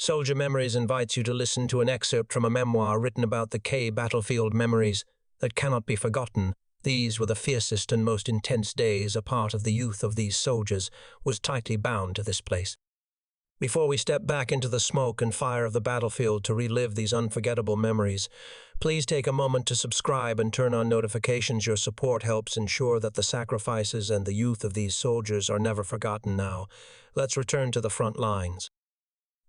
Soldier Memories invites you to listen to an excerpt from a memoir written about the K battlefield memories that cannot be forgotten. These were the fiercest and most intense days. A part of the youth of these soldiers was tightly bound to this place. Before we step back into the smoke and fire of the battlefield to relive these unforgettable memories, please take a moment to subscribe and turn on notifications. Your support helps ensure that the sacrifices and the youth of these soldiers are never forgotten. Now, let's return to the front lines.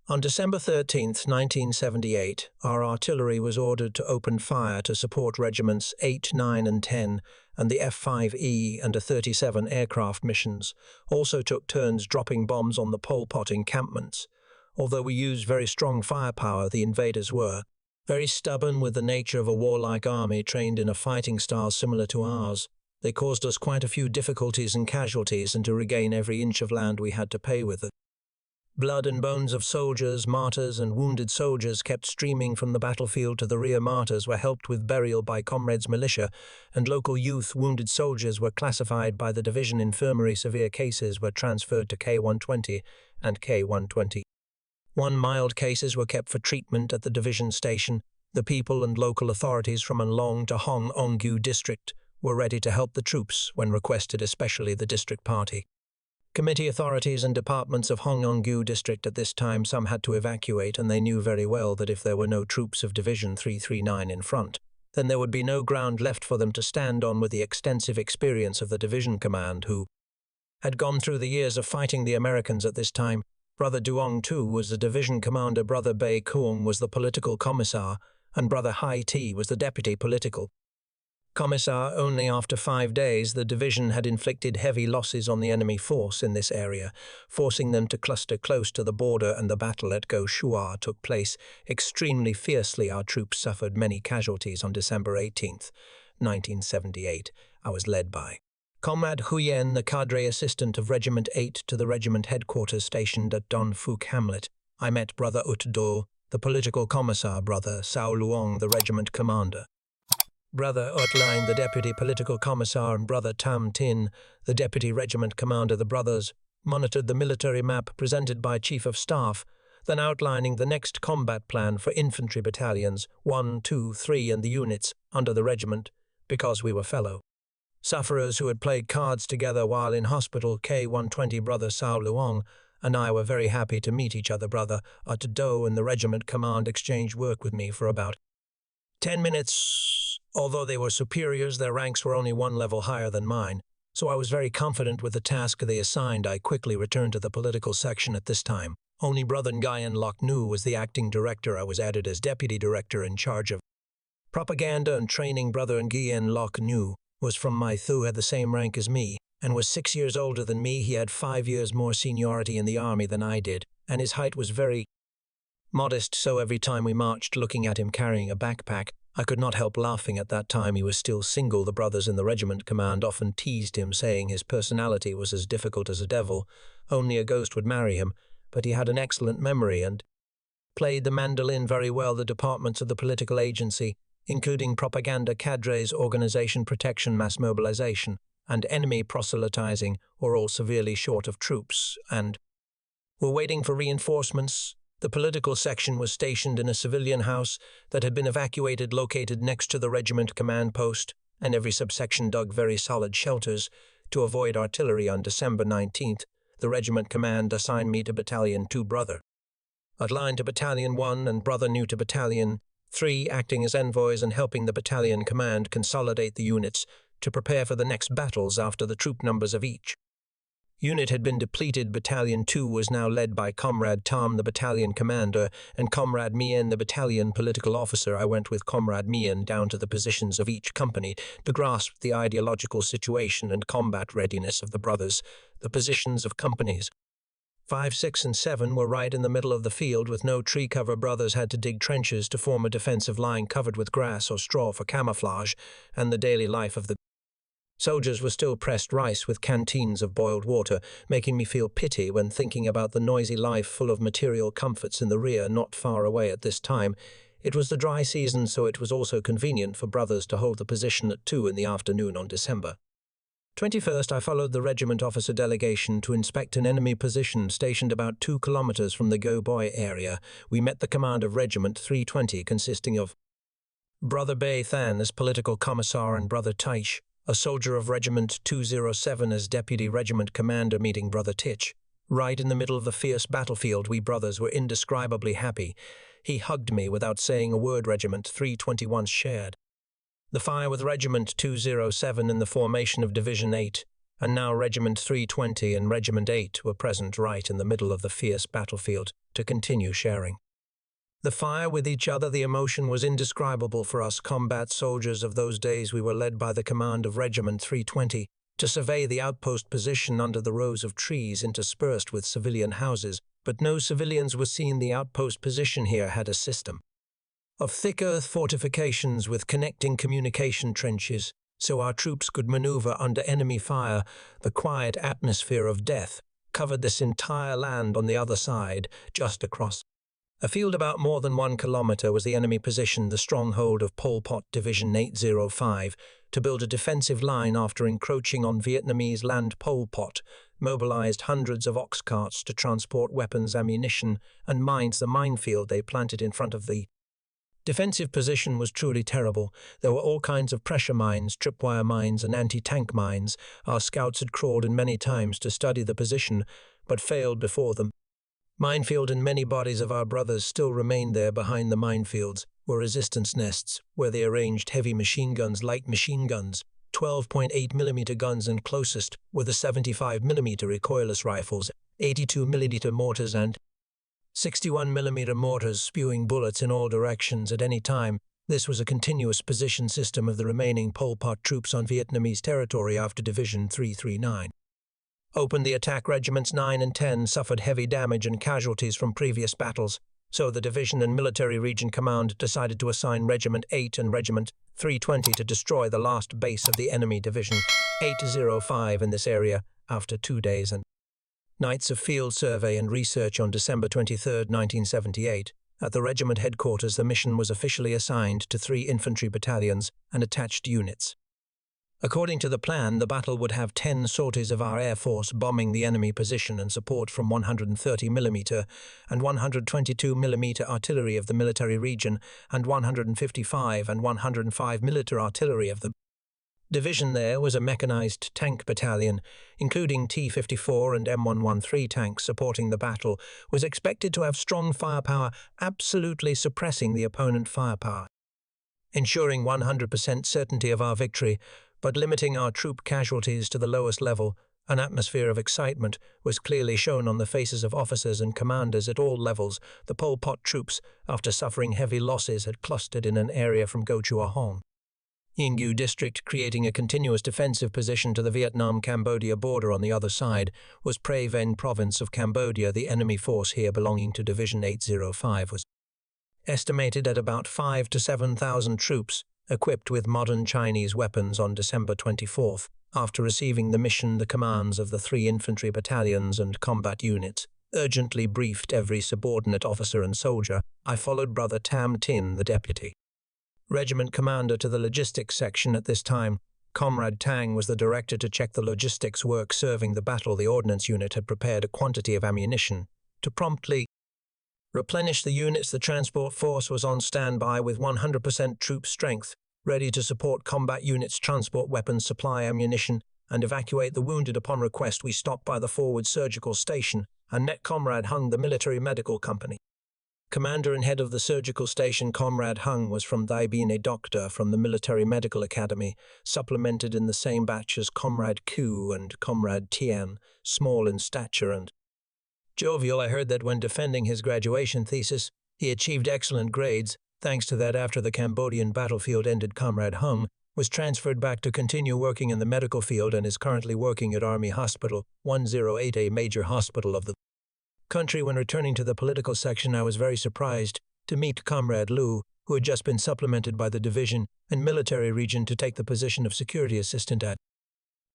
On December 13, 1978, our artillery was ordered to open fire to support Regiments 8, 9, and 10, and the F-5E and A-37 aircraft missions also took turns dropping bombs on the Pol Pot encampments. Although we used very strong firepower, the invaders were very stubborn. With the nature of a warlike army trained in a fighting style similar to ours, they caused us quite a few difficulties and casualties, and to regain every inch of land we had to pay with it. Blood and bones of soldiers, martyrs, and wounded soldiers kept streaming from the battlefield to the rear. Martyrs were helped with burial by comrades' militia, and local youth. Wounded soldiers were classified by the division infirmary. Severe cases were transferred to K120 and K120. Mild cases were kept for treatment at the division station. The people and local authorities from Anlong to Hong-On-gu district were ready to help the troops when requested, especially the district party committee authorities and departments of Hong-On-gu district. At this time, some had to evacuate, and they knew very well that if there were no troops of Division 339 in front, then there would be no ground left for them to stand on. With the extensive experience of the division command, who had gone through the years of fighting the Americans at this time, Brother Duong Tu was the division commander, Brother Bei Kuong was the political commissar, and Brother Hai Ti was the deputy political commissar. Only after 5 days, the division had inflicted heavy losses on the enemy force in this area, forcing them to cluster close to the border, and the battle at Go Shua took place extremely fiercely. Our troops suffered many casualties. On December 18, 1978, I was led by Comrade Huyen, the cadre assistant of Regiment 8 to the regiment headquarters stationed at Don Phuc Hamlet. I met Brother Ut Do, the political commissar, Brother Sao Luong, the regiment commander, Brother Utline, the deputy political commissar, and Brother Tam Tin, the deputy regiment commander. The brothers monitored the military map presented by Chief of Staff, then outlining the next combat plan for infantry battalions 1, 2, 3 and the units under the regiment, because we were fellow sufferers who had played cards together while in hospital. K120 Brother Sao Luong and I were very happy to meet each other. Brother Ut Do and the regiment command exchanged work with me for about 10 minutes. Although they were superiors, their ranks were only 1 level higher than mine, so I was very confident with the task they assigned. I quickly returned to the political section. At this time, only Brother Nguyen Loc Nu was the acting director. I was added as deputy director in charge of propaganda and training. Brother Nguyen Loc Nu was from Mai Thu, had the same rank as me, and was 6 years older than me. He had 5 years more seniority in the army than I did, and his height was very modest, so every time we marched, looking at him carrying a backpack, I could not help laughing. At that time he was still single. The brothers in the regiment command often teased him, saying his personality was as difficult as a devil. Only a ghost would marry him, but he had an excellent memory and played the mandolin very well. The departments of the political agency, including propaganda, cadres, organization, protection, mass mobilization, and enemy proselytizing, were all severely short of troops and were waiting for reinforcements. The political section was stationed in a civilian house that had been evacuated, located next to the regiment command post, and every subsection dug very solid shelters to avoid artillery. On December 19th, the regiment command assigned me to Battalion 2, Brother Utline to Battalion 1, and Brother New to Battalion 3, acting as envoys and helping the battalion command consolidate the units to prepare for the next battles after the troop numbers of each unit had been depleted. Battalion 2 was now led by Comrade Tom, the battalion commander, and Comrade Mien, the battalion political officer. I went with Comrade Mien down to the positions of each company to grasp the ideological situation and combat readiness of the brothers. The positions of companies 5, 6, and 7 were right in the middle of the field with no tree cover. Brothers had to dig trenches to form a defensive line covered with grass or straw for camouflage, and the daily life of the soldiers was still pressed rice with canteens of boiled water, making me feel pity when thinking about the noisy life full of material comforts in the rear not far away. At this time, it was the dry season, so it was also convenient for brothers to hold the position at 2 in the afternoon on December 21st, I followed the regiment officer delegation to inspect an enemy position stationed about 2 kilometers from the Go Boy area. We met the command of Regiment 320, consisting of Brother Bei Than as political commissar and Brother Taish, a soldier of Regiment 207 as deputy regiment commander, meeting Brother Titch. Right in the middle of the fierce battlefield, we brothers were indescribably happy. He hugged me without saying a word. Regiment 321 shared the fire with Regiment 207 in the formation of Division 8, and now Regiment 320 and Regiment 8 were present right in the middle of the fierce battlefield to continue sharing the fire with each other. The emotion was indescribable for us combat soldiers of those days. We were led by the command of Regiment 320 to survey the outpost position under the rows of trees interspersed with civilian houses, but no civilians were seen. The outpost position here had a system of thick earth fortifications with connecting communication trenches, so our troops could maneuver under enemy fire. The quiet atmosphere of death covered this entire land. On the other side, just across a field about more than 1 kilometer, was the enemy position, the stronghold of Pol Pot Division 805, to build a defensive line after encroaching on Vietnamese land. Pol Pot mobilized hundreds of ox carts to transport weapons, ammunition, and mines. The minefield they planted in front of the defensive position was truly terrible. There were all kinds of pressure mines, tripwire mines, and anti-tank mines. Our scouts had crawled in many times to study the position, but failed before them. Minefield, and many bodies of our brothers still remained there. Behind the minefields were resistance nests, where they arranged heavy machine guns, light machine guns, 12.8mm guns, and closest were the 75mm recoilless rifles, 82mm mortars, and 61mm mortars spewing bullets in all directions at any time. This was a continuous position system of the remaining Pol Pot troops on Vietnamese territory after Division 339 opened the attack. Regiments 9 and 10 suffered heavy damage and casualties from previous battles, so the Division and Military Region Command decided to assign Regiment 8 and Regiment 320 to destroy the last base of the enemy Division 805 in this area after 2 days and nights of field survey and research. On December 23, 1978, at the regiment headquarters, the mission was officially assigned to 3 infantry battalions and attached units. According to the plan, the battle would have 10 sorties of our Air Force bombing the enemy position and support from 130mm and 122mm artillery of the military region and 155 and 105mm artillery of the division. There was a mechanized tank battalion, including T-54 and M113 tanks supporting the battle, was expected to have strong firepower, absolutely suppressing the opponent firepower, ensuring 100% certainty of our victory, but limiting our troop casualties to the lowest level. An atmosphere of excitement was clearly shown on the faces of officers and commanders at all levels. The Pol Pot troops, after suffering heavy losses, had clustered in an area from Go Chua Hong, Yinggu District, creating a continuous defensive position to the Vietnam-Cambodia border. On the other side was Pre Ven province of Cambodia. The enemy force here, belonging to Division 805, was estimated at about 5,000 to 7,000 troops, equipped with modern Chinese weapons. On December 24th, after receiving the mission, the commands of the 3 infantry battalions and combat units urgently briefed every subordinate officer and soldier. I followed Brother Tam Tin, the deputy regiment commander, to the logistics section. At this time, Comrade Tang was the director to check the logistics work serving the battle. The ordnance unit had prepared a quantity of ammunition to promptly replenish the units. The transport force was on standby with 100% troop strength, ready to support combat units, transport weapons, supply ammunition, and evacuate the wounded. Upon request, we stopped by the forward surgical station and met Comrade Hung, the military medical company commander and head of the surgical station. Comrade Hung was from Dai Bien, a doctor from the Military Medical Academy, supplemented in the same batch as Comrade Ku and Comrade Tian, small in stature and jovial. I heard that when defending his graduation thesis, he achieved excellent grades. Thanks to that, after the Cambodian battlefield ended, Comrade Hung was transferred back to continue working in the medical field and is currently working at Army Hospital 108, a major hospital of the country. When returning to the political section, I was very surprised to meet Comrade Lu, who had just been supplemented by the division and military region to take the position of security assistant. At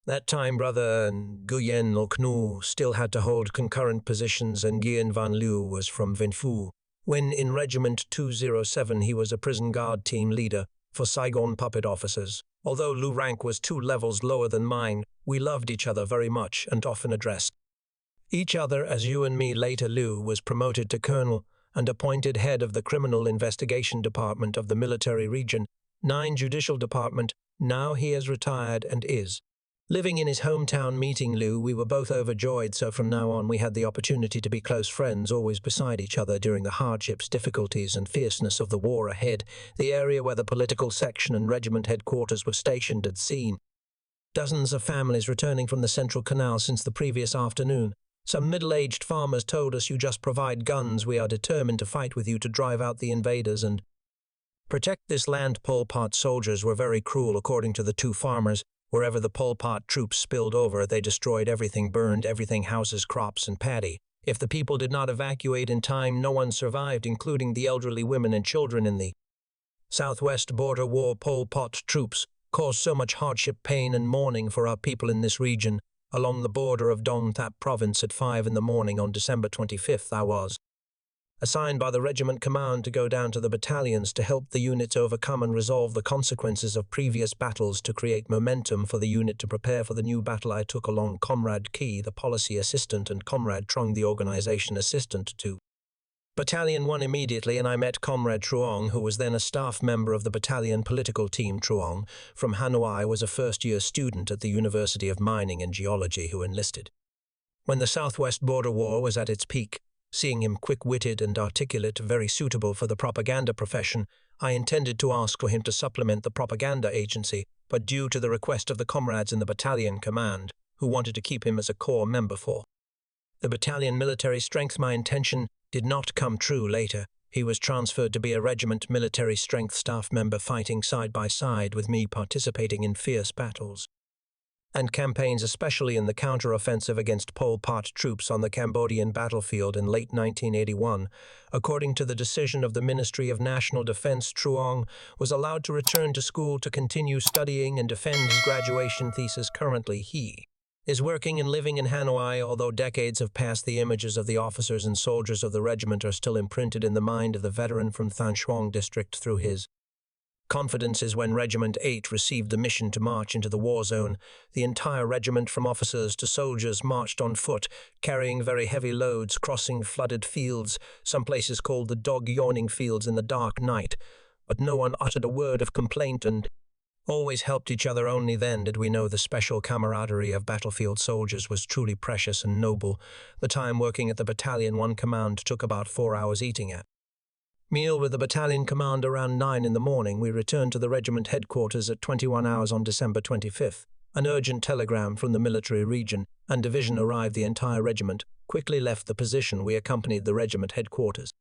that time, Brother Nguyen Lok Nu still had to hold concurrent positions, and Nguyen Van Liu was from Vinh Phu. When in Regiment 207, he was a prison guard team leader for Saigon puppet officers. Although Lu rank was 2 levels lower than mine, We loved each other very much and often addressed each other as you and me. Later Liu was promoted to colonel and appointed head of the Criminal Investigation Department of the Military Region 9 Judicial Department. Now he has retired and is living in his hometown. Meeting Liu, we were both overjoyed, so from now on we had the opportunity to be close friends, always beside each other during the hardships, difficulties and fierceness of the war ahead. The area where the political section and regiment headquarters were stationed had seen dozens of families returning from the Central Canal since the previous afternoon. Some middle-aged farmers told us, "You just provide guns, we are determined to fight with you to drive out the invaders and protect this land." Pol Pot soldiers were very cruel, according to the two farmers. Wherever the Pol Pot troops spilled over, they destroyed everything, burned everything, houses, crops and paddy. If the people did not evacuate in time, no one survived, including the elderly, women and children. In the Southwest Border War, Pol Pot troops caused so much hardship, pain and mourning for our people in this region. Along the border of Dong Thap province at 5 in the morning on December 25th, I was assigned by the regiment command to go down to the battalions to help the units overcome and resolve the consequences of previous battles, to create momentum for the unit to prepare for the new battle. I took along Comrade Key, the policy assistant, and Comrade Trung, the organization assistant, to Battalion 1 immediately, and I met Comrade Truong, who was then a staff member of the battalion political team. Truong, from Hanoi, was a first-year student at the University of Mining and Geology who enlisted when the Southwest Border War was at its peak. Seeing him quick-witted and articulate, very suitable for the propaganda profession, I intended to ask for him to supplement the propaganda agency, but due to the request of the comrades in the battalion command, who wanted to keep him as a core member for the battalion military strength, my intention did not come true. Later, he was transferred to be a regiment military strength staff member, fighting side by side with me, participating in fierce battles and campaigns, especially in the counter-offensive against Pol Pot troops on the Cambodian battlefield in late 1981. According to the decision of the Ministry of National Defense, Truong was allowed to return to school to continue studying and defend his graduation thesis. Currently, he is working and living in Hanoi. Although decades have passed, the images of the officers and soldiers of the regiment are still imprinted in the mind of the veteran from Than Chuang district. Through his confidence is when Regiment 8 received the mission to march into the war zone. The entire regiment, from officers to soldiers, marched on foot, carrying very heavy loads, crossing flooded fields, some places called the Dog Yawning Fields, in the dark night. But no one uttered a word of complaint and always helped each other. Only then did we know the special camaraderie of battlefield soldiers was truly precious and noble. The time working at the Battalion 1 command took about 4 hours. Eating at meal with the battalion command around 9 in the morning, we returned to the regiment headquarters at 21 hours on December 25th. An urgent telegram from the military region and division arrived. The entire regiment quickly left the position. We accompanied the regiment headquarters,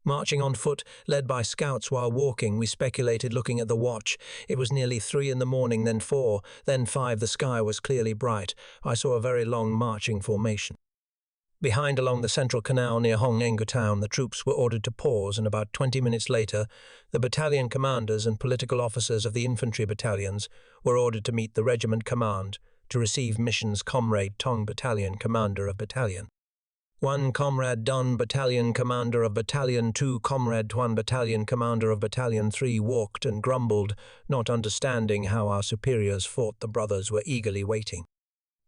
marching on foot, led by scouts. While walking, we speculated, looking at the watch. It was nearly 3 in the morning, then 4, then 5. The sky was clearly bright. I saw a very long marching formation behind along the Central Canal near Hong Engu town. The troops were ordered to pause, and about 20 minutes later, the battalion commanders and political officers of the infantry battalions were ordered to meet the regiment command to receive missions. Comrade Tong, battalion commander of Battalion 1, Comrade Dun, battalion commander of Battalion 2, Comrade Tuan, battalion commander of Battalion 3, walked and grumbled, not understanding how our superiors fought. The brothers were eagerly waiting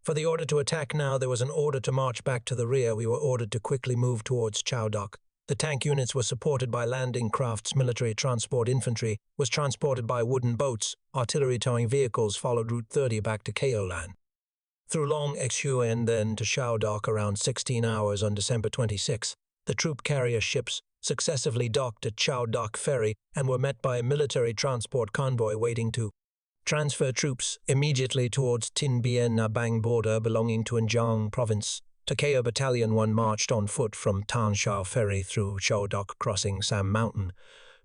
for the order to attack. Now there was an order to march back to the rear. We were ordered to quickly move towards Chow Dock. The tank units were supported by landing crafts. Military transport infantry was transported by wooden boats. Artillery towing vehicles followed Route 30 back to Kaolan, through Long Xue and then to Chow Dock. Around 16 hours on December 26. The troop carrier ships successively docked at Chow Dock Ferry and were met by a military transport convoy waiting to transfer troops immediately towards Tin Bien Na Bang border belonging to Anjiang province. Takeo Battalion 1 marched on foot from Tan Shao Ferry through Chow Dock, crossing Sam Mountain,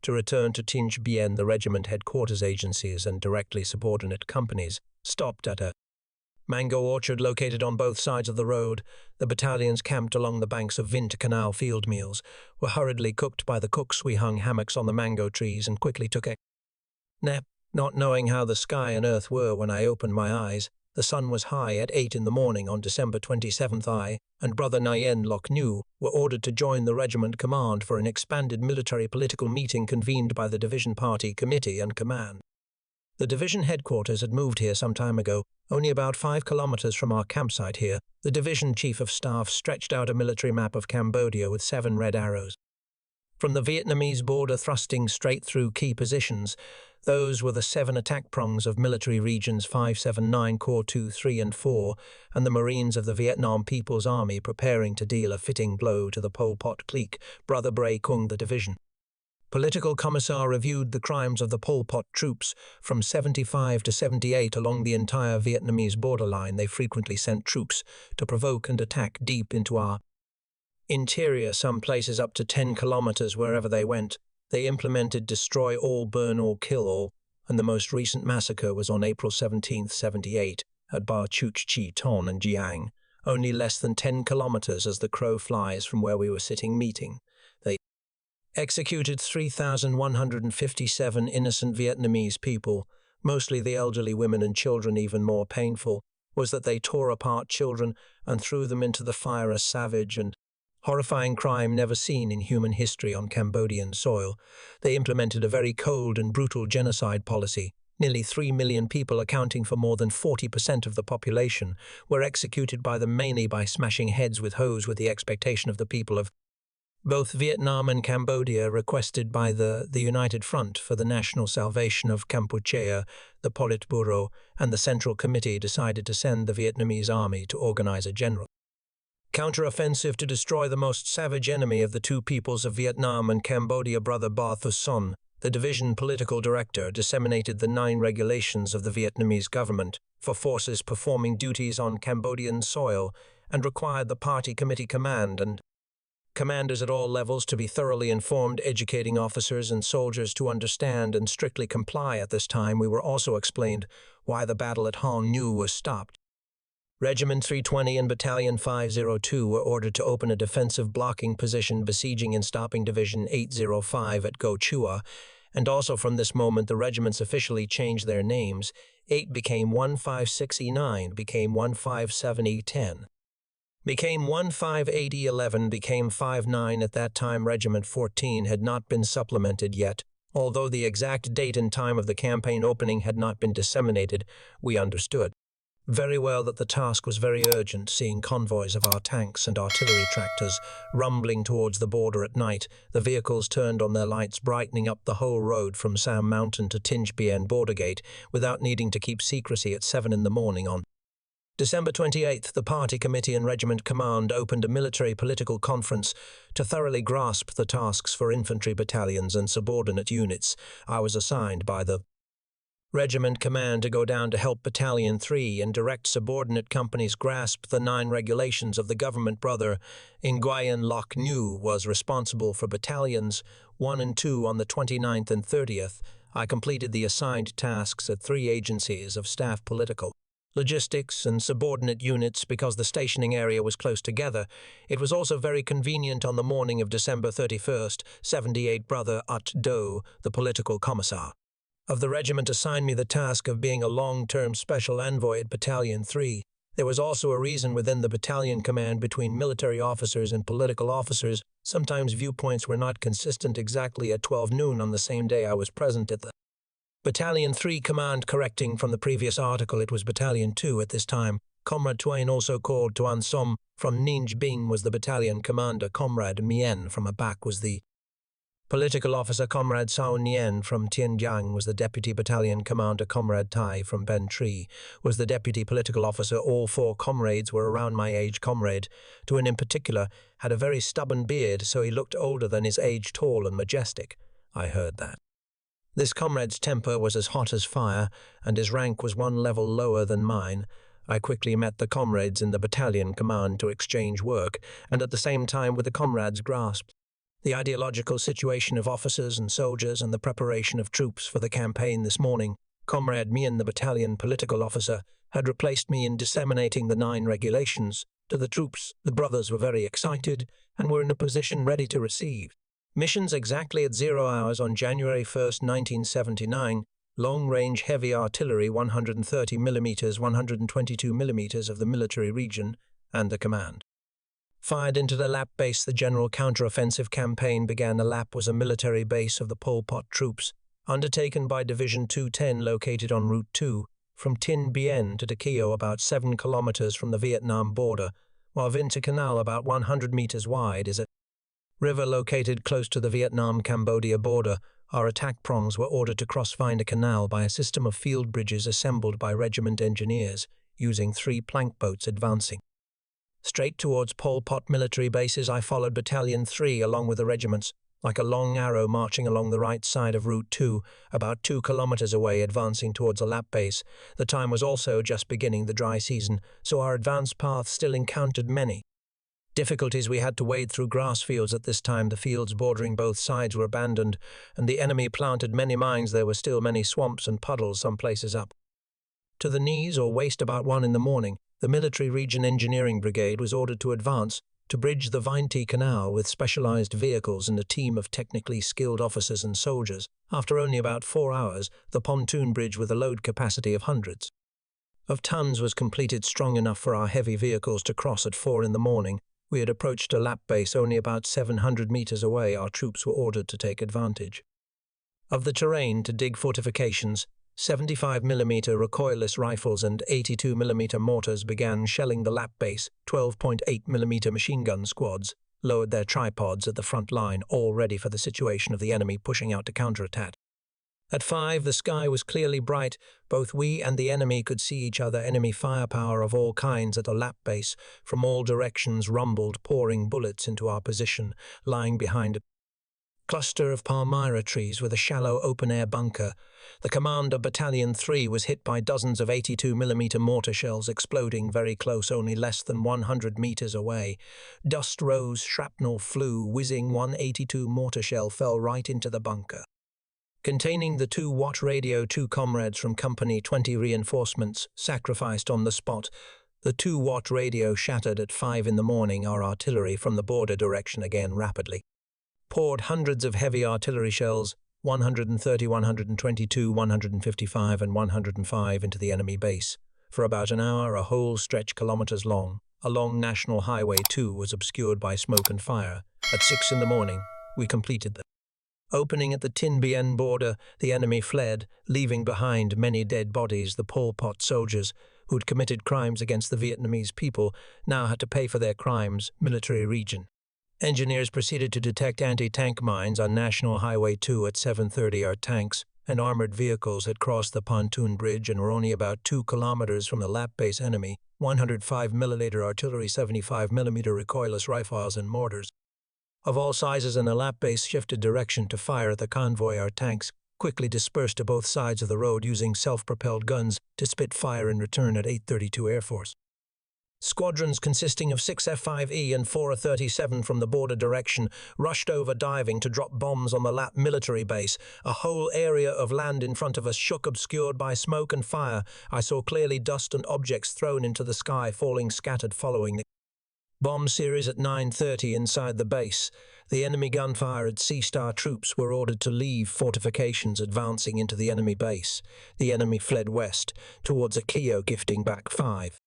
to return to Tinj Bien. The regiment headquarters agencies and directly subordinate companies stopped at a mango orchard located on both sides of the road. The battalions camped along the banks of Vint Canal. Field meals were hurriedly cooked by the cooks. We hung hammocks on the mango trees and quickly took a nap, not knowing how the sky and earth were. When I opened my eyes, the sun was high at 8 in the morning on December 27th. I and Brother Nguyen Lok Nu were ordered to join the regiment command for an expanded military political meeting convened by the Division Party Committee and Command. The division headquarters had moved here some time ago, only about 5 kilometers from our campsite here. The division chief of staff stretched out a military map of Cambodia with 7 red arrows. From the Vietnamese border thrusting straight through key positions, those were the 7 attack prongs of military regions 579 Corps 2, 3 and 4, and the Marines of the Vietnam People's Army preparing to deal a fitting blow to the Pol Pot clique, Brother Bray Kung the division. Political Commissar reviewed the crimes of the Pol Pot troops from 75 to 78 along the entire Vietnamese borderline. They frequently sent troops to provoke and attack deep into our interior, some places up to 10 kilometers wherever they went. They implemented destroy all, burn all, kill all, and the most recent massacre was on April 17, 78, at Ba Chuch Chi Ton and Jiang, only less than 10 kilometers as the crow flies from where we were sitting meeting. They executed 3,157 innocent Vietnamese people, mostly the elderly women and children. Even more painful was that they tore apart children and threw them into the fire, a savage and horrifying crime never seen in human history on Cambodian soil. They implemented a very cold and brutal genocide policy. Nearly 3 million people, accounting for more than 40% of the population, were executed by them, mainly by smashing heads with hoes, with the expectation of the people of both Vietnam and Cambodia, requested by the United Front for the National Salvation of Kampuchea, the Politburo, and the Central Committee decided to send the Vietnamese army to organize a general counteroffensive to destroy the most savage enemy of the two peoples of Vietnam and Cambodia. Brother Ba Thu Son, the division political director, disseminated the 9 regulations of the Vietnamese government for forces performing duties on Cambodian soil and required the party committee command and commanders at all levels to be thoroughly informed, educating officers and soldiers to understand and strictly comply. At this time, we were also explained why the battle at Hong New was stopped. Regiment 320 and Battalion 502 were ordered to open a defensive blocking position besieging and stopping Division 805 at Go Chua, and also from this moment the regiments officially changed their names. 8 became 156E9, became 157E10, became 158E11, became 59. At that time Regiment 14 had not been supplemented yet. Although the exact date and time of the campaign opening had not been disseminated, we understood very well that the task was very urgent, seeing convoys of our tanks and artillery tractors rumbling towards the border at night, the vehicles turned on their lights, brightening up the whole road from Sam Mountain to Tinge Bien border gate, without needing to keep secrecy at 7 in the morning. On December 28th, the party committee and regiment command opened a military political conference to thoroughly grasp the tasks for infantry battalions and subordinate units. I was assigned by the regiment command to go down to help Battalion 3 and direct subordinate companies grasp the 9 regulations of the government. Brother Nguyen Loc New was responsible for Battalions 1 and 2 on the 29th and 30th. I completed the assigned tasks at 3 agencies of staff, political, logistics and subordinate units. Because the stationing area was close together, it was also very convenient. On the morning of December 31st, 78, Brother Ut Do, the political commissar of the regiment, assigned me the task of being a long-term special envoy at Battalion 3. There was also a reason within the battalion command between military officers and political officers. Sometimes viewpoints were not consistent. Exactly at 12 noon on the same day I was present at the Battalion 3 command. Correcting from the previous article, it was Battalion 2 at this time. Comrade Twain, also called Tuan Som from Ninh Binh, was the battalion commander. Comrade Mien from Abac was the political officer. Comrade Sao Nien from Tien Giang was the deputy battalion commander. Comrade Tai from Ben Tri was the deputy political officer. All 4 comrades were around my age. Comrade Tuan in particular had a very stubborn beard, so he looked older than his age, tall and majestic. I heard that this comrade's temper was as hot as fire, and his rank was 1 level lower than mine. I quickly met the comrades in the battalion command to exchange work, and at the same time with the comrades grasped the ideological situation of officers and soldiers and the preparation of troops for the campaign. This morning, Comrade Mien, the battalion political officer, had replaced me in disseminating the 9 regulations to the troops. The brothers were very excited and were in a position ready to receive missions. Exactly at 0 hours on January 1st, 1979, long-range heavy artillery 130 mm, 122 mm of the military region and the command fired into the Lap base. The general counteroffensive campaign began. The Lap was a military base of the Pol Pot troops. undertaken by Division 210 located on Route 2 from Tin Bien to Takeo, about 7 kilometers from the Vietnam border, while Vinta Canal, about 100 meters wide, is a river located close to the Vietnam-Cambodia border. Our attack prongs were ordered to cross Vinta Canal by a system of field bridges assembled by regiment engineers, using 3 plank boats advancing straight towards Pol Pot military bases. I followed Battalion 3 along with the regiments, like a long arrow marching along the right side of Route 2, about 2 kilometers away, advancing towards a lap base. The time was also just beginning the dry season, so our advance path still encountered many difficulties. We had to wade through grass fields at this time. The fields bordering both sides were abandoned, and the enemy planted many mines. There were still many swamps and puddles, some places up to the knees or waist. About 1 in the morning, the Military Region Engineering Brigade was ordered to advance to bridge the Vinta Canal with specialized vehicles and a team of technically skilled officers and soldiers. After only about 4 hours, the pontoon bridge with a load capacity of hundreds of tons was completed, strong enough for our heavy vehicles to cross. At 4 in the morning, we had approached a lap base only about 700 meters away. Our troops were ordered to take advantage of the terrain to dig fortifications. 75mm recoilless rifles and 82mm mortars began shelling the lap base. 12.8mm machine gun squads lowered their tripods at the front line, all ready for the situation of the enemy pushing out to counterattack. At 5, the sky was clearly bright. Both we and the enemy could see each other. Enemy firepower of all kinds at the lap base. From all directions rumbled, pouring bullets into our position, lying behind a cluster of palmyra trees with a shallow open-air bunker. The commander, Battalion 3, was hit by dozens of 82mm mortar shells exploding very close, only less than 100 meters away. Dust rose, shrapnel flew, whizzing. 182 mortar shell fell right into the bunker containing the 2-watt radio. 2 comrades from Company 20 reinforcements sacrificed on the spot. The 2-watt radio shattered at 5 in the morning. Our artillery from the border direction again rapidly poured hundreds of heavy artillery shells, 130, 122, 155 and 105 into the enemy base. For about an hour, a whole stretch kilometers long along National Highway 2 was obscured by smoke and fire. At 6 in the morning, we completed the opening at the Tin Bien border. The enemy fled, leaving behind many dead bodies. The Pol Pot soldiers, who'd committed crimes against the Vietnamese people, now had to pay for their crimes. Military Region engineers proceeded to detect anti-tank mines on National Highway 2 at 7:30. Our tanks and armored vehicles had crossed the pontoon bridge and were only about 2 kilometers from the lap base. Enemy 105mm artillery, 75mm recoilless rifles and mortars of all sizes in the lap base shifted direction to fire at the convoy. Our tanks quickly dispersed to both sides of the road using self-propelled guns to spit fire in return. At 8:32, Air Force squadrons consisting of 6 F-5E and 4 A-37 from the border direction rushed over, diving to drop bombs on the Lap military base. A whole area of land in front of us shook, obscured by smoke and fire. I saw clearly dust and objects thrown into the sky, falling scattered following the bomb series. At 9:30, inside the base, the enemy gunfire had ceased. Our troops were ordered to leave fortifications, advancing into the enemy base. The enemy fled west towards Akio, gifting back 5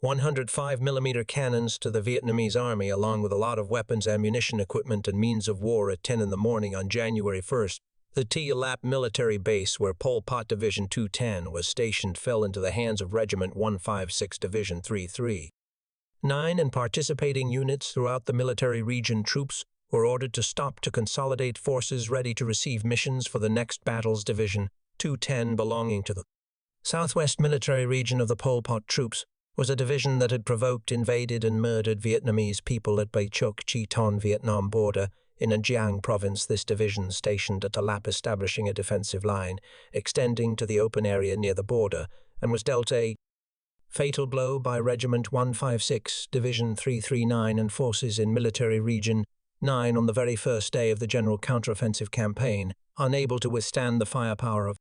105mm cannons to the Vietnamese army, along with a lot of weapons, ammunition, equipment, and means of war. At 10 in the morning on January 1st, the T Lap military base, where Pol Pot Division 210 was stationed, fell into the hands of Regiment 156 Division 339, and participating units throughout the military region troops were ordered to stop to consolidate forces ready to receive missions for the next battles. Division 210, belonging to the Southwest Military Region of the Pol Pot troops, was a division that had provoked, invaded, and murdered Vietnamese people at Bay Chok Chi Ton Vietnam border in An Giang province. This division stationed at Lap, establishing a defensive line extending to the open area near the border, and was dealt a fatal blow by Regiment 156, Division 339 and forces in Military Region 9 on the very first day of the general counteroffensive campaign. Unable to withstand the firepower of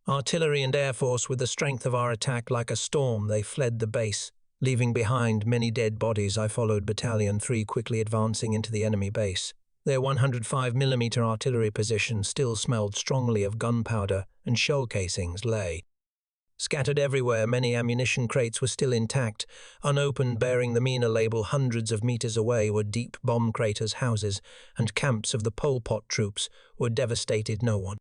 artillery and air force with the strength of our attack, like a storm, they fled the base, leaving behind many dead bodies. I followed Battalion 3, quickly advancing into the enemy base. Their 105mm artillery position still smelled strongly of gunpowder, and shell casings lay scattered everywhere. Many ammunition crates were still intact, unopened, bearing the Mina label. Hundreds of meters away were deep bomb craters. Houses and camps of the Pol Pot troops were devastated. No one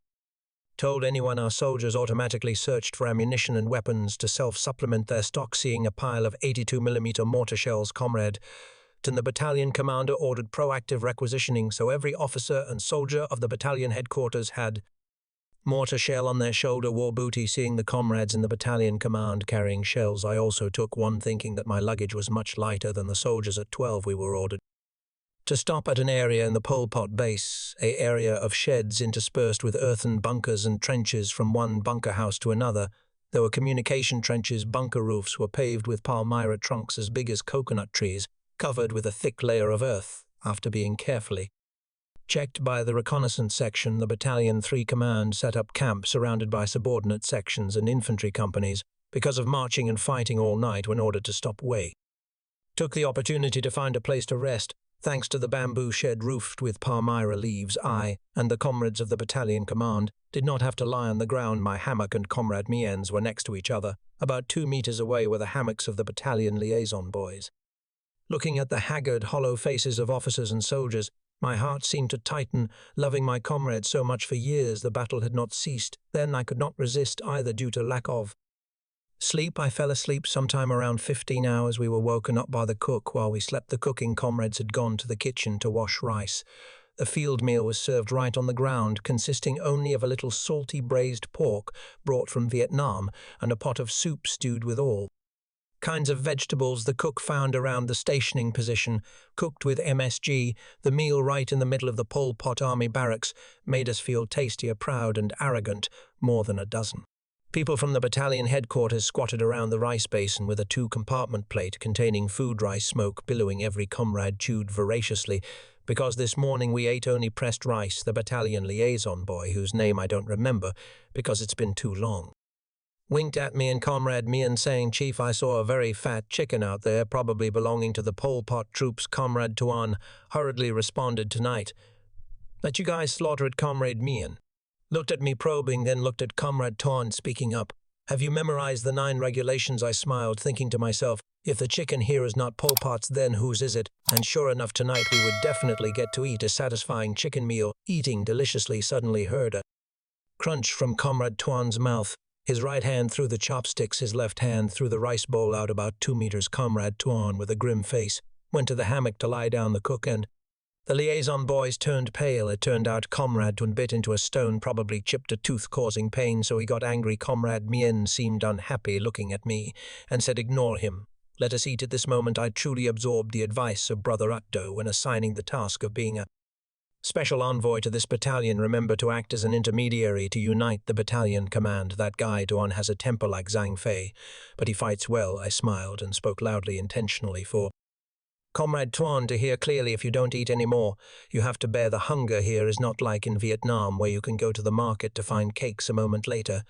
Told anyone our soldiers automatically searched for ammunition and weapons to self-supplement their stock, seeing a pile of 82mm mortar shells, comrade. And the battalion commander ordered proactive requisitioning, so every officer and soldier of the battalion headquarters had mortar shell on their shoulder war booty. Seeing the comrades in the battalion command carrying shells, I also took one, thinking that my luggage was much lighter than the soldiers. At 12 we were ordered to stop at an area in the Pol Pot base, an area of sheds interspersed with earthen bunkers and trenches from one bunker house to another. There were communication trenches. Bunker roofs were paved with palmyra trunks as big as coconut trees, covered with a thick layer of earth. After being carefully checked by the reconnaissance section, the Battalion 3 Command set up camp surrounded by subordinate sections and infantry companies. Because of marching and fighting all night when ordered to stop away, took the opportunity to find a place to rest. Thanks to the bamboo shed roofed with palmyra leaves, I and the comrades of the Battalion Command did not have to lie on the ground. My hammock and Comrade Mien's were next to each other. About 2 meters away were the hammocks of the battalion liaison boys. Looking at the haggard, hollow faces of officers and soldiers, my heart seemed to tighten. Loving my comrades so much for years, the battle had not ceased. Then I could not resist either due to lack of sleep. I fell asleep sometime around 15 hours. We were woken up by the cook. While we slept, the cooking comrades had gone to the kitchen to wash rice. The field meal was served right on the ground, consisting only of a little salty braised pork brought from Vietnam and a pot of soup stewed with all kinds of vegetables the cook found around the stationing position, cooked with MSG. The meal right in the middle of the Pol Pot army barracks made us feel tastier, proud and arrogant. More than a dozen people from the battalion headquarters squatted around the rice basin with a 2-compartment plate containing food, rice smoke billowing. Every comrade chewed voraciously. Because this morning we ate only pressed rice, the battalion liaison boy, whose name I don't remember because it's been too long, winked at me and Comrade Mien, saying, "Chief, I saw a very fat chicken out there, probably belonging to the Pol Pot troops." Comrade Tuan hurriedly responded, "Tonight. Let you guys slaughter it." Comrade Mien looked at me probing, then looked at Comrade Tuan, speaking up. "Have you memorized the 9 regulations?" I smiled, thinking to myself, if the chicken here is not Pol Pot's, then whose is it? And sure enough, tonight we would definitely get to eat a satisfying chicken meal. Eating deliciously, suddenly heard a crunch from Comrade Tuan's mouth. His right hand through the chopsticks, his left hand threw the rice bowl out about 2 meters. Comrade Tuan, with a grim face, went to the hammock to lie down. The cook and the liaison boys turned pale. It turned out Comrade Tuan bit into a stone, probably chipped a tooth, causing pain, so he got angry. Comrade Mien seemed unhappy, looking at me, and said, "Ignore him. Let us eat." At this moment I truly absorbed the advice of Brother Utdo when assigning the task of being a special envoy to this battalion. Remember to act as an intermediary to unite the battalion command. That guy Tuan has a temper like Zhang Fei, but he fights well. I smiled and spoke loudly, intentionally for Comrade Tuan to hear clearly. "If you don't eat any more, you have to bear the hunger. Here is not like in Vietnam, where you can go to the market to find cakes a moment later."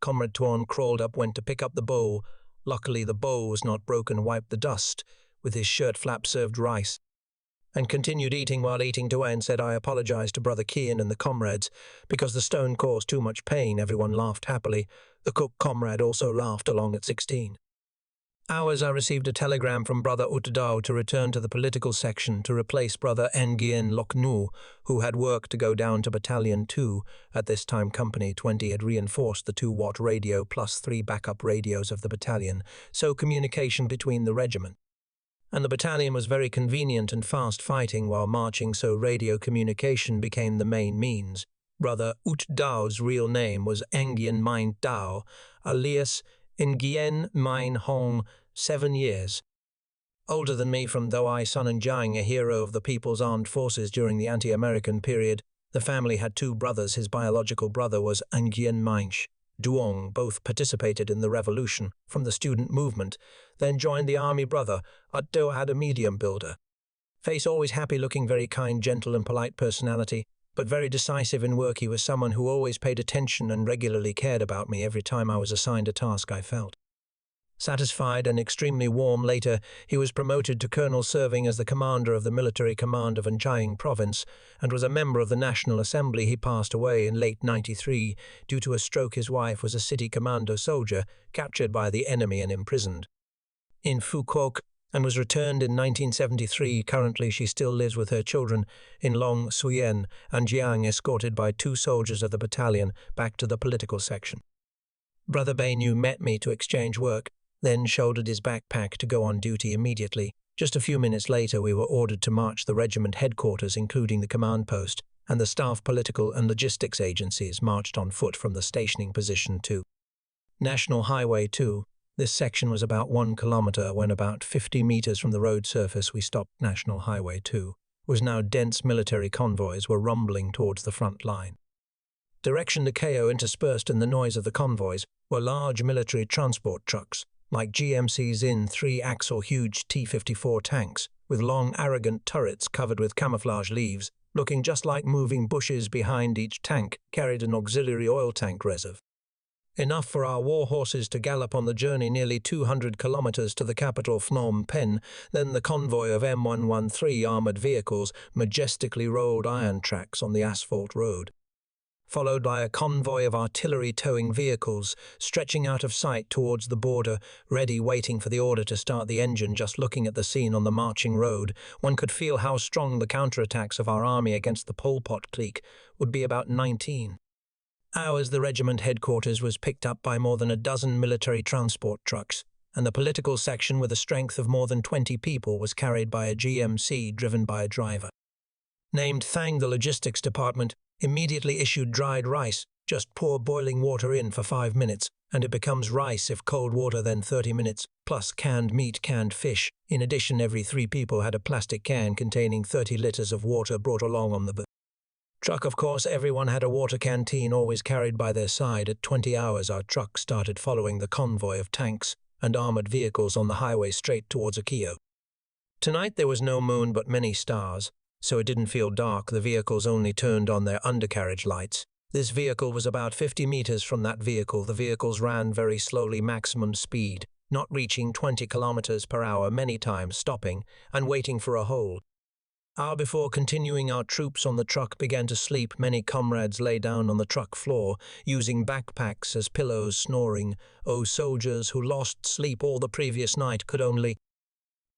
Comrade Tuan crawled up, went to pick up the bowl. Luckily the bowl was not broken, wiped the dust with his shirt flap, served rice, and continued eating. While eating, Tuan said, "I apologize to Brother Kian and the comrades because the stone caused too much pain." Everyone laughed happily. The cook comrade also laughed along. At 16 hours I received a telegram from Brother Utdao to return to the political section to replace Brother Nguyen Loc Nu, who had work to go down to Battalion 2. At this time Company 20 had reinforced the 2-watt radio plus 3 backup radios of the battalion, so communication between the regiment and the battalion was very convenient and fast fighting while marching, so radio communication became the main means. Brother Utdao's real name was Nguyen Minh Dao, alias Nguyen Minh Hong, 7 years older than me, from though I son and Jiang, a hero of the People's Armed Forces during the anti-American period. The family had 2 brothers. His biological brother was Nguyen Minh Duong. Both participated in the revolution from the student movement, then joined the army. Brother Utdo had a medium builder face, always happy looking, very kind, gentle and polite personality, but very decisive in work. He was someone who always paid attention and regularly cared about me. Every time I was assigned a task I felt satisfied and extremely warm. Later, he was promoted to colonel, serving as the commander of the military command of Anjiang province, and was a member of the National Assembly. He passed away in late 93 due to a stroke. His wife was a city commando soldier, captured by the enemy and imprisoned in Phu Quoc. and was returned in 1973. Currently, she still lives with her children in Long Suyen and Jiang, escorted by 2 soldiers of the battalion back to the political section. Brother Bainu met me to exchange work, then shouldered his backpack to go on duty immediately. Just a few minutes later, we were ordered to march the regiment headquarters, including the command post, and the staff political and logistics agencies marched on foot from the stationing position to National Highway 2. This section was about 1 kilometer when about 50 meters from the road surface we stopped. National Highway 2 was now dense. Military convoys were rumbling towards the front line. Direction to KO, interspersed in the noise of the convoys, were large military transport trucks, like GMC's in 3-axle huge T-54 tanks, with long, arrogant turrets covered with camouflage leaves, looking just like moving bushes. Behind each tank carried an auxiliary oil tank reserve. Enough for our war horses to gallop on the journey nearly 200 kilometers to the capital Phnom Penh. Then the convoy of M113 armored vehicles majestically rolled iron tracks on the asphalt road, followed by a convoy of artillery towing vehicles stretching out of sight towards the border, ready, waiting for the order to start the engine. Just looking at the scene on the marching road, one could feel how strong the counterattacks of our army against the Pol Pot clique would be. About 19 hours, the regiment headquarters was picked up by more than a dozen military transport trucks, and the political section, with a strength of more than 20 people, was carried by a GMC driven by a driver named Thang. The logistics department immediately issued dried rice. Just pour boiling water in for 5 minutes, and it becomes rice. If cold water, then 30 minutes, plus canned meat, canned fish. In addition, every 3 people had a plastic can containing 30 liters of water brought along on the truck. Of course, everyone had a water canteen always carried by their side. At 20 hours, our truck started following the convoy of tanks and armored vehicles on the highway straight towards Akio. Tonight there was no moon but many stars, so it didn't feel dark. The vehicles only turned on their undercarriage lights. This vehicle was about 50 meters from that vehicle. The vehicles ran very slowly, maximum speed, not reaching 20 kilometers per hour, many times stopping and waiting for a hold. Hour before continuing, our troops on the truck began to sleep. Many comrades lay down on the truck floor, using backpacks as pillows, snoring. Oh, soldiers who lost sleep all the previous night could only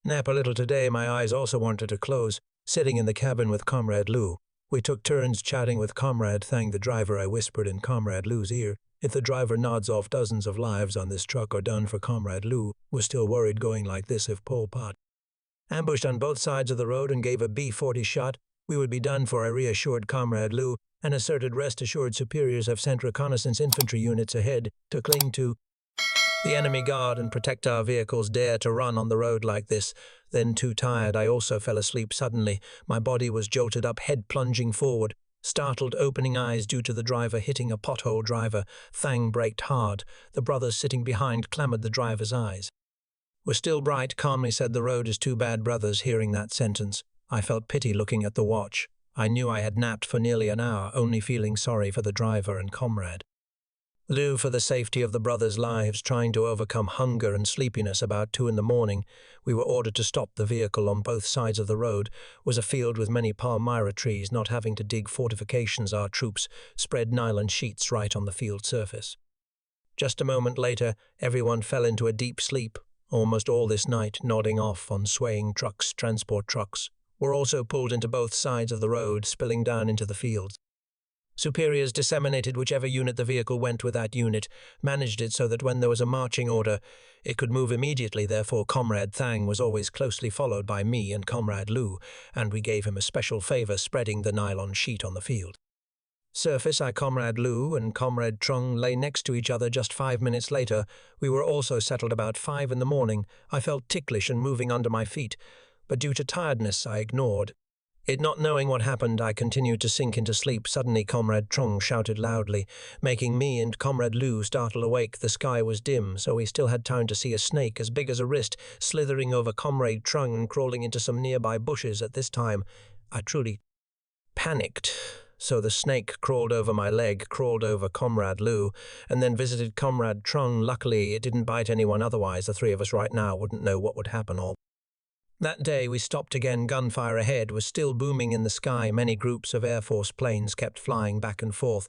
nap a little today. My eyes also wanted to close. Sitting in the cabin with Comrade Lu, we took turns chatting with Comrade Thang, the driver. I whispered in Comrade Lu's ear, "If the driver nods off, dozens of lives on this truck are done for." Comrade Lu was still worried. Going like this, if Pol Pot ambushed on both sides of the road and gave a B-40 shot, we would be done for. I reassured Comrade Lu and asserted, "Rest assured, superiors have sent reconnaissance infantry units ahead to cling to the enemy guard and protect our vehicles. Dare to run on the road like this." Then, too tired, I also fell asleep suddenly. My body was jolted up, head plunging forward, startled, opening eyes due to the driver hitting a pothole. Driver Thang braked hard. The brothers sitting behind clamored. The driver's eyes were still bright. Calmly said, "The road is too bad." Brothers, hearing that sentence, I felt pity. Looking at the watch, I knew I had napped for nearly an hour, only feeling sorry for the driver and Comrade Lu for the safety of the brothers' lives. Trying to overcome hunger and sleepiness, about 2 in the morning, we were ordered to stop. The vehicle on both sides of the road was a field with many palmyra trees. Not having to dig fortifications, our troops spread nylon sheets right on the field surface. Just a moment later, everyone fell into a deep sleep. Almost all this night, nodding off on swaying trucks. Transport trucks were also pulled into both sides of the road, spilling down into the fields. Superiors disseminated whichever unit the vehicle went with. That unit managed it so that when there was a marching order, it could move immediately. Therefore, Comrade Thang was always closely followed by me and Comrade Lu, and we gave him a special favor, spreading the nylon sheet on the field surface. Comrade Lu and Comrade Trung lay next to each other. Just 5 minutes later, we were also settled. About 5 in the morning, I felt ticklish and moving under my feet, but due to tiredness, I ignored it. Not knowing what happened, I continued to sink into sleep. Suddenly, Comrade Trung shouted loudly, making me and Comrade Lu startle awake. The sky was dim, so we still had time to see a snake as big as a wrist slithering over Comrade Trung and crawling into some nearby bushes. At this time, I truly panicked. So the snake crawled over my leg, crawled over Comrade Lu, and then visited Comrade Trung. Luckily, it didn't bite anyone. Otherwise, the 3 of us right now wouldn't know what would happen. All that day, we stopped again. Gunfire ahead was still booming in the sky. Many groups of Air Force planes kept flying back and forth.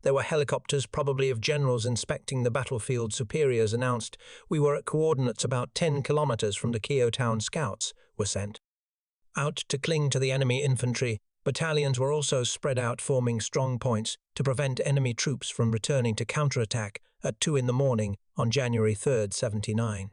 There were helicopters, probably of generals inspecting the battlefield. Superiors announced we were at coordinates about 10 kilometers from the Keo town. Scouts were sent out to cling to the enemy infantry. Battalions were also spread out, forming strong points to prevent enemy troops from returning to counterattack at 2 in the morning on January 3rd, 79.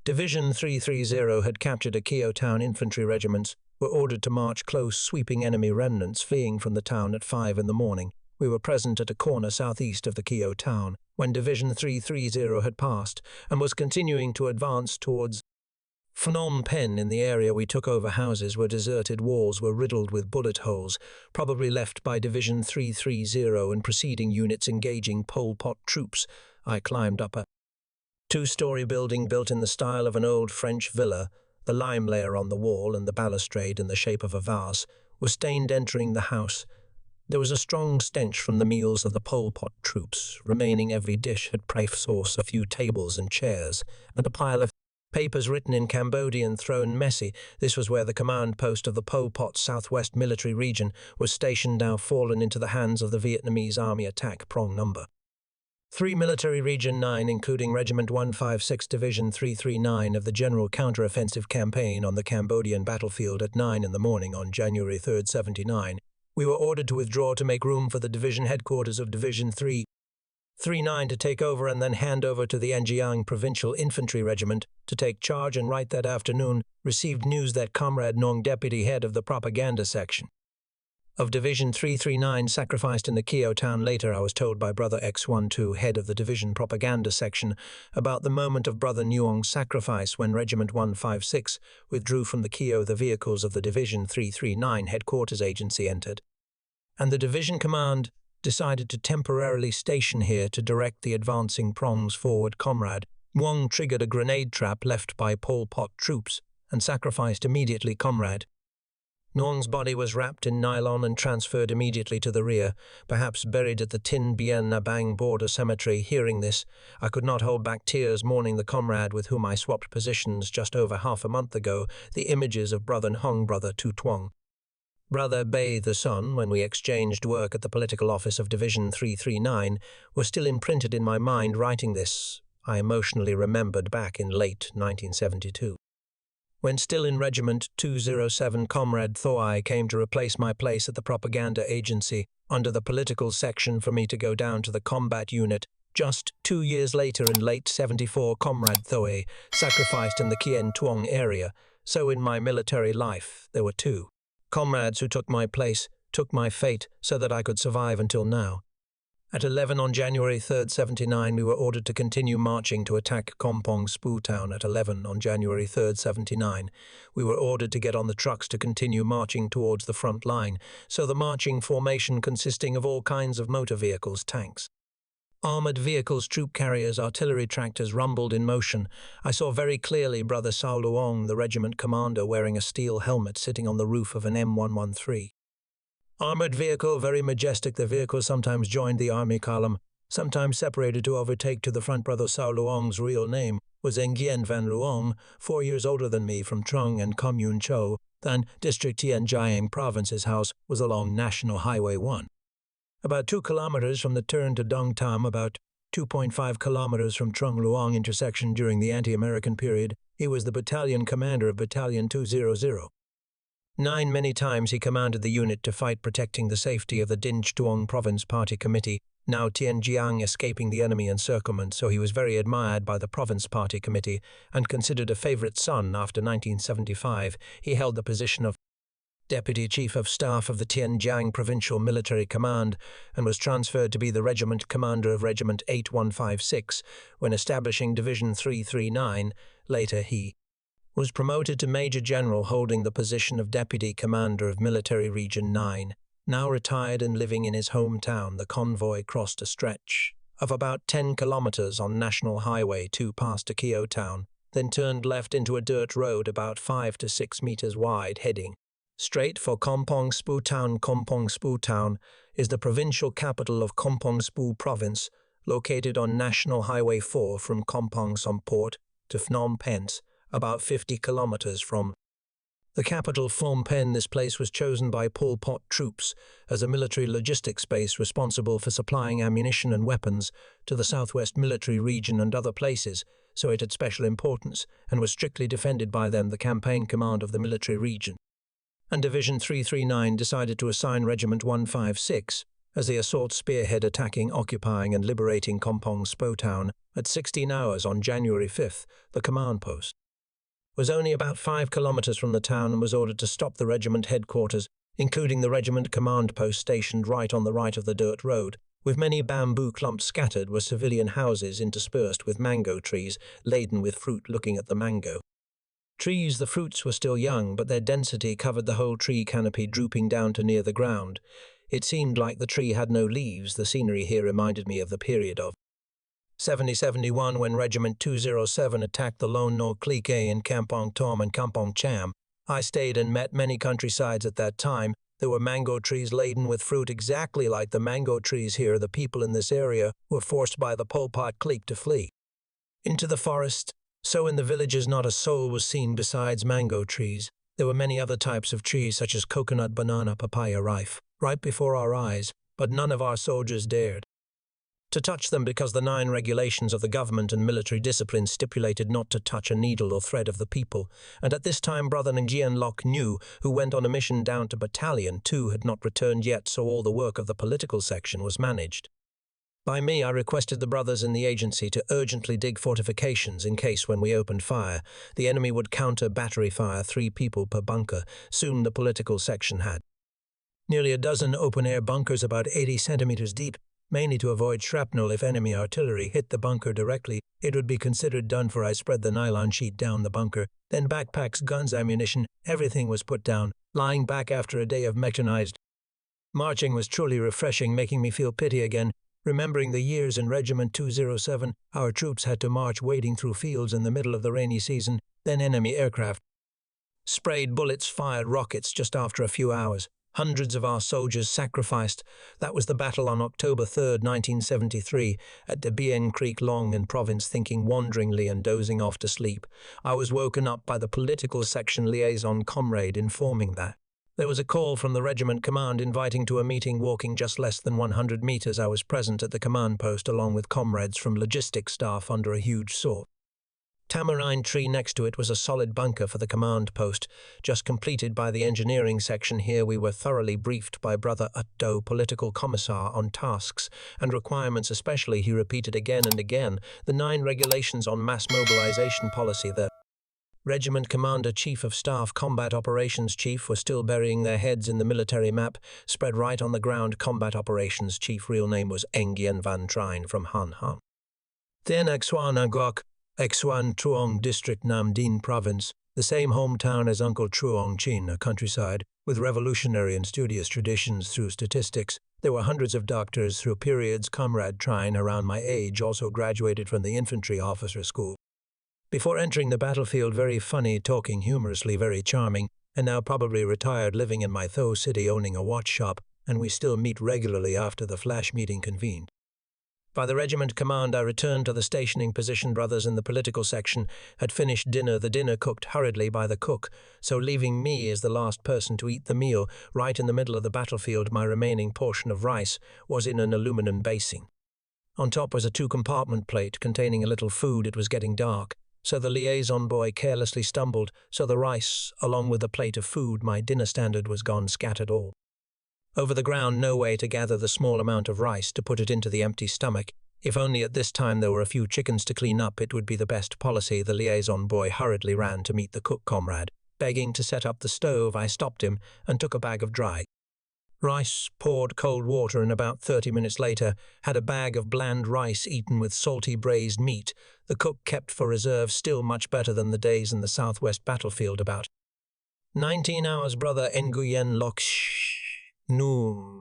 Division 330 had captured a Keo town. Infantry regiments were ordered to march close, sweeping enemy remnants fleeing from the town at 5 in the morning. We were present at a corner southeast of the Keo town when Division 330 had passed and was continuing to advance towards Phnom Penh. In the area we took over, houses were deserted, walls were riddled with bullet holes, probably left by Division 330 and preceding units engaging Pol Pot troops. I climbed up a two-story building built in the style of an old French villa. The lime layer on the wall and the balustrade in the shape of a vase were stained. Entering the house, there was a strong stench from the meals of the Pol Pot troops. Remaining every dish had praife sauce, a few tables and chairs, and a pile of papers written in Cambodian thrown messy. This was where the command post of the Pol Pot Southwest Military Region was stationed, now fallen into the hands of the Vietnamese Army Attack Prong Number 3 Military Region 9, including Regiment 156 Division 339 of the General Counteroffensive Campaign on the Cambodian battlefield at 9 in the morning on January 3rd, 79. We were ordered to withdraw to make room for the division headquarters of Division 339 to take over and then hand over to the An Giang Provincial Infantry Regiment to take charge. And right that afternoon received news that Comrade Nong, deputy head of the propaganda section of Division 339, sacrificed in the Keo town. Later I was told by Brother X12, head of the division propaganda section, about the moment of Brother Nuong's sacrifice when Regiment 156 withdrew from the Keo. The vehicles of the Division 339 headquarters agency entered, and the division command decided to temporarily station here to direct the advancing prongs forward. Comrade Nuong triggered a grenade trap left by Pol Pot troops and sacrificed immediately. Comrade Nuong's body was wrapped in nylon and transferred immediately to the rear, perhaps buried at the Tin Bien Nha Bang border cemetery. Hearing this, I could not hold back tears, mourning the comrade with whom I swapped positions just over half a month ago. The images of Brother Nhong, Brother Tu Tuong, Brother Bay the Son, when we exchanged work at the political office of Division 339, were still imprinted in my mind. Writing this, I emotionally remembered back in late 1972. When still in Regiment 207, Comrade Thoi came to replace my place at the propaganda agency under the political section for me to go down to the combat unit. Just 2 years later, in late 74, Comrade Thoi sacrificed in the Kien Tuong area. So in my military life, there were two comrades who took my place, took my fate, so that I could survive until now. At 11 on January 3rd, 79, we were ordered to continue marching to attack Kompong Spu town. At 11 on January 3rd, 79, we were ordered to get on the trucks to continue marching towards the front line, so the marching formation consisting of all kinds of motor vehicles, tanks, armored vehicles, troop carriers, artillery tractors rumbled in motion. I saw very clearly Brother Sao Luong, the regiment commander, wearing a steel helmet, sitting on the roof of an M113. Armored vehicle, very majestic. The vehicle sometimes joined the army column, sometimes separated to overtake to the front. Brother Sao Luong's real name was Nguyen Van Luong, 4 years older than me, from Trung and Commune Cho, then District Tien Giang Province. His house was along National Highway 1. About 2 kilometers from the turn to Dong Tam, about 2.5 kilometers from Trung Luong intersection. During the anti-American period, he was the battalion commander of Battalion 200. Many times he commanded the unit to fight protecting the safety of the Din Tuong Province Party Committee, now Tien Giang, escaping the enemy encirclement, so he was very admired by the Province Party Committee and considered a favorite son. After 1975, he held the position of Deputy Chief of Staff of the Tien Giang Provincial Military Command and was transferred to be the regiment commander of Regiment 8156 when establishing Division 339. Later he was promoted to Major General, holding the position of Deputy Commander of Military Region 9. Now retired and living in his hometown, the convoy crossed a stretch of about 10 kilometers on National Highway 2 past Keo town, then turned left into a dirt road about 5 to 6 meters wide, heading straight for Kompong Spu town. Kompong Spu town is the provincial capital of Kompong Spu province, located on National Highway 4 from Kompong Som Port to Phnom Penh, about 50 kilometers from The capital Phnom Penh, this place was chosen by Pol Pot troops as a military logistics base responsible for supplying ammunition and weapons to the southwest military region and other places, so it had special importance and was strictly defended by them, the campaign command of the military region. And Division 339 decided to assign Regiment 156 as the assault spearhead attacking, occupying and liberating Kampong Spo town at 16 hours on January 5th. The command post was only about 5 kilometers from the town and was ordered to stop the regiment headquarters, including the regiment command post stationed right on the right of the dirt road. With many bamboo clumps scattered were civilian houses interspersed with mango trees laden with fruit. Looking at the mango trees, the fruits were still young, but their density covered the whole tree canopy, drooping down to near the ground. It seemed like the tree had no leaves. The scenery here reminded me of the period of 70-71 when Regiment 207 attacked the Lone No Clique in Kampong Thom and Kampong Cham. I stayed and met many countrysides at that time. There were mango trees laden with fruit exactly like the mango trees here. The people in this area were forced by the Pol Pot clique to flee into the forest, so in the villages not a soul was seen besides mango trees. There were many other types of trees such as coconut, banana, papaya, rife, right before our eyes, but none of our soldiers dared to touch them because the 9 regulations of the government and military discipline stipulated not to touch a needle or thread of the people. And at this time Brother Nguyen Loc Nhu, who went on a mission down to Battalion 2, had not returned yet, so all the work of the political section was managed by me. I requested the brothers in the agency to urgently dig fortifications in case when we opened fire, the enemy would counter battery fire 3 people per bunker. Soon the political section had nearly a dozen open-air bunkers about 80 centimeters deep, mainly to avoid shrapnel. If enemy artillery hit the bunker directly, it would be considered done for. I spread the nylon sheet down the bunker, then backpacks, guns, ammunition, everything was put down. Lying back after a day of mechanized marching was truly refreshing, making me feel pity again. Remembering the years in Regiment 207, our troops had to march wading through fields in the middle of the rainy season, then enemy aircraft sprayed bullets, fired rockets just after a few hours. Hundreds of our soldiers sacrificed. That was the battle on October 3rd, 1973, at the Bien Creek Long in province. Thinking wanderingly and dozing off to sleep, I was woken up by the political section liaison comrade informing that there was a call from the regiment command inviting to a meeting. Walking just less than 100 meters, I was present at the command post along with comrades from logistics staff under a huge saw tamarind tree. Next to it was a solid bunker for the command post, just completed by the engineering section. Here we were thoroughly briefed by Brother Utdo, political commissar, on tasks and requirements. Especially he repeated again and again the 9 regulations on mass mobilization policy. The regiment commander, chief of staff, combat operations chief were still burying their heads in the military map spread right on the ground. Combat operations chief real name was Nguyen Van Trine from Han Han. Then Xuan Nguok, Xuan Truong District, Nam Dinh Province, the same hometown as Uncle Truong Chin, a countryside with revolutionary and studious traditions. Through statistics, there were hundreds of doctors through periods. Comrade Trine, around my age, also graduated from the infantry officer school before entering the battlefield. Very funny, talking humorously, very charming, and now probably retired, living in my Tho city, owning a watch shop, and we still meet regularly after the flash meeting convened by the regiment command. I returned to the stationing position. Brothers in the political section had finished dinner, the dinner cooked hurriedly by the cook, so leaving me as the last person to eat the meal. Right in the middle of the battlefield, my remaining portion of rice was in an aluminum basin. On top was a 2-compartment plate containing a little food. It was getting dark, so the liaison boy carelessly stumbled, so the rice, along with the plate of food, my dinner standard, was gone, scattered all over the ground. No way to gather the small amount of rice to put it into the empty stomach. If only at this time there were a few chickens to clean up, it would be the best policy. The liaison boy hurriedly ran to meet the cook comrade, begging to set up the stove. I stopped him and took a bag of dry rice, poured cold water, and about 30 minutes later had a bag of bland rice eaten with salty braised meat the cook kept for reserve. Still much better than the days in the southwest battlefield. About 19 hours, Brother Nguyen Loc Nhu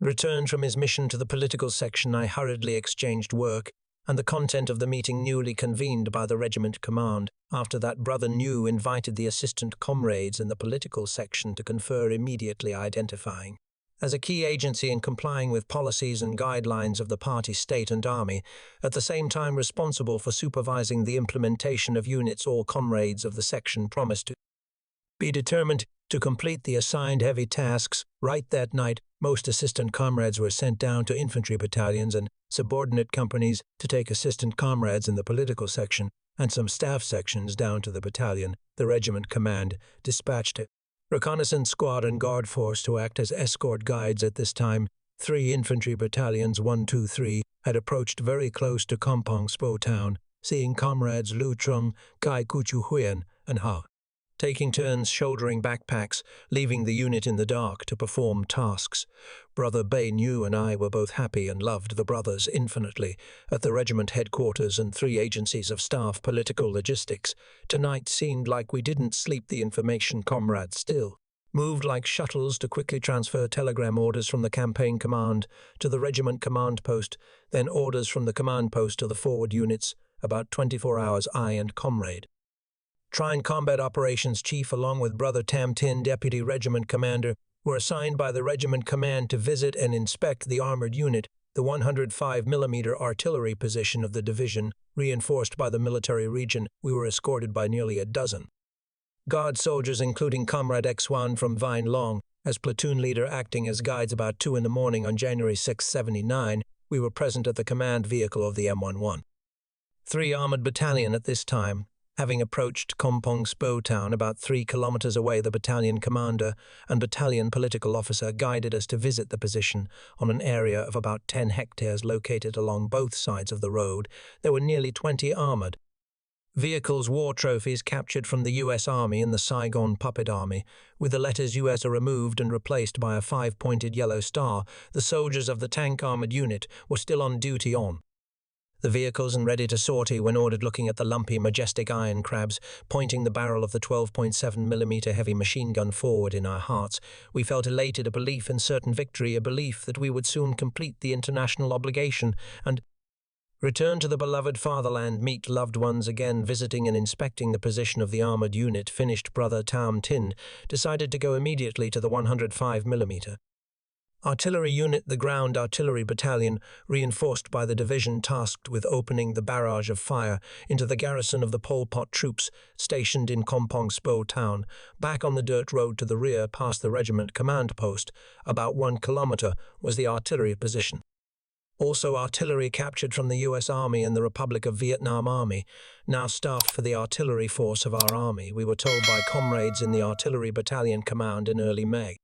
returned from his mission to the political section. I hurriedly exchanged work and the content of the meeting newly convened by the regiment command. After that, Brother Nhu invited the assistant comrades in the political section to confer immediately, identifying as a key agency in complying with policies and guidelines of the party state and army, at the same time responsible for supervising the implementation of units. All comrades of the section promised to be determined to complete the assigned heavy tasks. Right that night, most assistant comrades were sent down to infantry battalions and subordinate companies to take assistant comrades in the political section and some staff sections down to the battalion. The regiment command dispatched a reconnaissance squad and guard force to act as escort guides. At this time, 3 infantry battalions 1, 2, 3 had approached very close to Kampong Spo town, seeing comrades Lu Trung, Kai Kuchu Huyen, and Ha, taking turns shouldering backpacks, leaving the unit in the dark to perform tasks. Brother Bei New and I were both happy and loved the brothers infinitely. At the regiment headquarters and 3 agencies of staff, political, logistics, tonight seemed like we didn't sleep. The information comrades still moved like shuttles to quickly transfer telegram orders from the campaign command to the regiment command post, then orders from the command post to the forward units. About 24 hours, I and comrade Trine Combat Operations Chief, along with Brother Tam Tin, Deputy Regiment Commander, were assigned by the Regiment Command to visit and inspect the armored unit, the 105mm artillery position of the division, reinforced by the military region. We were escorted by nearly a dozen Guard soldiers, including Comrade X1 from Vine Long, as platoon leader, acting as guides. About 2 in the morning on January 6, 79, we were present at the command vehicle of the M11. 3 Armored Battalion at this time. Having approached Kampong Spo town about 3 kilometers away, the battalion commander and battalion political officer guided us to visit the position on an area of about 10 hectares located along both sides of the road. There were nearly 20 armored vehicles, war trophies captured from the U.S. Army and the Saigon Puppet Army, with the letters U.S. removed and replaced by a 5-pointed yellow star. The soldiers of the tank armored unit were still on duty on the vehicles and ready to sortie when ordered, looking at the lumpy, majestic iron crabs, pointing the barrel of the 12.7mm heavy machine gun forward. In our hearts, we felt elated, a belief in certain victory, a belief that we would soon complete the international obligation and return to the beloved fatherland, meet loved ones again. Visiting and inspecting the position of the armored unit finished, Brother Tam Tin decided to go immediately to the 105mm artillery unit, the ground artillery battalion, reinforced by the division tasked with opening the barrage of fire into the garrison of the Pol Pot troops stationed in Kampong Spo town. Back on the dirt road to the rear, past the regiment command post, about 1 kilometer, was the artillery position. Also artillery captured from the U.S. Army and the Republic of Vietnam Army, now staffed for the artillery force of our army, we were told by comrades in the artillery battalion command in early May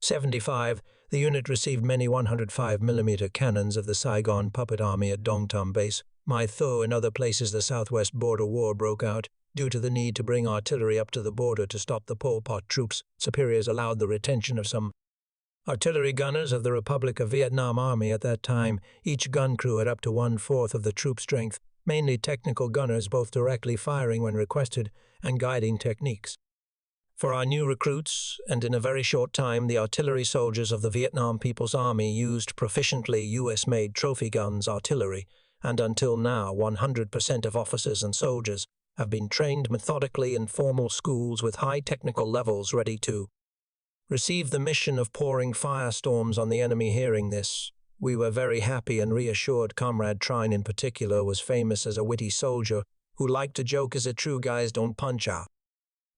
75. The unit received many 105mm cannons of the Saigon Puppet Army at Dong Tam Base. My Tho and other places. The Southwest Border War broke out. Due to the need to bring artillery up to the border to stop the Pol Pot troops, superiors allowed the retention of some artillery gunners of the Republic of Vietnam Army at that time. Each gun crew had up to 1/4 of the troop strength, mainly technical gunners, both directly firing when requested and guiding techniques for our new recruits, and in a very short time the artillery soldiers of the Vietnam People's Army used proficiently U.S.-made trophy guns artillery, and until now 100% of officers and soldiers have been trained methodically in formal schools with high technical levels, ready to receive the mission of pouring firestorms on the enemy. Hearing this, we were very happy and reassured. Comrade Trine in particular was famous as a witty soldier who liked to joke, as a true guys don't punch out.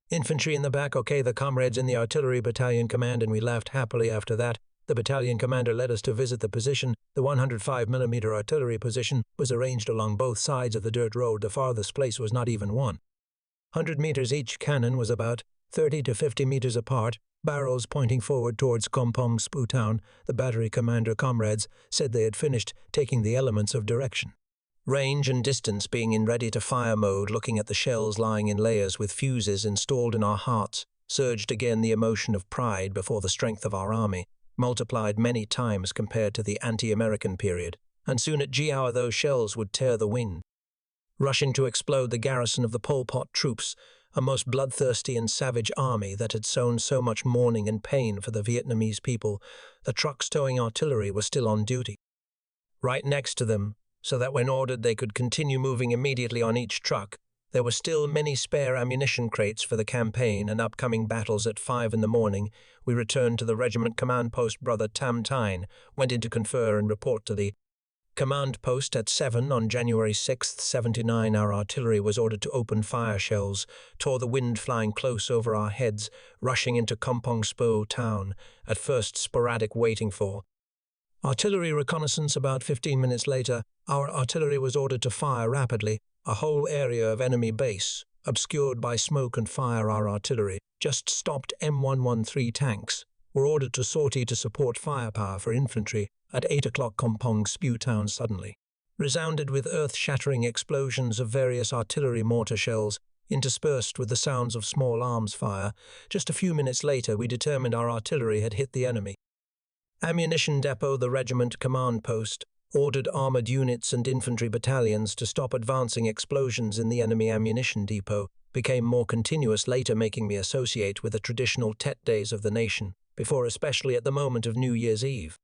Infantry in the back. Okay, the comrades in the artillery battalion command, and we laughed happily after that. The battalion commander led us to visit the position. The 105mm artillery position was arranged along both sides of the dirt road. The farthest place was not even 100 meters. Each cannon was about 30 to 50 meters apart, barrels pointing forward towards Kampong Spo town. The battery commander comrades said they had finished taking the elements of direction, range and distance, being in ready-to-fire mode. Looking at the shells lying in layers with fuses installed in our hearts, surged again the emotion of pride before the strength of our army, multiplied many times compared to the anti-American period, and soon at G hour those shells would tear the wind, rushing to explode the garrison of the Pol Pot troops, a most bloodthirsty and savage army that had sown so much mourning and pain for the Vietnamese people. The trucks towing artillery were still on duty right next to them, so that when ordered they could continue moving immediately on each truck. There were still many spare ammunition crates for the campaign and upcoming battles. At 5 in the morning, we returned to the regiment command post. Brother Tam Tine went in to confer and report to the command post. At 7 on January 6th, 79, our artillery was ordered to open fire. Shells tore the wind, flying close over our heads, rushing into Kompong Spo town, at first sporadic, waiting for artillery reconnaissance. About 15 minutes later, our artillery was ordered to fire rapidly. A whole area of enemy base, obscured by smoke and fire. Our artillery just stopped. M113 tanks were ordered to sortie to support firepower for infantry. At 8 o'clock, Kompong Spo town suddenly resounded with earth-shattering explosions of various artillery mortar shells, interspersed with the sounds of small arms fire. Just a few minutes later, we determined our artillery had hit the enemy ammunition depot. The regiment command post ordered armored units and infantry battalions to stop advancing. Explosions in the enemy ammunition depot became more continuous later, making me associate with the traditional Tet days of the nation, before, especially at the moment of New Year's Eve.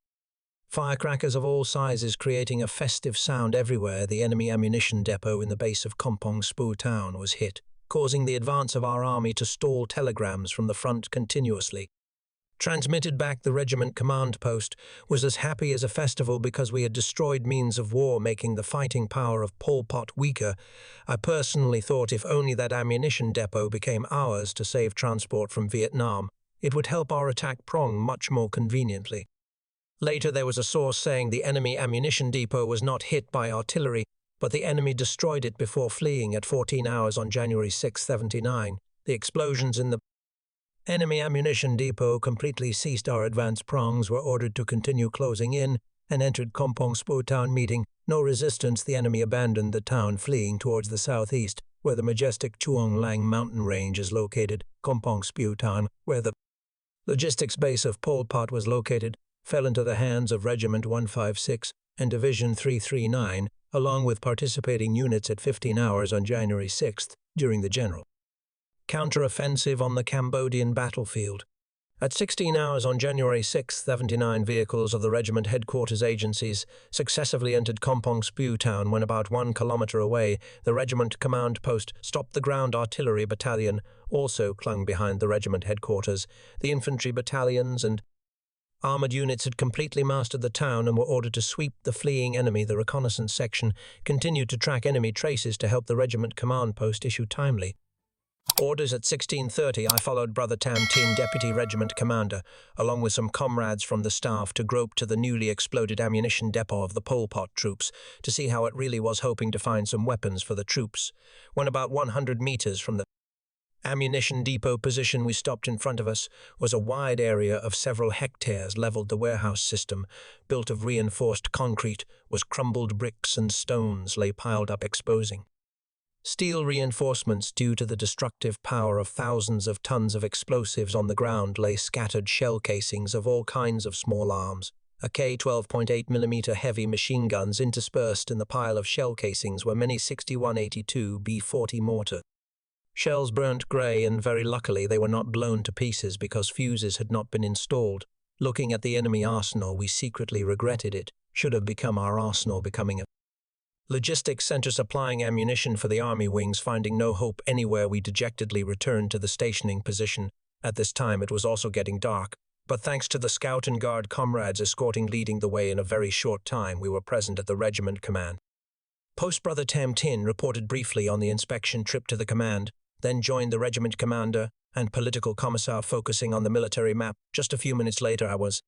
Firecrackers of all sizes creating a festive sound everywhere. The enemy ammunition depot in the base of Kompong Spo town was hit, causing the advance of our army to stall. Telegrams from the front continuously transmitted back. The regiment command post was as happy as a festival because we had destroyed means of war, making the fighting power of Pol Pot weaker. I personally thought if only that ammunition depot became ours to save transport from Vietnam, it would help our attack prong much more conveniently. Later, there was a source saying the enemy ammunition depot was not hit by artillery, but the enemy destroyed it before fleeing. At 14 hours on January 6, 79, the explosions in the enemy ammunition depot completely ceased. Our advance prongs were ordered to continue closing in and entered Kompong Spo town, meeting no resistance. The enemy abandoned the town, fleeing towards the southeast, where the majestic Chuong Lang mountain range is located. Kompong Spo town, where the logistics base of Pol Pot was located, fell into the hands of Regiment 156 and Division 339, along with participating units. At 15 hours on January 6th, during the general counter-offensive on the Cambodian battlefield. At 16 hours on January 6, 79 vehicles of the regiment headquarters agencies successively entered Kompong Spo town. When about 1 kilometer away, the regiment command post stopped. The ground artillery battalion also clung behind the regiment headquarters. The infantry battalions and armored units had completely mastered the town and were ordered to sweep the fleeing enemy. The reconnaissance section continued to track enemy traces to help the regiment command post issue timely orders. At 16:30, I followed Brother Tam Tin, Deputy Regiment Commander, along with some comrades from the staff, to grope to the newly exploded ammunition depot of the Pol Pot troops to see how it really was, hoping to find some weapons for the troops. When about 100 meters from the ammunition depot position we stopped, in front of us was a wide area of several hectares leveled. The warehouse system, built of reinforced concrete, was crumbled. Bricks and stones lay piled up, exposing steel reinforcements. Due to the destructive power of thousands of tons of explosives on the ground lay scattered shell casings of all kinds of small arms. A K-12.8mm heavy machine guns interspersed in the pile of shell casings were many 6182 B-40 mortar shells, burnt grey, and very luckily they were not blown to pieces because fuses had not been installed. Looking at the enemy arsenal, we secretly regretted it should have become our arsenal, becoming a logistics center supplying ammunition for the army wings. Finding no hope anywhere, we dejectedly returned to the stationing position. At this time it was also getting dark, but thanks to the scout and guard comrades escorting leading the way, in a very short time we were present at the regiment command post. Brother Tam Tin reported briefly on the inspection trip to the command, then joined the regiment commander and political commissar, focusing on the military map. Just a few minutes later I was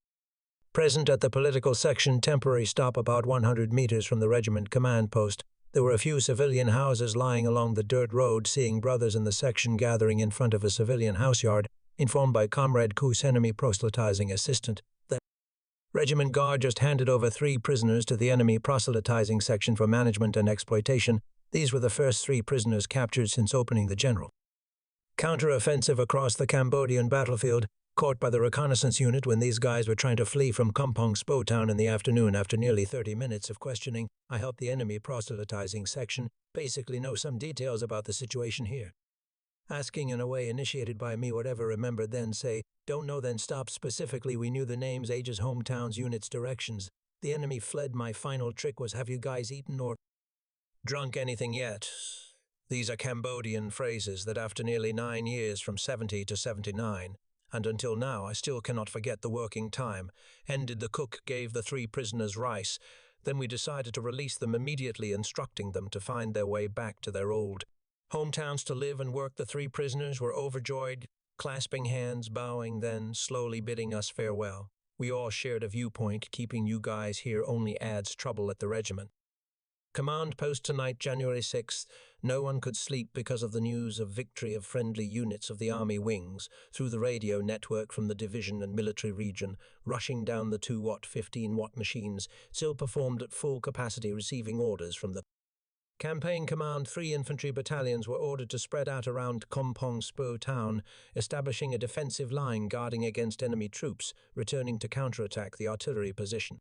present at the political section temporary stop about 100 meters from the regiment command post. There were a few civilian houses lying along the dirt road. Seeing brothers in the section gathering in front of a civilian houseyard, informed by Comrade Kus, enemy proselytizing assistant, the regiment guard just handed over 3 prisoners to the enemy proselytizing section for management and exploitation. These were the first 3 prisoners captured since opening the general counter-offensive across the Cambodian battlefield, caught by the reconnaissance unit when these guys were trying to flee from Kompong Spo town in the afternoon. After nearly 30 minutes of questioning, I helped the enemy proselytizing section basically know some details about the situation here. Asking in a way initiated by me whatever remembered, then say, don't know, then stop. Specifically, we knew the names, ages, hometowns, units, directions. The enemy fled. My final trick was, have you guys eaten or drunk anything yet? These are Cambodian phrases that after nearly 9 years from 70 to 79, and until now I still cannot forget the working time, ended. The cook gave the 3 prisoners rice. Then we decided to release them immediately, instructing them to find their way back to their old hometowns to live and work. The 3 prisoners were overjoyed, clasping hands, bowing, then slowly bidding us farewell. We all shared a viewpoint. Keeping you guys here only adds trouble at the regiment. Command post tonight, January 6th. No one could sleep because of the news of victory of friendly units of the Army wings through the radio network from the division and military region, rushing down the 2-watt, 15-watt machines, still performed at full capacity, receiving orders from the Campaign Command. 3 infantry battalions were ordered to spread out around Kompong Spo town, establishing a defensive line guarding against enemy troops, returning to counterattack the artillery position.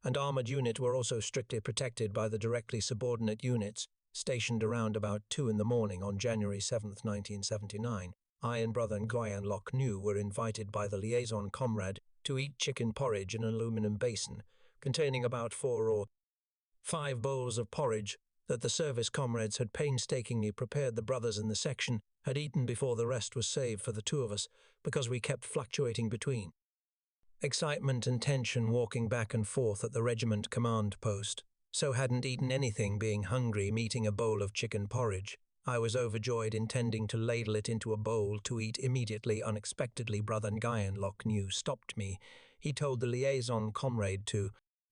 And armored unit were also strictly protected by the directly subordinate units, stationed around about 2 in the morning on January 7, 1979. I and Brother Nguyen Loc Nu were invited by the liaison comrade to eat chicken porridge in an aluminum basin, containing about 4 or 5 bowls of porridge that the service comrades had painstakingly prepared. The brothers in the section had eaten before the rest was saved for the 2 of us, because we kept fluctuating between excitement and tension walking back and forth at the regiment command post, so hadn't eaten anything, being hungry, meeting a bowl of chicken porridge. I was overjoyed, intending to ladle it into a bowl to eat immediately. Unexpectedly, Brother Nguyen Loc Nu stopped me. He told the liaison comrade to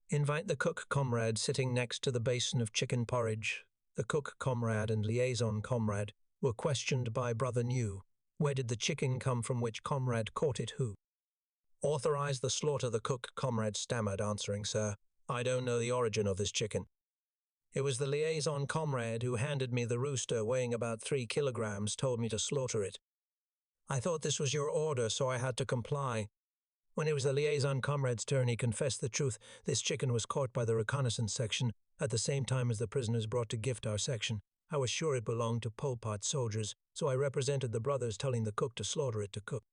invite the cook comrade sitting next to the basin of chicken porridge. The cook comrade and liaison comrade were questioned by Brother Nu. Where did the chicken come from? Which comrade caught it? Who authorized the slaughter? The cook comrade stammered, answering, "Sir, I don't know the origin of this chicken. It was the liaison comrade who handed me the rooster weighing about 3 kilograms, told me to slaughter it. I thought this was your order, so I had to comply." When it was the liaison comrade's turn, he confessed the truth. This chicken was caught by the reconnaissance section at the same time as the prisoners brought to gift our section. I was sure it belonged to Pol Pot soldiers, so I represented the brothers, telling the cook to slaughter it to cook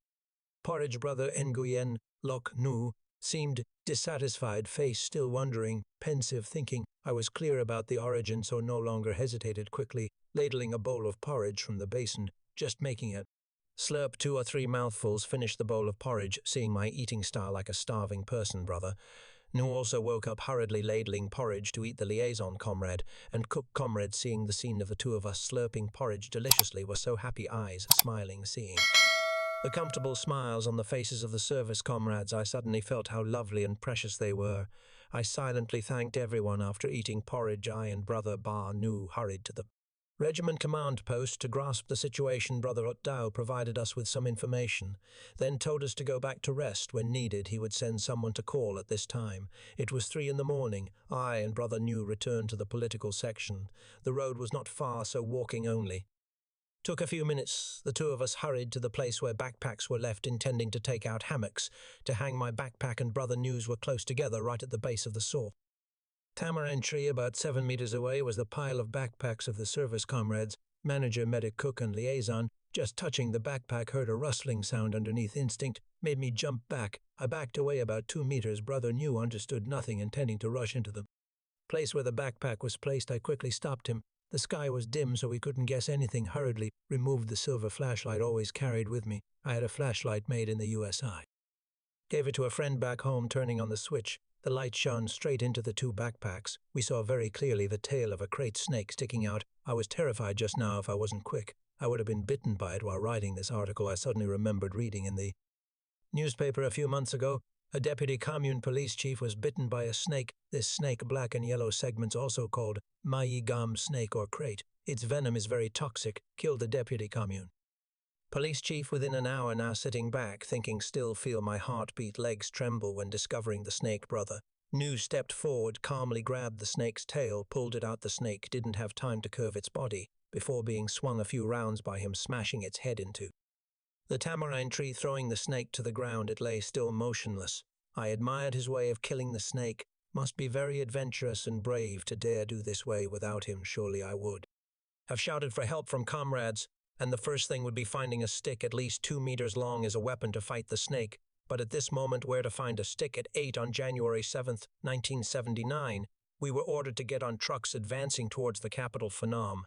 porridge. Brother Nguyen Loc Nu seemed dissatisfied, face still wondering, pensive, thinking I was clear about the origin, so no longer hesitated, quickly ladling a bowl of porridge from the basin, just making it slurp 2 or 3 mouthfuls, finished the bowl of porridge. Seeing my eating style like a starving person, Brother Nu also woke up, hurriedly ladling porridge to eat. The liaison comrade and cook comrade, seeing the scene of the 2 of us slurping porridge deliciously, were so happy, eyes smiling, seeing the comfortable smiles on the faces of the service comrades. I suddenly felt how lovely and precious they were. I silently thanked everyone. After eating porridge, I and Brother Ba Nu hurried to the regiment command post to grasp the situation. Brother Ot Dao provided us with some information, then told us to go back to rest. When needed, he would send someone to call at this time. It was 3 in the morning. I and Brother Nu returned to the political section. The road was not far, so walking only took a few minutes. The 2 of us hurried to the place where backpacks were left, intending to take out hammocks to hang my backpack and Brother Nu's were close together, right at the base of the saw tamarind tree. About 7 meters away was the pile of backpacks of the service comrades, manager, medic, cook, and liaison. Just touching the backpack, heard a rustling sound underneath. Instinct made me jump back. I backed away about 2 meters. Brother Nu understood nothing, intending to rush into the place where the backpack was placed. I quickly stopped him. The sky was dim, so we couldn't guess anything. Hurriedly removed the silver flashlight always carried with me. I had a flashlight made in the USA. Gave it to a friend back home. Turning on the switch, the light shone straight into the 2 backpacks. We saw very clearly the tail of a crate snake sticking out. I was terrified just now. If I wasn't quick, I would have been bitten by it. While writing this article, I suddenly remembered reading in the newspaper a few months ago, a deputy commune police chief was bitten by a snake. This snake, black and yellow segments, also called Mai Gam snake or crate. Its venom is very toxic, killed the deputy commune police chief within an hour. Now sitting back, thinking, still feel my heartbeat, legs tremble when discovering the snake. Brother Nu stepped forward, calmly grabbed the snake's tail, pulled it out. The snake didn't have time to curve its body before being swung a few rounds by him, smashing its head into the tamarind tree, throwing the snake to the ground. It lay still motionless. I admired his way of killing the snake. Must be very adventurous and brave to dare do this way. Without him, surely I would have shouted for help from comrades, and the first thing would be finding a stick at least 2 meters long as a weapon to fight the snake. But at this moment, where to find a stick? At 8 on January 7th, 1979, we were ordered to get on trucks advancing towards the capital, Phnom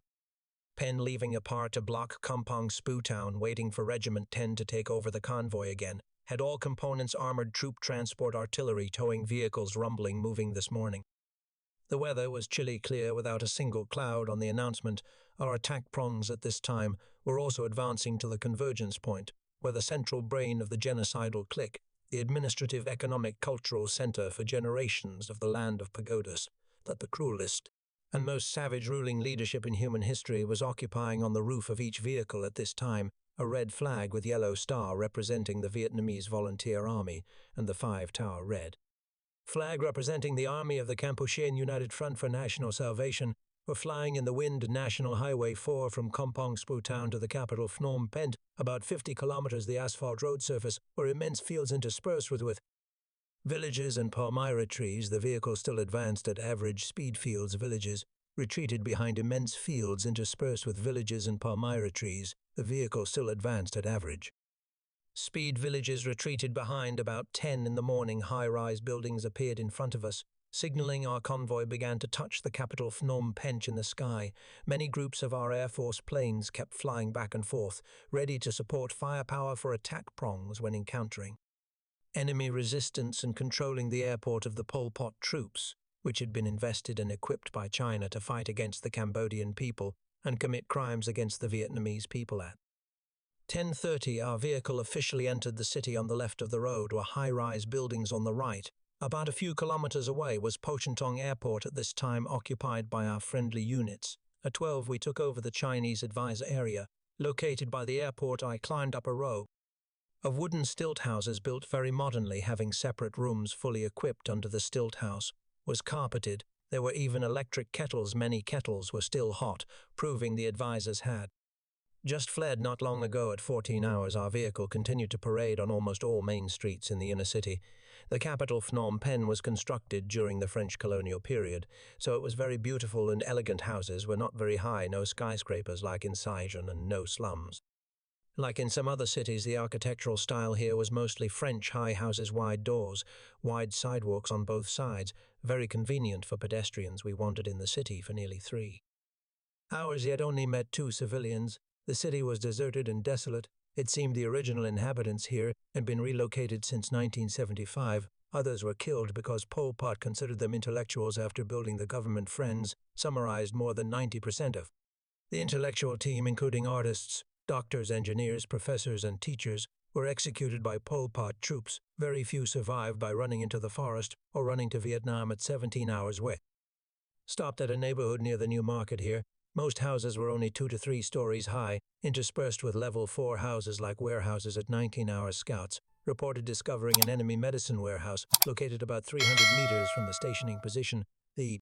Pen leaving apart to block Kampong Spoo Town, waiting for Regiment 10 to take over the convoy again. Had all components armored troop transport artillery towing vehicles rumbling moving this morning. The weather was chilly clear without a single cloud on the announcement. Our attack prongs at this time were also advancing to the convergence point, where the central brain of the genocidal clique, the administrative, economic, cultural center for generations of the land of pagodas, that the cruelest and most savage ruling leadership in human history was occupying on the roof of each vehicle at this time, a red flag with yellow star representing the Vietnamese Volunteer Army and the 5-tower red flag representing the Army of the Kampuchean United Front for National Salvation were flying in the wind. National Highway 4 from Kampong Spoo Town to the capital Phnom Penh, about 50 kilometers. The asphalt road surface were immense fields interspersed with villages and palmyra trees. The vehicle still advanced at average speed. Fields, villages retreated behind immense fields interspersed with villages and palmyra trees. The vehicle still advanced at average speed. Villages retreated behind. About 10 in the morning, high-rise buildings appeared in front of us, signaling our convoy began to touch the capital Phnom Penh in the sky. Many groups of our Air Force planes kept flying back and forth, ready to support firepower for attack prongs when encountering enemy resistance and controlling the airport of the Pol Pot troops, which had been invested and equipped by China to fight against the Cambodian people and commit crimes against the Vietnamese people. At 10:30, our vehicle officially entered the city. On the left of the road were high-rise buildings. On the right, about a few kilometers away, was Po Chon Tong Airport, at this time occupied by our friendly units. At 12, we took over the Chinese advisor area. Located by the airport, I climbed up a row of wooden stilt houses built very modernly, having separate rooms fully equipped. Under the stilt house was carpeted. There were even electric kettles. Many kettles were still hot, proving the advisors had just fled not long ago. At 14 hours, our vehicle continued to parade on almost all main streets in the inner city. The capital, Phnom Penh, was constructed during the French colonial period, so it was very beautiful, and elegant houses were not very high, no skyscrapers like in Saigon, and no slums. Like in some other cities, the architectural style here was mostly French. High houses, wide doors, wide sidewalks on both sides, very convenient for pedestrians. We wandered in the city for nearly 3 hours, yet only met 2 civilians. The city was deserted and desolate. It seemed the original inhabitants here had been relocated since 1975. Others were killed because Pol Pot considered them intellectuals after building the government. Friends summarized more than 90% of the intellectual team, including artists, doctors, engineers, professors, and teachers, were executed by Pol Pot troops. Very few survived by running into the forest or running to Vietnam. At 17 hours, we stopped at a neighborhood near the new market here. Most houses were only 2 to 3 stories high, interspersed with level 4 houses like warehouses. At 19 hours, scouts reported discovering an enemy medicine warehouse located about 300 meters from the stationing position. The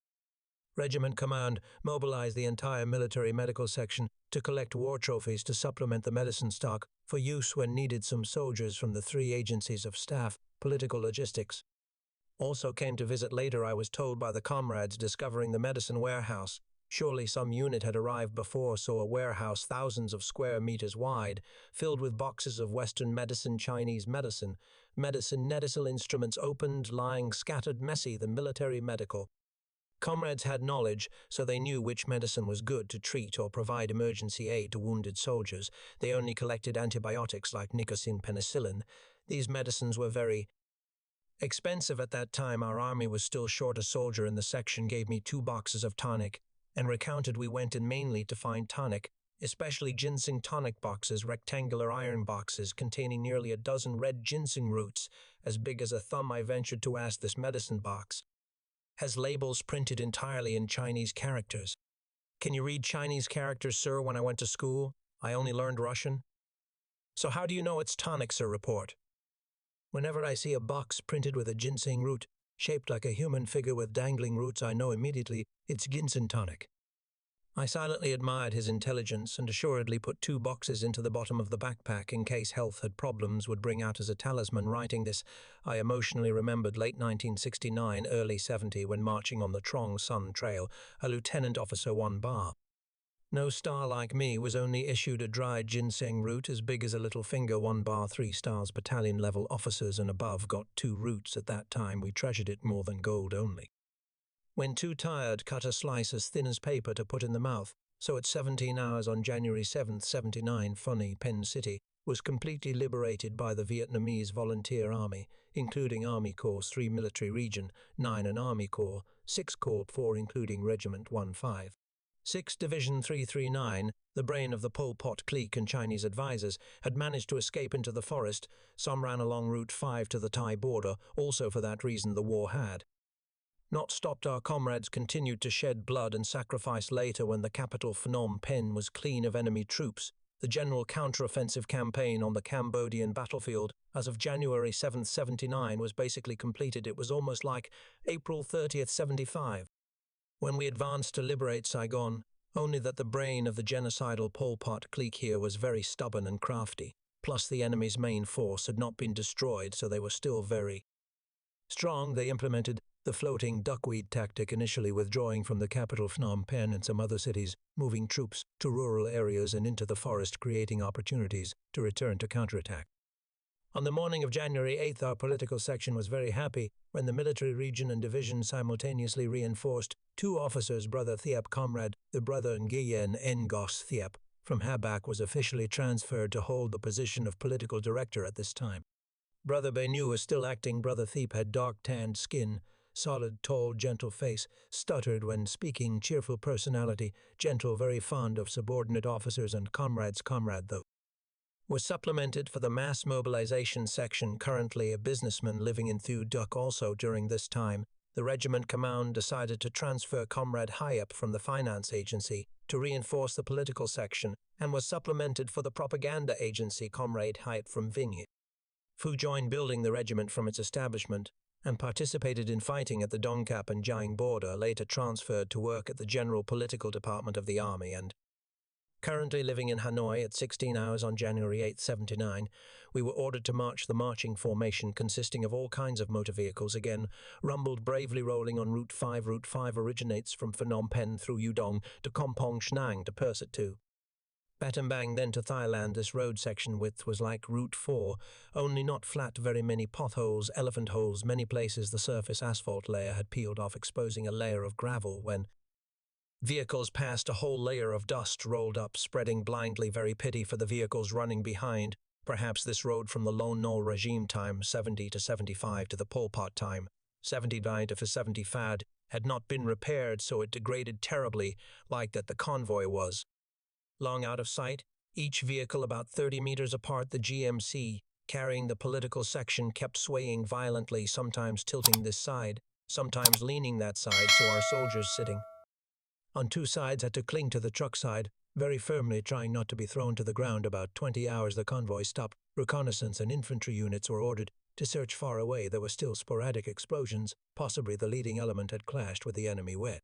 regiment command mobilized the entire military medical section to collect war trophies to supplement the medicine stock for use when needed. Some soldiers from the 3 agencies of staff, political, logistics also came to visit later. I was told by the comrades discovering the medicine warehouse. Surely some unit had arrived before, saw a warehouse thousands of square meters wide, filled with boxes of Western medicine, Chinese medicine, medical instruments opened, lying scattered, messy. The military medical comrades had knowledge, so they knew which medicine was good to treat or provide emergency aid to wounded soldiers. They only collected antibiotics like nicotine, penicillin. These medicines were very expensive at that time. Our army was still short. A soldier in the section gave me 2 boxes of tonic and recounted we went in mainly to find tonic, especially ginseng tonic boxes, rectangular iron boxes containing nearly a dozen red ginseng roots, as big as a thumb. I ventured to ask, this medicine box has labels printed entirely in Chinese characters. Can you read Chinese characters, sir? When I went to school, I only learned Russian. So how do you know it's tonic, sir? Report. Whenever I see a box printed with a ginseng root, shaped like a human figure with dangling roots, I know immediately it's ginseng tonic. I silently admired his intelligence and assuredly put 2 boxes into the bottom of the backpack in case health had problems, would bring out as a talisman. Writing this, I emotionally remembered late 1969, early 70, when marching on the Trong Son Trail, a lieutenant officer, 1 bar. No star like me was only issued a dried ginseng root as big as a little finger. 1 bar, 3 stars, battalion level officers and above got 2 roots. At that time we treasured it more than gold only. When too tired, cut a slice as thin as paper to put in the mouth. so at 17 hours on January 7th, 79, Phnom Penh City was completely liberated by the Vietnamese Volunteer Army, including Army Corps 3 Military Region 9 and Army Corps 6 Corps 4 including Regiment 15. 6 Division 339, the brain of the Pol Pot clique and Chinese advisors, had managed to escape into the forest. Some ran along Route 5 to the Thai border. Also for that reason the war had not stopped. Our comrades continued to shed blood and sacrifice. Later, when the capital Phnom Penh was clean of enemy troops, the general counteroffensive campaign on the Cambodian battlefield as of January 7th, 79 was basically completed. It was almost like April 30th, 75. When we advanced to liberate Saigon, only that the brain of the genocidal Pol Pot clique here was very stubborn and crafty, plus the enemy's main force had not been destroyed, so they were still very strong. They implemented the floating duckweed tactic, initially withdrawing from the capital Phnom Penh and some other cities, moving troops to rural areas and into the forest, creating opportunities to return to counterattack. On the morning of January 8th, our political section was very happy when the military region and division simultaneously reinforced 2 officers. Brother Thiep Comrade, the brother Nguyen Ngos Thiep, from Habak was officially transferred to hold the position of political director at this time. Brother Benu was still acting. Brother Thiep had dark-tanned skin, solid, tall, gentle face, stuttered when speaking, cheerful personality, gentle, very fond of subordinate officers and comrades. Comrade, though, was supplemented for the mass mobilization section, currently a businessman living in Thu Duc. Also during this time, the regiment command decided to transfer Comrade Hyep from the finance agency to reinforce the political section and was supplemented for the propaganda agency. Comrade Hyep from Vinh Phu joined building the regiment from its establishment and participated in fighting at the Dongkap and Jiang border, later transferred to work at the General Political Department of the Army and currently living in Hanoi. At 16 hours on January 8, 79, we were ordered to march. The marching formation, consisting of all kinds of motor vehicles, again rumbled bravely, rolling on Route 5. Route 5 originates from Phnom Penh through Udong to Kompong Shnang to Persit to Battambang, then to Thailand. This road section width was like Route 4, only not flat, very many potholes, elephant holes. Many places the surface asphalt layer had peeled off, exposing a layer of gravel. When vehicles passed, a whole layer of dust rolled up, spreading blindly. Very pity for the vehicles running behind. Perhaps this road from the Lone Nol regime time 70 to 75 to the Pol Pot time 79 to 70 FAD had not been repaired, so it degraded terribly, like that the convoy was long out of sight, each vehicle about 30 meters apart. The GMC carrying the political section kept swaying violently, sometimes tilting this side, sometimes leaning that side, so our soldiers sitting on 2 sides had to cling to the truck side very firmly, trying not to be thrown to the ground. About 20 hours the convoy stopped. Reconnaissance and infantry units were ordered to search far away. There were still sporadic explosions. Possibly the leading element had clashed with the enemy. Wet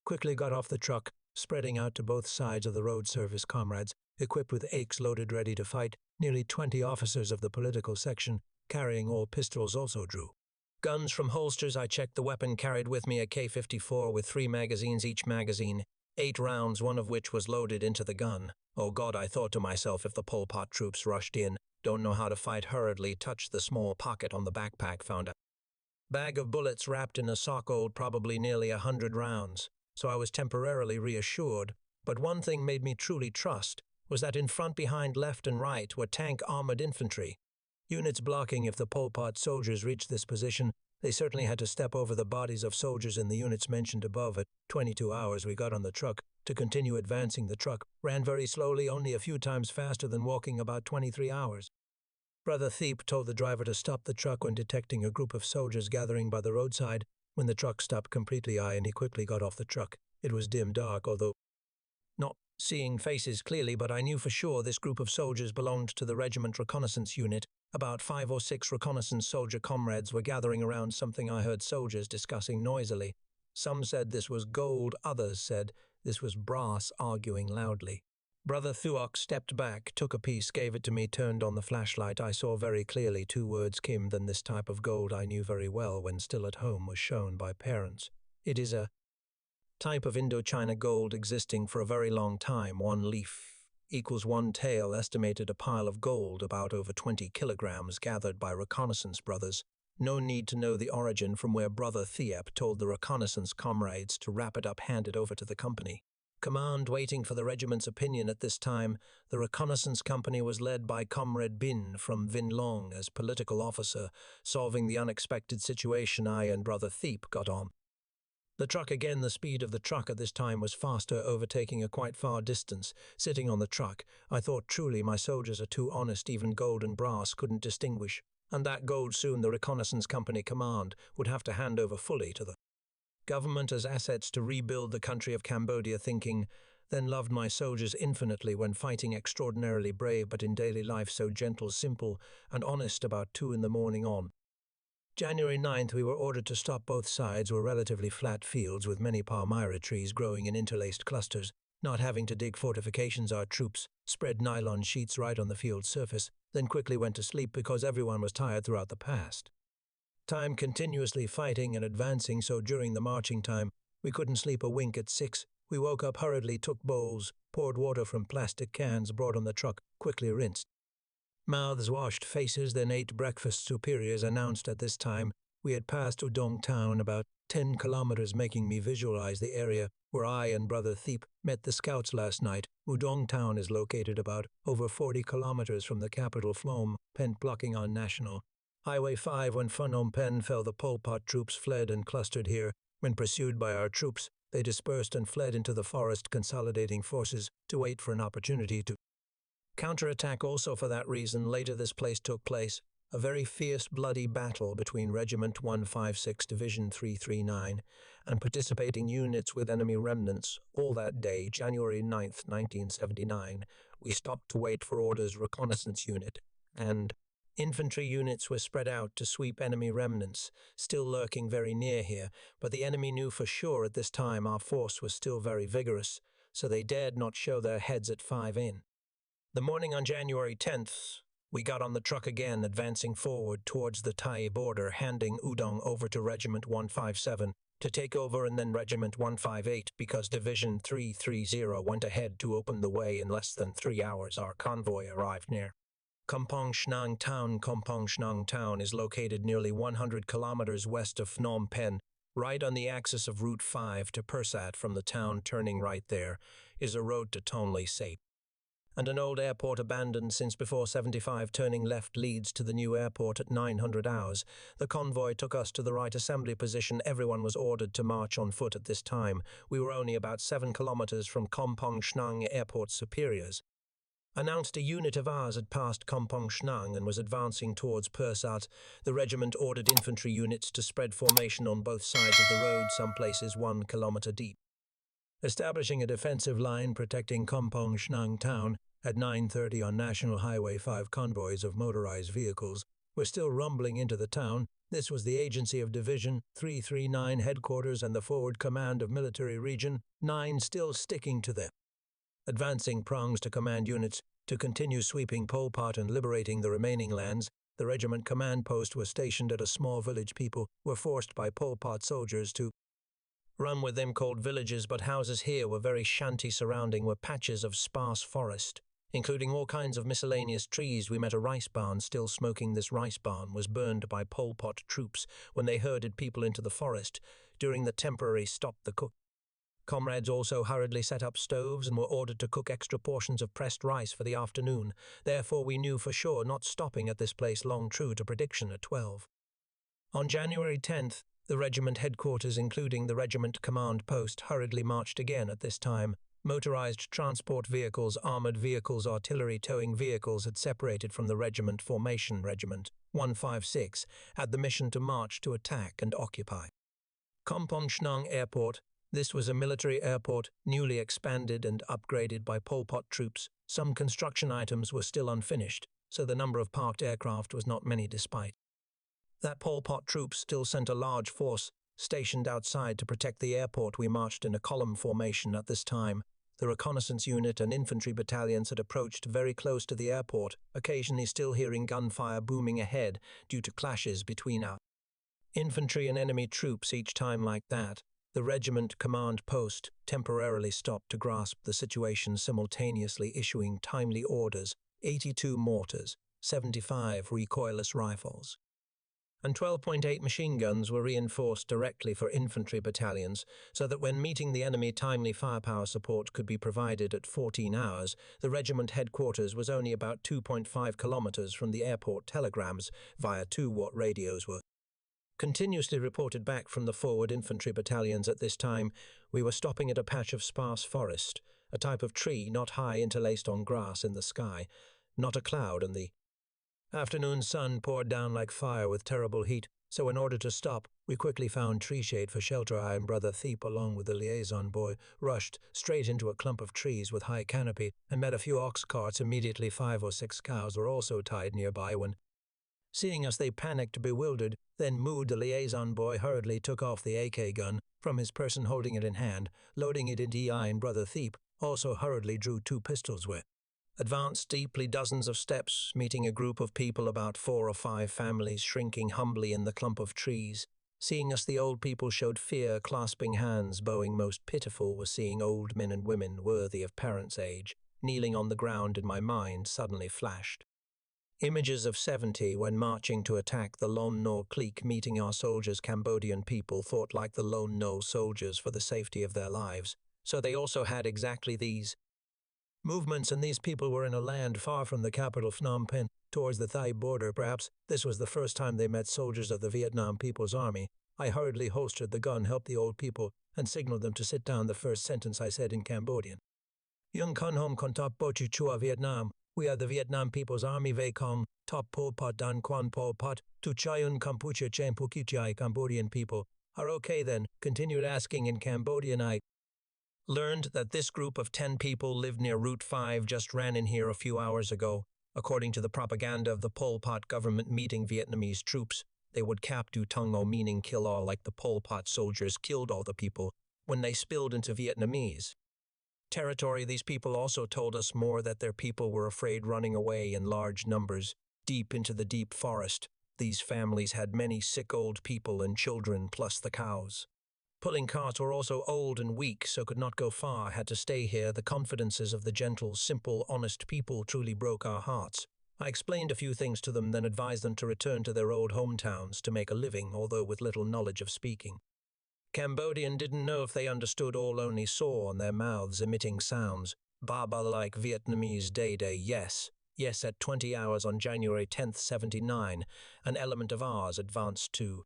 quickly got off the truck, spreading out to both sides of the road. Service comrades, equipped with AKs loaded ready to fight. Nearly 20 officers of the political section, carrying all pistols, also drew guns from holsters. I checked the weapon carried with me, a K-54 with 3 magazines, each magazine 8 rounds, one of which was loaded into the gun. Oh God, I thought to myself, if the Pol Pot troops rushed in, don't know how to fight. Hurriedly touched the small pocket on the backpack, found a bag of bullets wrapped in a sock, old, probably nearly 100 rounds. So I was temporarily reassured, but one thing made me truly trust was that in front, behind, left and right were tank armored infantry units blocking. If the Pol Pot soldiers reached this position, they certainly had to step over the bodies of soldiers in the units mentioned above. At 22 hours we got on the truck to continue advancing. The truck ran very slowly, only a few times faster than walking. About 23 hours. Brother Thiep told the driver to stop the truck when detecting a group of soldiers gathering by the roadside. When the truck stopped completely, and he quickly got off the truck. It was dim dark, although not seeing faces clearly, but I knew for sure this group of soldiers belonged to the regiment reconnaissance unit. About 5 or 6 reconnaissance soldier comrades were gathering around something I heard soldiers discussing noisily. Some said this was gold, others said this was brass, arguing loudly. Brother Thuok stepped back, took a piece, gave it to me, turned on the flashlight. I saw very clearly 2 words, Kim. Then this type of gold I knew very well when still at home, was shown by parents. It is a type of Indochina gold existing for a very long time. 1 leaf equals 1 tael, estimated a pile of gold about over 20 kilograms gathered by reconnaissance brothers. No need to know the origin from where Brother Thiep told the reconnaissance comrades to wrap it up, hand it over to the company Command waiting for the regiment's opinion at this time, the reconnaissance company was led by Comrade Bin from Vin Long as political officer. Solving the unexpected situation, I and Brother Theep got on. The truck again, the speed of the truck at this time was faster, overtaking a quite far distance. Sitting on the truck, I thought truly my soldiers are too honest, even gold and brass couldn't distinguish. And that gold soon the reconnaissance company command would have to hand over fully to the government as assets to rebuild the country of Cambodia, thinking, then loved my soldiers infinitely when fighting extraordinarily brave but in daily life so gentle, simple and honest. About 2 in the morning on January 9th, we were ordered to stop. Both sides were relatively flat fields with many palmyra trees growing in interlaced clusters. Not having to dig fortifications, our troops spread nylon sheets right on the field surface, then quickly went to sleep because everyone was tired throughout the past time continuously fighting and advancing, so during the marching time, we couldn't sleep a wink. At 6, we woke up hurriedly, took bowls, poured water from plastic cans brought on the truck, quickly rinsed mouths, washed faces, then ate breakfast. Superiors announced at this time we had passed Udong town, about 10 kilometers, making me visualize the area where I and Brother Theep met the scouts last night. Udong town is located about over 40 kilometers from the capital Phnom Penh, blocking on National Highway 5. When Phnom Penh fell, the Pol Pot troops fled and clustered here. When pursued by our troops, they dispersed and fled into the forest, consolidating forces to wait for an opportunity to counterattack. Also for that reason, later this place took place a very fierce, bloody battle between Regiment 156 Division 339 and participating units with enemy remnants. All that day, January 9th, 1979, we stopped to wait for orders. Reconnaissance unit and infantry units were spread out to sweep enemy remnants, still lurking very near here, but the enemy knew for sure at this time our force was still very vigorous, so they dared not show their heads at 5 in the morning on January 10th, we got on the truck again, advancing forward towards the Thai border, handing Udong over to Regiment 157 to take over, and then Regiment 158 because Division 330 went ahead to open the way. In less than 3 hours, our convoy arrived near Kompong Shnang town. Kompong Shnang town is located nearly 100 kilometers west of Phnom Penh, right on the axis of Route 5 to Pursat. From the town, turning right there, is a road to Tonle Sap and an old airport abandoned since before 75. Turning left leads to the new airport at 900 hours. The convoy took us to the right assembly position. Everyone was ordered to march on foot at this time. We were only about 7 kilometers from Kompong Shnang Airport. Superiors announced a unit of ours had passed Kompong Shnang and was advancing towards Pursat. The regiment ordered infantry units to spread formation on both sides of the road, some places 1 kilometer deep, establishing a defensive line protecting Kompong Shnang town. At 9:30 on National Highway 5, convoys of motorized vehicles were still rumbling into the town. This was the agency of Division 339 headquarters and the forward command of Military Region 9, still sticking to their advancing prongs to command units to continue sweeping Pol Pot and liberating the remaining lands. The regiment command post was stationed at a small village. People were forced by Pol Pot soldiers to run with them called villages, but houses here were very shanty. Surrounding were patches of sparse forest, including all kinds of miscellaneous trees. We met a rice barn still smoking. This rice barn was burned by Pol Pot troops when they herded people into the forest during the temporary stop. The cook comrades also hurriedly set up stoves and were ordered to cook extra portions of pressed rice for the afternoon. Therefore we knew for sure not stopping at this place long, true to prediction. At 12 on January 10th, the regiment headquarters, including the regiment command post, hurriedly marched again. At this time, motorized transport vehicles, armored vehicles, artillery towing vehicles had separated from the regiment formation. Regiment 156 had the mission to march to attack and occupy Kompong Shnang Airport. This was a military airport, newly expanded and upgraded by Pol Pot troops. Some construction items were still unfinished, so the number of parked aircraft was not many. Despite that, Pol Pot troops still sent a large force stationed outside to protect the airport. We marched in a column formation. At this time, the reconnaissance unit and infantry battalions had approached very close to the airport, occasionally still hearing gunfire booming ahead due to clashes between our infantry and enemy troops. Each time like that, the regiment command post temporarily stopped to grasp the situation, simultaneously issuing timely orders: 82 mortars, 75 recoilless rifles, and 12.8 machine guns were reinforced directly for infantry battalions, so that when meeting the enemy, timely firepower support could be provided at 14 hours. The regiment headquarters was only about 2.5 kilometers from the airport. Telegrams via 2-watt radios were continuously reported back from the forward infantry battalions. At this time, we were stopping at a patch of sparse forest, a type of tree not high, interlaced on grass in the sky, not a cloud, and the afternoon sun poured down like fire with terrible heat. So in order to stop, we quickly found tree shade for shelter. I and Brother Thiep, along with the liaison boy, rushed straight into a clump of trees with high canopy and met a few ox carts. Immediately 5 or 6 cows were also tied nearby. When seeing us, they panicked, bewildered. Then Mood, the liaison boy, hurriedly took off the AK gun from his person, holding it in hand, loading it into I and Brother Thiep also hurriedly drew 2 pistols. We advanced deeply dozens of steps, meeting a group of people, about 4 or 5 families, shrinking humbly in the clump of trees. Seeing us, the old people showed fear, clasping hands, bowing. Most pitiful was seeing old men and women worthy of parents' age, kneeling on the ground. In my mind suddenly flashed images of 70 when marching to attack the Lon Nol clique, meeting our soldiers. Cambodian people thought like the Lon Nol soldiers for the safety of their lives, so they also had exactly these movements, and these people were in a land far from the capital Phnom Penh, towards the Thai border. Perhaps this was the first time they met soldiers of the Vietnam People's Army. I hurriedly holstered the gun, helped the old people, and signaled them to sit down. The first sentence I said in Cambodian: Yung Con Hom Con Top Bochu Chua Vietnam. We are the Vietnam People's Army. Ve Kong Top Pol Pot Dan Quan Pol Pot Tu Chayun Kampuchea Champukichai. Cambodian people are okay then, continued asking in Cambodian. I learned that this group of 10 people lived near Route 5, just ran in here a few hours ago. According to the propaganda of the Pol Pot government, meeting Vietnamese troops, they would cap Du Tung O, meaning kill all, like the Pol Pot soldiers killed all the people when they spilled into Vietnamese territory. These people also told us more, that their people were afraid, running away in large numbers deep into the deep forest. These families had many sick old people and children, plus the cows. Pulling carts were also old and weak, so could not go far, had to stay here. The confidences of the gentle, simple, honest people truly broke our hearts. I explained a few things to them, then advised them to return to their old hometowns to make a living, although with little knowledge of speaking Cambodian. Didn't know if they understood all, only saw on their mouths emitting sounds, Baba like Vietnamese day. Yes, yes. At 20 hours on January 10th, 79, an element of ours advanced to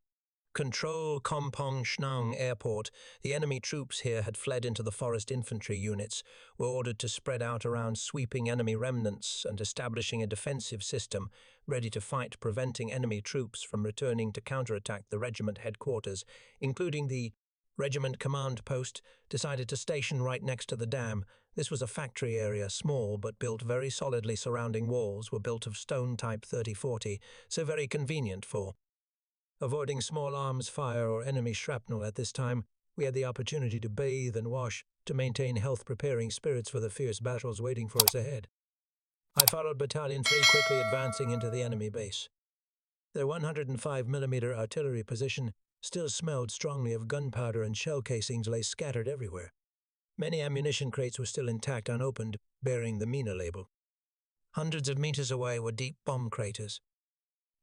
control Kompong Shnang Airport. The enemy troops here had fled into the forest. Infantry units were ordered to spread out around, sweeping enemy remnants and establishing a defensive system ready to fight, preventing enemy troops from returning to counterattack. The regiment headquarters, including the regiment command post, decided to station right next to the dam. This was a factory area, small but built very solidly. Surrounding walls were built of stone type 30-40, so very convenient for avoiding small arms fire or enemy shrapnel. At this time, we had the opportunity to bathe and wash, to maintain health, preparing spirits for the fierce battles waiting for us ahead. I followed Battalion 3, quickly advancing into the enemy base. Their 105mm artillery position still smelled strongly of gunpowder, and shell casings lay scattered everywhere. Many ammunition crates were still intact, unopened, bearing the Mina label. Hundreds of meters away were deep bomb craters.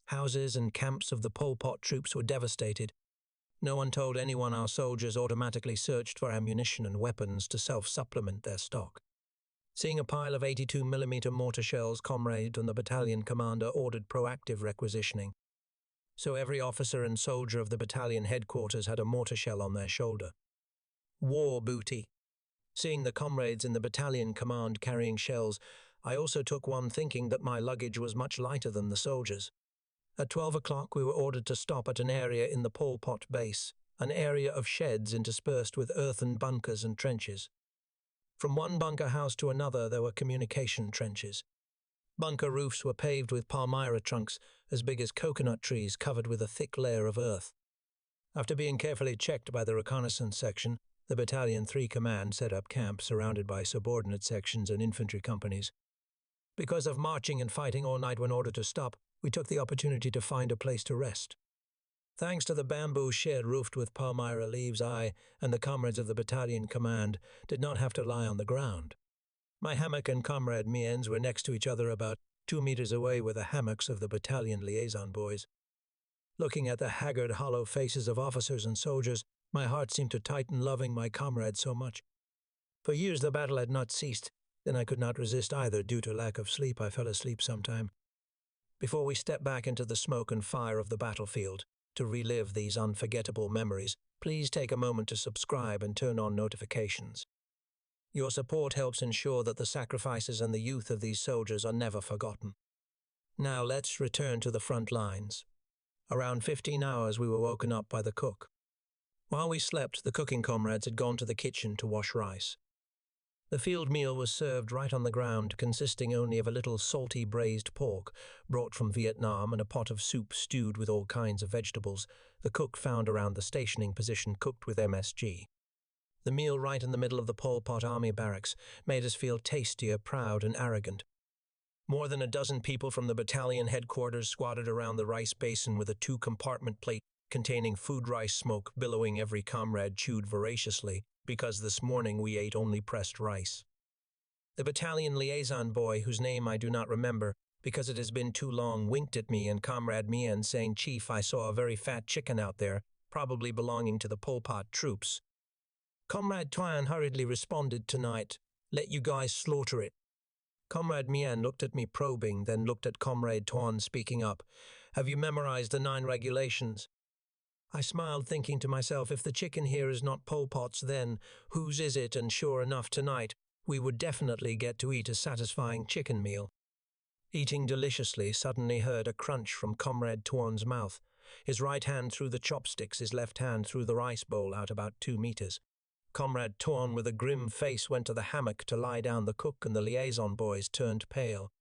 Houses and camps of the Pol Pot troops were devastated. No one told anyone. Our soldiers automatically searched for ammunition and weapons to self-supplement their stock. Seeing a pile of 82mm mortar shells, comrade and the battalion commander ordered proactive requisitioning. So every officer and soldier of the battalion headquarters had a mortar shell on their shoulder. War booty. Seeing the comrades in the battalion command carrying shells, I also took one, thinking that my luggage was much lighter than the soldiers. At 12 o'clock we were ordered to stop at an area in the Pol Pot base, an area of sheds interspersed with earthen bunkers and trenches. From one bunker house to another there were communication trenches. Bunker roofs were paved with palmyra trunks as big as coconut trees, covered with a thick layer of earth. After being carefully checked by the reconnaissance section, the Battalion 3 Command set up camp, surrounded by subordinate sections and infantry companies. Because of marching and fighting all night when ordered to stop, we took the opportunity to find a place to rest. Thanks to the bamboo shed roofed with palmyra leaves, I and the comrades of the Battalion Command did not have to lie on the ground. My hammock and comrade Mien's were next to each other, about 2 meters away were the hammocks of the battalion liaison boys. Looking at the haggard, hollow faces of officers and soldiers, my heart seemed to tighten, loving my comrades so much. For years the battle had not ceased, then I could not resist either. Due to lack of sleep, I fell asleep sometime. Before we step back into the smoke and fire of the battlefield, to relive these unforgettable memories, please take a moment to subscribe and turn on notifications. Your support helps ensure that the sacrifices and the youth of these soldiers are never forgotten. Now let's return to the front lines. Around 15 hours we were woken up by the cook. While we slept, the cooking comrades had gone to the kitchen to wash rice. The field meal was served right on the ground, consisting only of a little salty braised pork brought from Vietnam and a pot of soup stewed with all kinds of vegetables the cook found around the stationing position, cooked with MSG. The meal right in the middle of the Pol Pot army barracks made us feel tastier, proud and arrogant. More than a dozen people from the battalion headquarters squatted around the rice basin with a 2-compartment plate containing food rice smoke billowing. Every comrade chewed voraciously, because this morning we ate only pressed rice. The battalion liaison boy, whose name I do not remember because it has been too long, winked at me and Comrade Mien, saying, "Chief, I saw a very fat chicken out there, probably belonging to the Pol Pot troops." Comrade Tuan hurriedly responded, "Tonight, let you guys slaughter it." Comrade Mien looked at me probing, then looked at Comrade Tuan, speaking up, "Have you memorized the 9 regulations?" I smiled, thinking to myself, if the chicken here is not Pol Pot's, then whose is it? And sure enough, tonight we would definitely get to eat a satisfying chicken meal. Eating deliciously, suddenly heard a crunch from Comrade Tuan's mouth. His right hand through the chopsticks, his left hand through the rice bowl out about 2 meters. Comrade Tuan, with a grim face, went to the hammock to lie down. The cook and the liaison boys turned pale.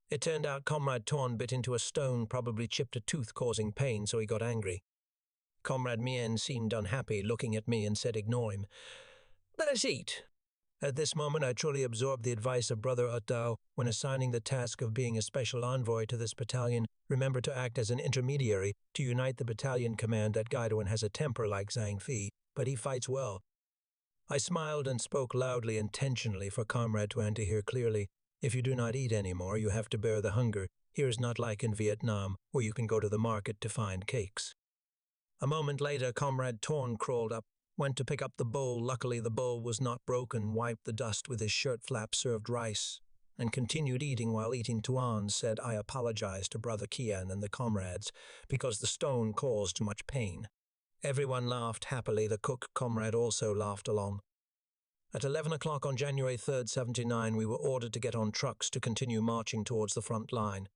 It turned out Comrade Tuan bit into a stone, probably chipped a tooth, causing pain, so he got angry. Comrade Mien seemed unhappy, looking at me, and said, "Ignore him. Let us eat." At this moment I truly absorbed the advice of Brother Utdao. When assigning the task of being a special envoy to this battalion, remember to act as an intermediary to unite the battalion command. That Gaiduan has a temper like Zhang Fi, but he fights well. I smiled and spoke loudly, intentionally, for Comrade Tuan to hear clearly. If you do not eat anymore, you have to bear the hunger. Here is not like in Vietnam, where you can go to the market to find cakes. A moment later, Comrade Tuan crawled up, went to pick up the bowl. Luckily, the bowl was not broken, wiped the dust with his shirt flap, served rice, and continued eating. While eating, Tuan said, "I apologize to Brother Kian and the comrades, because the stone caused too much pain." Everyone laughed happily. The cook comrade also laughed along. At 11 o'clock on January 3rd, 79, we were ordered to get on trucks to continue marching towards the front line.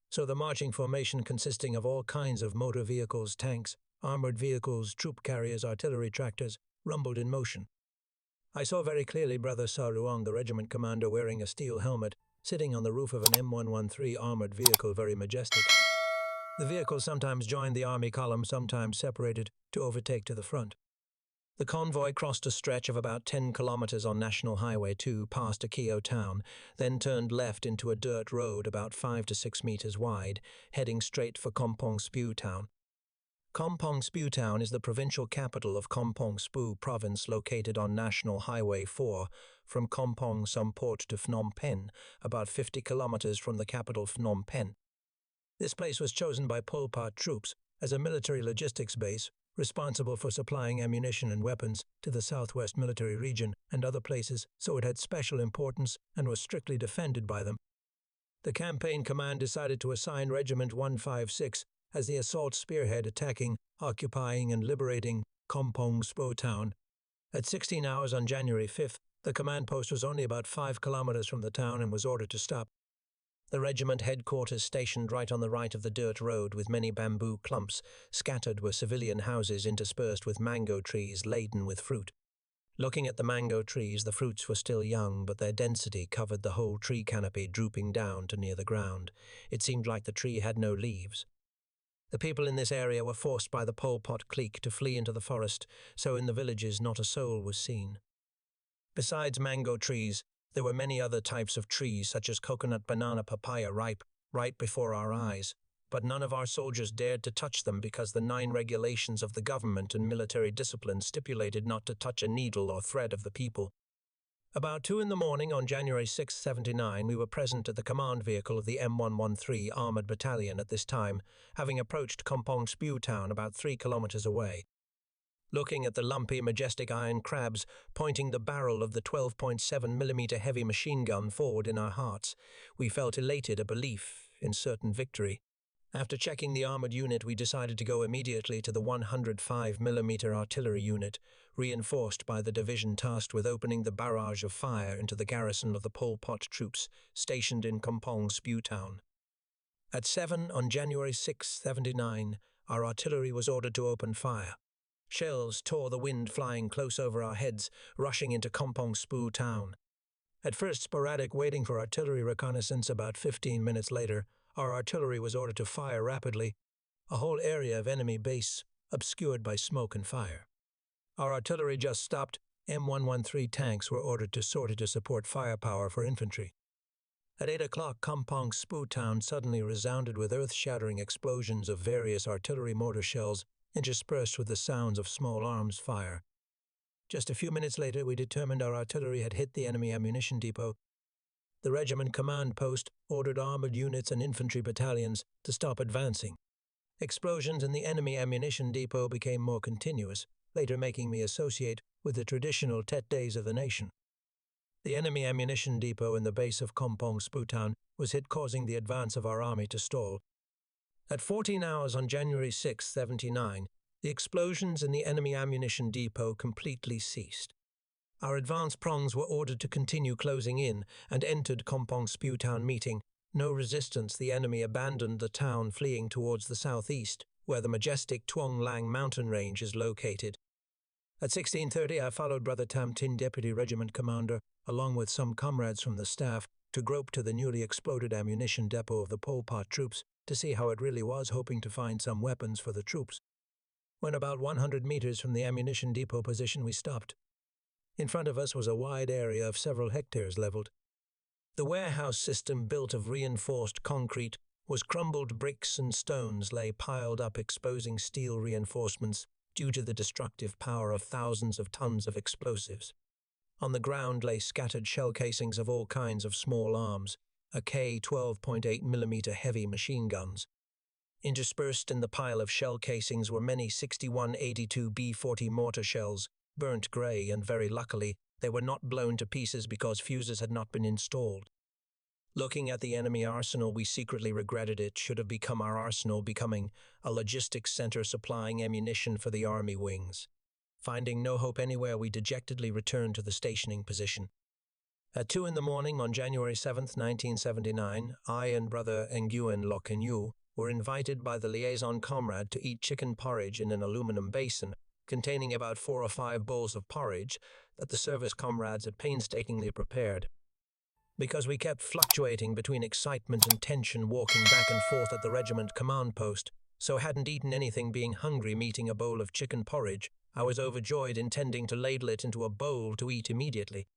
So the marching formation, consisting of all kinds of motor vehicles, tanks, armored vehicles, troop carriers, artillery tractors, rumbled in motion. I saw very clearly Brother Saruang, the regiment commander, wearing a steel helmet, sitting on the roof of an M113 armored vehicle, very majestic. The vehicle sometimes joined the army column, sometimes separated to overtake to the front. The convoy crossed a stretch of about 10 kilometers on National Highway 2 past Akio town, then turned left into a dirt road about 5 to 6 meters wide, heading straight for Kampong Spu town. Kampong Spu town is the provincial capital of Kampong Spu province, located on National Highway 4 from Kampong Somport to Phnom Penh, about 50 kilometers from the capital Phnom Penh. This place was chosen by Pol Pot troops as a military logistics base, responsible for supplying ammunition and weapons to the Southwest Military Region and other places, so it had special importance and was strictly defended by them. The campaign command decided to assign Regiment 156 as the assault spearhead, attacking, occupying and liberating Kampong Spu town. At 16 hours on January 5th, the command post was only about 5 kilometers from the town and was ordered to stop. The regiment headquarters, stationed right on the right of the dirt road with many bamboo clumps, scattered were civilian houses interspersed with mango trees laden with fruit. Looking at the mango trees, the fruits were still young, but their density covered the whole tree canopy, drooping down to near the ground. It seemed like the tree had no leaves. The people in this area were forced by the Pol Pot clique to flee into the forest, so in the villages not a soul was seen. Besides mango trees, there were many other types of trees, such as coconut, banana, papaya, ripe right before our eyes, but none of our soldiers dared to touch them because the 9 regulations of the government and military discipline stipulated not to touch a needle or thread of the people. About 2 in the morning on January 6, 79, we were present at the command vehicle of the M113 Armoured Battalion at this time, having approached Kompong Spew Town about 3 kilometers away. Looking at the lumpy, majestic iron crabs pointing the barrel of the 12.7mm heavy machine gun forward in our hearts, we felt elated a belief in certain victory. After checking the armored unit, we decided to go immediately to the 105mm artillery unit, reinforced by the division tasked with opening the barrage of fire into the garrison of the Pol Pot troops stationed in Kompong Spew Town. At 7 on January 6, 79, our artillery was ordered to open fire. Shells tore the wind flying close over our heads, rushing into Kompong Spew Town. At first sporadic, waiting for artillery reconnaissance, about 15 minutes later, our artillery was ordered to fire rapidly, a whole area of enemy base obscured by smoke and fire. Our artillery just stopped. M113 tanks were ordered to sortie to support firepower for infantry. At 8 o'clock, Kompong Spew Town suddenly resounded with earth-shattering explosions of various artillery mortar shells, interspersed with the sounds of small arms fire. Just a few minutes later, we determined our artillery had hit the enemy ammunition depot. The regiment command post ordered armored units and infantry battalions to stop advancing. Explosions in the enemy ammunition depot became more continuous, later making me associate with the traditional Tet Days of the nation. The enemy ammunition depot in the base of Kompong Spew Town was hit, causing the advance of our army to stall. At 14 hours on January 6, 79, the explosions in the enemy ammunition depot completely ceased. Our advance prongs were ordered to continue closing in and entered Kompong Spew Town meeting. No resistance, the enemy abandoned the town, fleeing towards the southeast, where the majestic Tuong Lang mountain range is located. At 16:30, I followed Brother Tam Tin, Deputy Regiment Commander, along with some comrades from the staff, to grope to the newly exploded ammunition depot of the Pol Pot troops to see how it really was, hoping to find some weapons for the troops. When about 100 meters from the ammunition depot position, we stopped. In front of us was a wide area of several hectares leveled. The warehouse system, built of reinforced concrete, was crumbled bricks and stones lay piled up, exposing steel reinforcements due to the destructive power of thousands of tons of explosives. On the ground lay scattered shell casings of all kinds of small arms, a K-12.8mm heavy machine guns. Interspersed in the pile of shell casings were many 6182 B-40 mortar shells, burnt grey, and very luckily they were not blown to pieces because fuses had not been installed. Looking at the enemy arsenal, we secretly regretted it should have become our arsenal, becoming a logistics center supplying ammunition for the army wings. Finding no hope anywhere, we dejectedly returned to the stationing position. At 2 in the morning on January 7, 1979, I and Brother Nguyen Loc Nhu were invited by the liaison comrade to eat chicken porridge in an aluminum basin containing about 4 or 5 bowls of porridge that the service comrades had painstakingly prepared. Because we kept fluctuating between excitement and tension, walking back and forth at the regiment command post, so hadn't eaten anything, being hungry, meeting a bowl of chicken porridge, I was overjoyed, intending to ladle it into a bowl to eat immediately.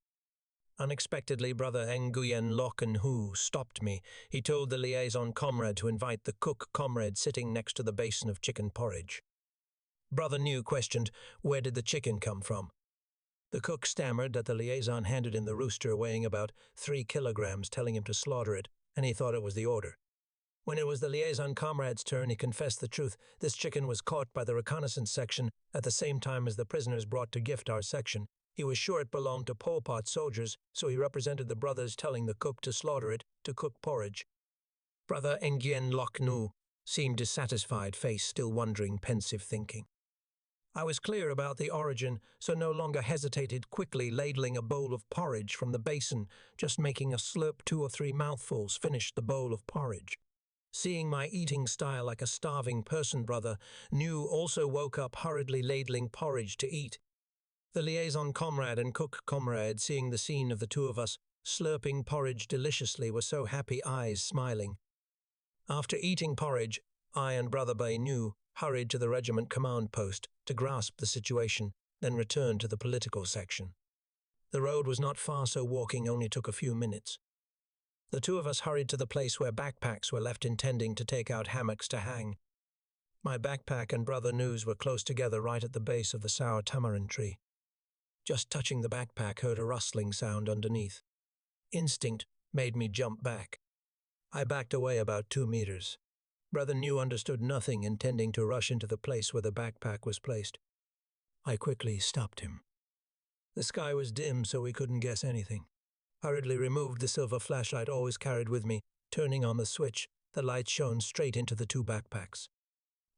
Unexpectedly, Brother Nguyen Loc Nhu stopped me. He told the liaison comrade to invite the cook comrade sitting next to the basin of chicken porridge. Brother Nhu questioned, where did the chicken come from? The cook stammered that the liaison handed him the rooster weighing about 3 kilograms, telling him to slaughter it, and he thought it was the order. When it was the liaison comrade's turn, he confessed the truth. This chicken was caught by the reconnaissance section at the same time as the prisoners brought to gift our section. He was sure it belonged to Pol Pot soldiers, so he represented the brothers, telling the cook to slaughter it to cook porridge. Brother Nguyen Loc Nhu seemed dissatisfied, face still wondering, pensive, thinking. I was clear about the origin, so no longer hesitated, quickly ladling a bowl of porridge from the basin, just making a slurp, 2 or 3 mouthfuls, finished the bowl of porridge. Seeing my eating style like a starving person, Brother Nhu also woke up, hurriedly ladling porridge to eat. The liaison comrade and cook comrade, seeing the scene of the two of us slurping porridge deliciously, were so happy, eyes smiling. After eating porridge, I and Brother Bay Nhu hurried to the regiment command post to grasp the situation, then returned to the political section. The road was not far, so walking only took a few minutes. The two of us hurried to the place where backpacks were left, intending to take out hammocks to hang. My backpack and Brother Nhu's were close together right at the base of the sour tamarind tree. Just touching the backpack, heard a rustling sound underneath. Instinct made me jump back. I backed away about 2 meters. Brother New understood nothing, intending to rush into the place where the backpack was placed. I quickly stopped him. The sky was dim, so we couldn't guess anything. Hurriedly removed the silver flashlight always carried with me. Turning on the switch, the light shone straight into the 2 backpacks.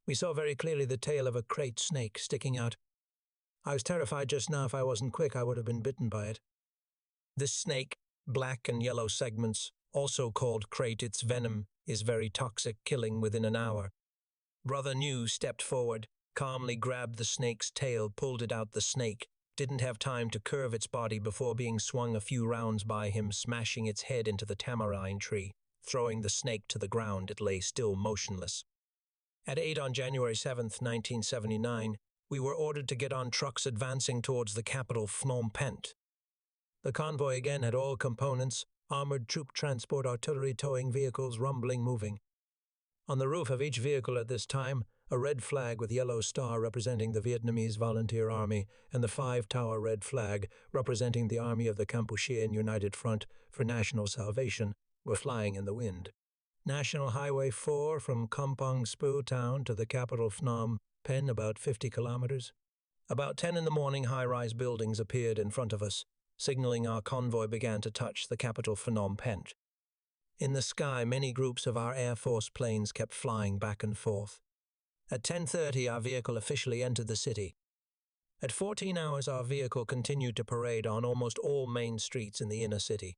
We saw very clearly the tail of a crate snake sticking out. I was terrified just now. If I wasn't quick, I would have been bitten by it. This snake, black and yellow segments, also called crate, its venom is very toxic, killing within an hour. Brother New stepped forward, calmly grabbed the snake's tail, pulled it out. The snake didn't have time to curve its body before being swung a few rounds by him, smashing its head into the tamarind tree. Throwing the snake to the ground, it lay still motionless. At 8 on January 7, 1979, we were ordered to get on trucks advancing towards the capital, Phnom Penh. The convoy again had all components, armored troop transport, artillery, towing vehicles, rumbling, moving. On the roof of each vehicle at this time, a red flag with yellow star representing the Vietnamese Volunteer Army and the 5-tower red flag representing the Army of the Kampuchean United Front for National Salvation were flying in the wind. National Highway 4 from Kampong Speu town to the capital Phnom Penh, about 50 kilometers. About 10 in the morning, high-rise buildings appeared in front of us, signaling our convoy began to touch the capital Phnom Penh. In the sky, many groups of our Air Force planes kept flying back and forth. At 10:30, our vehicle officially entered the city. At 14 hours, our vehicle continued to parade on almost all main streets in the inner city.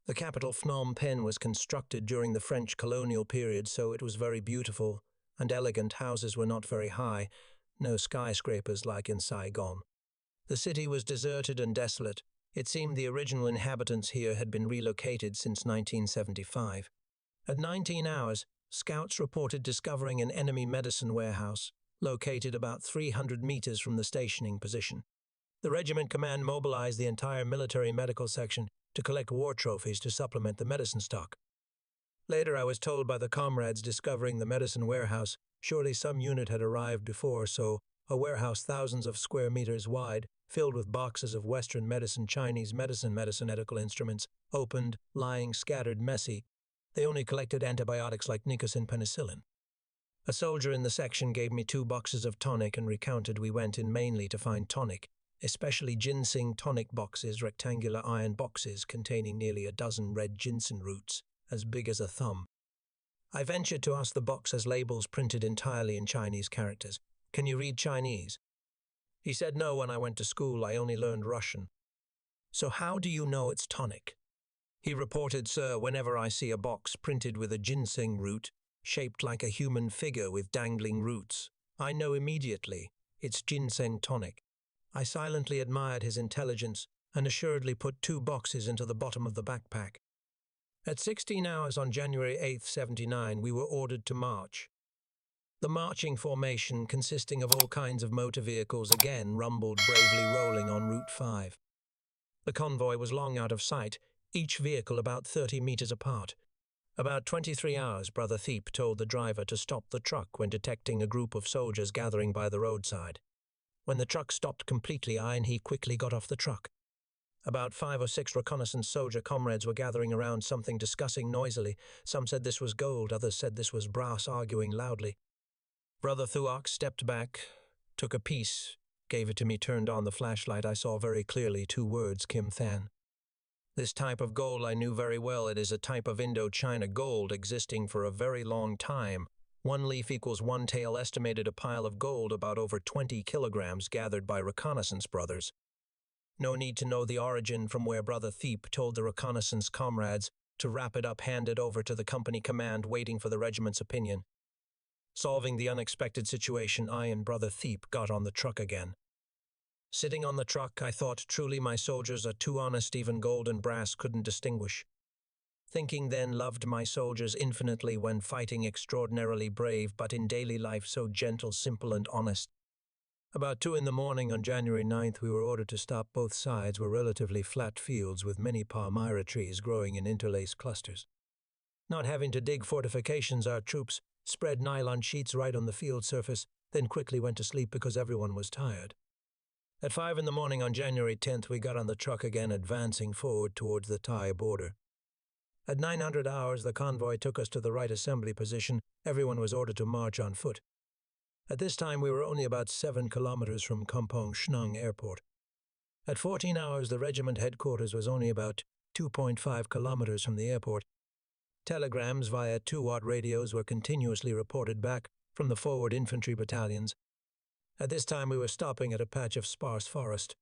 The capital Phnom Penh was constructed during the French colonial period, so it was very beautiful, and elegant. Houses were not very high, no skyscrapers like in Saigon. The city was deserted and desolate. It seemed the original inhabitants here had been relocated since 1975. At 19 hours, scouts reported discovering an enemy medicine warehouse, located about 300 meters from the stationing position. The regiment command mobilized the entire military medical section to collect war trophies to supplement the medicine stock. Later, I was told by the comrades discovering the medicine warehouse, surely some unit had arrived before, so a warehouse thousands of square meters wide, filled with boxes of Western medicine, Chinese medicine, medical instruments, opened, lying, scattered, messy. They only collected antibiotics like Nicotine penicillin. A soldier in the section gave me 2 boxes of tonic and recounted we went in mainly to find tonic, especially ginseng tonic boxes, rectangular iron boxes containing nearly a dozen red ginseng roots, as big as a thumb. I ventured to ask the box as labels printed entirely in Chinese characters. Can you read Chinese? He said no. When I went to school, I only learned Russian. So how do you know it's tonic? He reported, sir, whenever I see a box printed with a ginseng root, shaped like a human figure with dangling roots, I know immediately it's ginseng tonic. I silently admired his intelligence and assuredly put 2 boxes into the bottom of the backpack. At 16 hours on January 8, 79, we were ordered to march. The marching formation, consisting of all kinds of motor vehicles, again rumbled bravely, rolling on Route 5. The convoy was long out of sight, each vehicle about 30 meters apart. About 23 hours, Brother Thiep told the driver to stop the truck when detecting a group of soldiers gathering by the roadside. When the truck stopped completely, I and he quickly got off the truck. About 5 or 6 reconnaissance soldier comrades were gathering around something, discussing noisily. Some said this was gold, others said this was brass, arguing loudly. Brother Thuok stepped back, took a piece, gave it to me, turned on the flashlight. I saw very clearly 2 words, Kim Than. This type of gold I knew very well. It is a type of Indochina gold existing for a very long time. 1 leaf equals 1 tail, estimated a pile of gold about over 20 kilograms gathered by reconnaissance brothers. No need to know the origin from where Brother Thiep told the reconnaissance comrades to wrap it up, hand it over to the company command, waiting for the regiment's opinion. Solving the unexpected situation, I and Brother Thiep got on the truck again. Sitting on the truck, I thought, truly my soldiers are too honest, even gold and brass couldn't distinguish. Thinking then, loved my soldiers infinitely when fighting, extraordinarily brave, but in daily life so gentle, simple and honest. About 2 in the morning on January 9th, we were ordered to stop. Both sides were relatively flat fields with many palmyra trees growing in interlaced clusters. Not having to dig fortifications, our troops spread nylon sheets right on the field surface, then quickly went to sleep because everyone was tired. At 5 in the morning on January 10th, we got on the truck again, advancing forward towards the Thai border. At 900 hours, the convoy took us to the right assembly position. Everyone was ordered to march on foot. At this time, we were only about 7 kilometers from Kampong Shnang Airport. At 14 hours, the regiment headquarters was only about 2.5 kilometers from the airport. Telegrams via 2-watt radios were continuously reported back from the forward infantry battalions. At this time, we were stopping at a patch of sparse forest.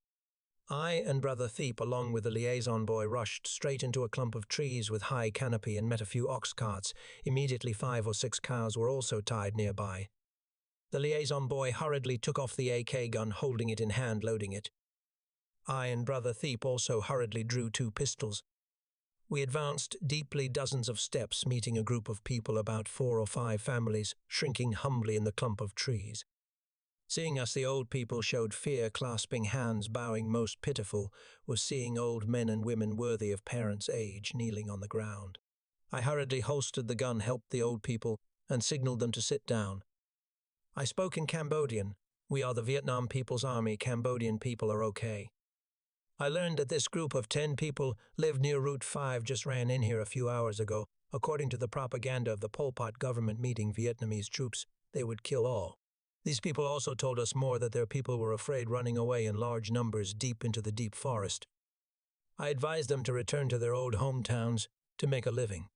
I and Brother Thiep, along with the liaison boy, rushed straight into a clump of trees with high canopy and met a few ox carts. Immediately 5 or 6 cows were also tied nearby. The liaison boy hurriedly took off the AK gun, holding it in hand, loading it. I and Brother Thiep also hurriedly drew 2 pistols. We advanced deeply dozens of steps, meeting a group of people, about 4 or 5 families, shrinking humbly in the clump of trees. Seeing us, the old people showed fear, clasping hands, bowing most pitiful, was seeing old men and women worthy of parents' age kneeling on the ground. I hurriedly holstered the gun, helped the old people, and signaled them to sit down. I spoke in Cambodian. We are the Vietnam People's Army. Cambodian people are okay. I learned that this group of 10 people lived near Route 5, just ran in here a few hours ago. According to the propaganda of the Pol Pot government meeting Vietnamese troops, they would kill all. These people also told us more, that their people were afraid, running away in large numbers deep into the deep forest. I advised them to return to their old hometowns to make a living.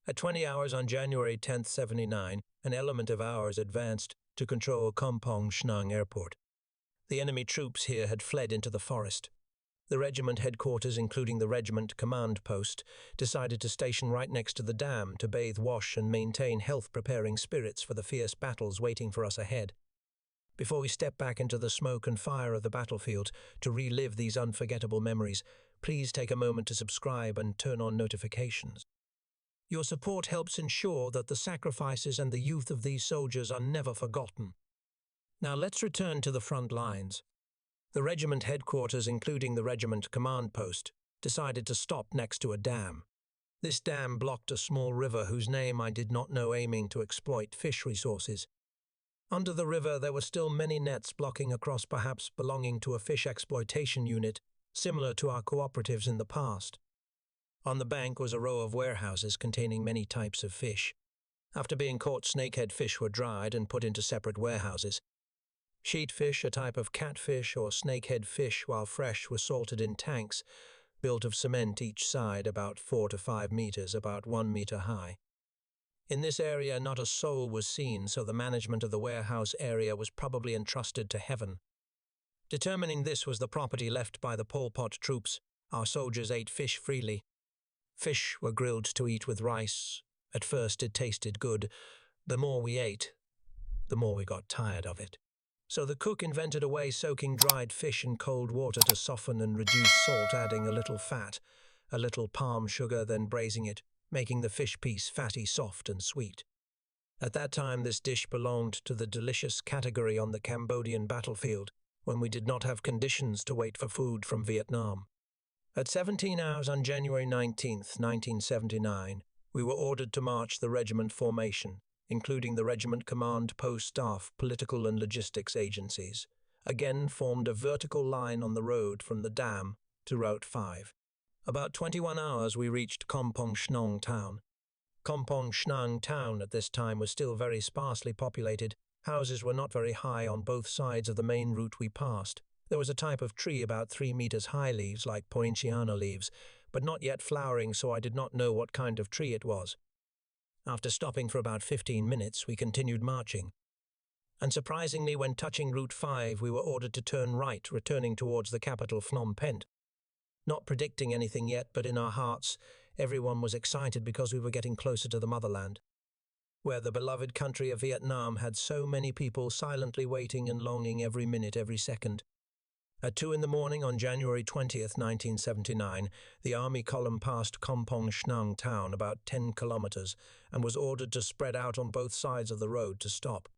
At 20 hours on January 10th, 79, an element of ours advanced to control Kampong Shnang Airport. The enemy troops here had fled into the forest. The regiment headquarters, including the regiment command post, decided to station right next to the dam to bathe, wash, and maintain health, preparing spirits for the fierce battles waiting for us ahead. Before we step back into the smoke and fire of the battlefield to relive these unforgettable memories, please take a moment to subscribe and turn on notifications. Your support helps ensure that the sacrifices and the youth of these soldiers are never forgotten. Now let's return to the front lines. The regiment headquarters, including the regiment command post, decided to stop next to a dam. This dam blocked a small river whose name I did not know, aiming to exploit fish resources. Under the river there were still many nets blocking across, perhaps belonging to a fish exploitation unit, similar to our cooperatives in the past. On the bank was a row of warehouses containing many types of fish. After being caught, snakehead fish were dried and put into separate warehouses. Sheatfish, a type of catfish or snakehead fish, while fresh, were salted in tanks, built of cement each side, about 4 to 5 meters, about 1 meter high. In this area not a soul was seen, so the management of the warehouse area was probably entrusted to heaven. Determining this was the property left by the Pol Pot troops, our soldiers ate fish freely. Fish were grilled to eat with rice. At first it tasted good. The more we ate, the more we got tired of it. So the cook invented a way soaking dried fish in cold water to soften and reduce salt, adding a little fat, a little palm sugar, then braising it, making the fish piece fatty, soft, and sweet. At that time, this dish belonged to the delicious category on the Cambodian battlefield, when we did not have conditions to wait for food from Vietnam. At 17 hours on January 19th, 1979, we were ordered to march the regiment formation, including the regiment command post staff, political and logistics agencies, again formed a vertical line on the road from the dam to Route 5. About 21 hours we reached Kampong Shnang town. Kampong Shnang town at this time was still very sparsely populated. Houses were not very high on both sides of the main route we passed. There was a type of tree about 3 meters high, leaves like poinciana leaves, but not yet flowering, so I did not know what kind of tree it was. After stopping for about 15 minutes, we continued marching. And surprisingly, when touching Route 5, we were ordered to turn right, returning towards the capital Phnom Penh. Not predicting anything yet, but in our hearts, everyone was excited because we were getting closer to the motherland, where the beloved country of Vietnam had so many people silently waiting and longing every minute, every second. At 2 in the morning on January 20th, 1979, the army column passed Kampong Shnang town, about 10 kilometers, and was ordered to spread out on both sides of the road to stop.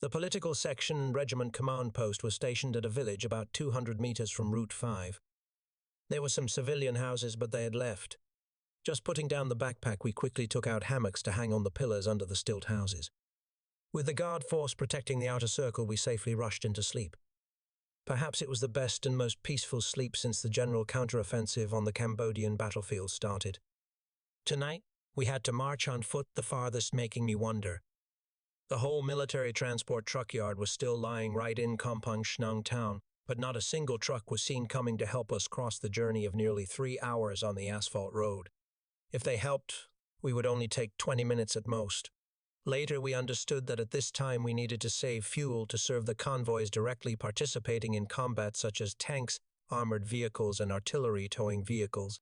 The political section and regiment command post was stationed at a village about 200 meters from Route 5. There were some civilian houses, but they had left. Just putting down the backpack, we quickly took out hammocks to hang on the pillars under the stilt houses. With the guard force protecting the outer circle, we safely rushed into sleep. Perhaps it was the best and most peaceful sleep since the general counteroffensive on the Cambodian battlefield started. Tonight, we had to march on foot, the farthest making me wonder. The whole military transport truck yard was still lying right in Kampong Shnang town, but not a single truck was seen coming to help us cross the journey of nearly 3 hours on the asphalt road. If they helped, we would only take 20 minutes at most. Later, we understood that at this time we needed to save fuel to serve the convoys directly participating in combat, such as tanks, armored vehicles, and artillery towing vehicles.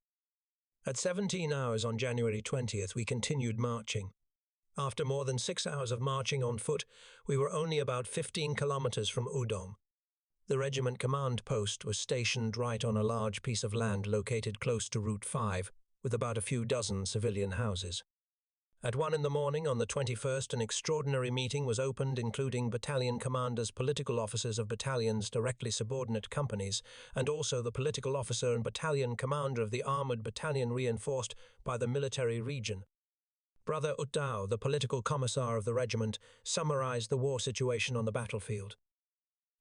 At 17 hours on January 20th, we continued marching. After more than 6 hours of marching on foot, we were only about 15 kilometers from Udong. The regiment command post was stationed right on a large piece of land located close to Route 5, with about a few dozen civilian houses. At 1 in the morning on the 21st, an extraordinary meeting was opened, including battalion commanders, political officers of battalions directly subordinate companies, and also the political officer and battalion commander of the armored battalion reinforced by the military region. Brother Utdao, the political commissar of the regiment, summarized the war situation on the battlefield.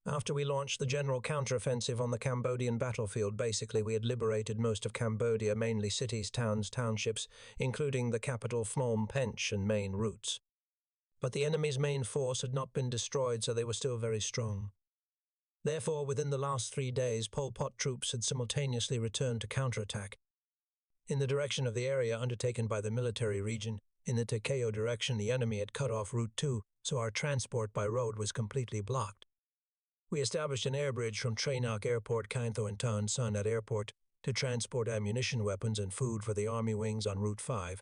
After we launched the general counteroffensive on the Cambodian battlefield, basically we had liberated most of Cambodia, mainly cities, towns, townships, including the capital Phnom Penh and main routes. But the enemy's main force had not been destroyed, so they were still very strong. Therefore, within the last 3 days, Pol Pot troops had simultaneously returned to counterattack. In the direction of the area undertaken by the military region, in the Takeo direction, the enemy had cut off Route 2, so our transport by road was completely blocked. We established an air bridge from Trainak Airport, Kaintho, and Tan Son Airport to transport ammunition, weapons, and food for the army wings on Route 5.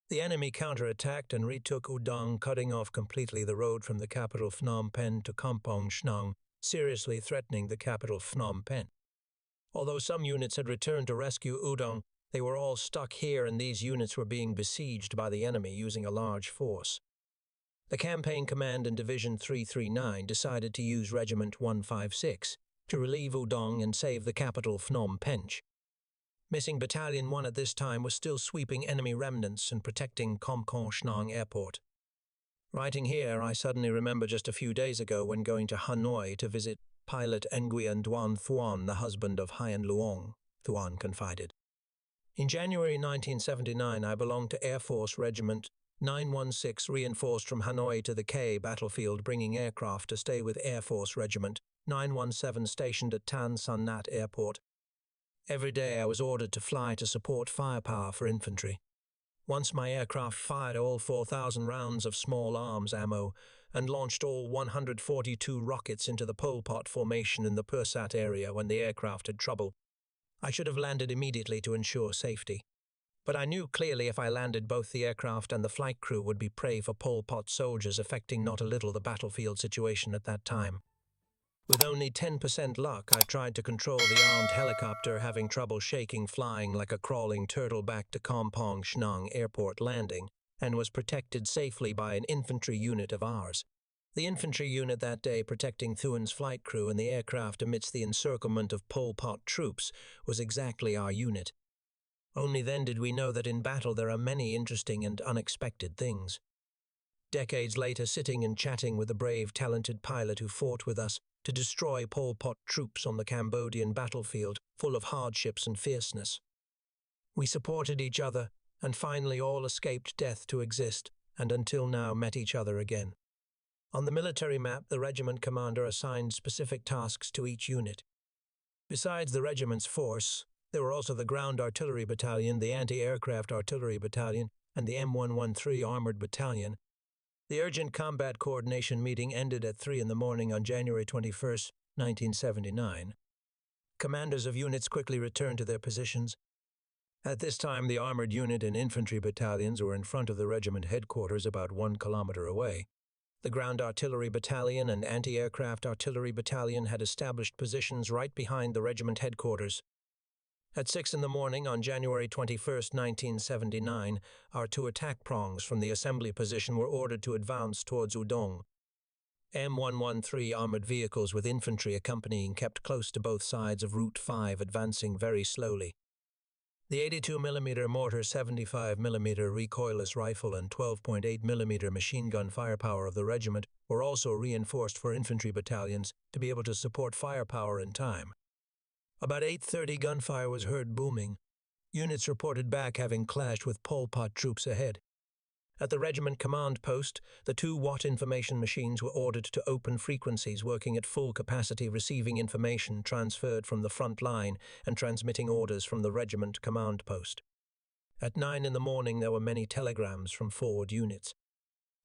The enemy counterattacked and retook Udong, cutting off completely the road from the capital Phnom Penh to Kampong Shnang, seriously threatening the capital Phnom Penh. Although some units had returned to rescue Udong, they were all stuck here, and these units were being besieged by the enemy using a large force. The Campaign Command and Division 339 decided to use Regiment 156 to relieve Udong and save the capital Phnom Penh. Missing Battalion 1 at this time was still sweeping enemy remnants and protecting Kampong Shnang Airport. Writing here, I suddenly remember just a few days ago when going to Hanoi to visit pilot Nguyen Duan Thuan, the husband of Hien Luong, Thuan confided. In January 1979, I belonged to Air Force Regiment 916, reinforced from Hanoi to the K battlefield, bringing aircraft to stay with Air Force Regiment 917 stationed at Tan Son Nhat Airport. Every day I was ordered to fly to support firepower for infantry. Once my aircraft fired all 4,000 rounds of small arms ammo and launched all 142 rockets into the Pol Pot formation in the Pursat area when the aircraft had trouble. I should have landed immediately to ensure safety. But I knew clearly if I landed, both the aircraft and the flight crew would be prey for Pol Pot soldiers, affecting not a little the battlefield situation at that time. With only 10% luck, I tried to control the armed helicopter, having trouble shaking, flying like a crawling turtle back to Kampong Shnang Airport landing, and was protected safely by an infantry unit of ours. The infantry unit that day protecting Thuan's flight crew and the aircraft amidst the encirclement of Pol Pot troops was exactly our unit. Only then did we know that in battle there are many interesting and unexpected things. Decades later, sitting and chatting with the brave, talented pilot who fought with us to destroy Pol Pot troops on the Cambodian battlefield, full of hardships and fierceness. We supported each other, and finally all escaped death to exist, and until now met each other again. On the military map, the regiment commander assigned specific tasks to each unit. Besides the regiment's force, there were also the Ground Artillery Battalion, the Anti-Aircraft Artillery Battalion, and the M113 Armored Battalion. The urgent combat coordination meeting ended at 3 in the morning on January 21, 1979. Commanders of units quickly returned to their positions. At this time, the armored unit and infantry battalions were in front of the regiment headquarters about 1 kilometer away. The Ground Artillery Battalion and Anti-Aircraft Artillery Battalion had established positions right behind the regiment headquarters. At 6 in the morning on January 21, 1979, our 2 attack prongs from the assembly position were ordered to advance towards Udong. M113 armored vehicles with infantry accompanying kept close to both sides of Route 5, advancing very slowly. The 82mm mortar, 75mm recoilless rifle, and 12.8mm machine gun firepower of the regiment were also reinforced for infantry battalions to be able to support firepower in time. About 8:30, gunfire was heard booming. Units reported back having clashed with Pol Pot troops ahead. At the regiment command post, the 2-watt information machines were ordered to open frequencies, working at full capacity, receiving information transferred from the front line and transmitting orders from the regiment command post. At 9 in the morning, there were many telegrams from forward units.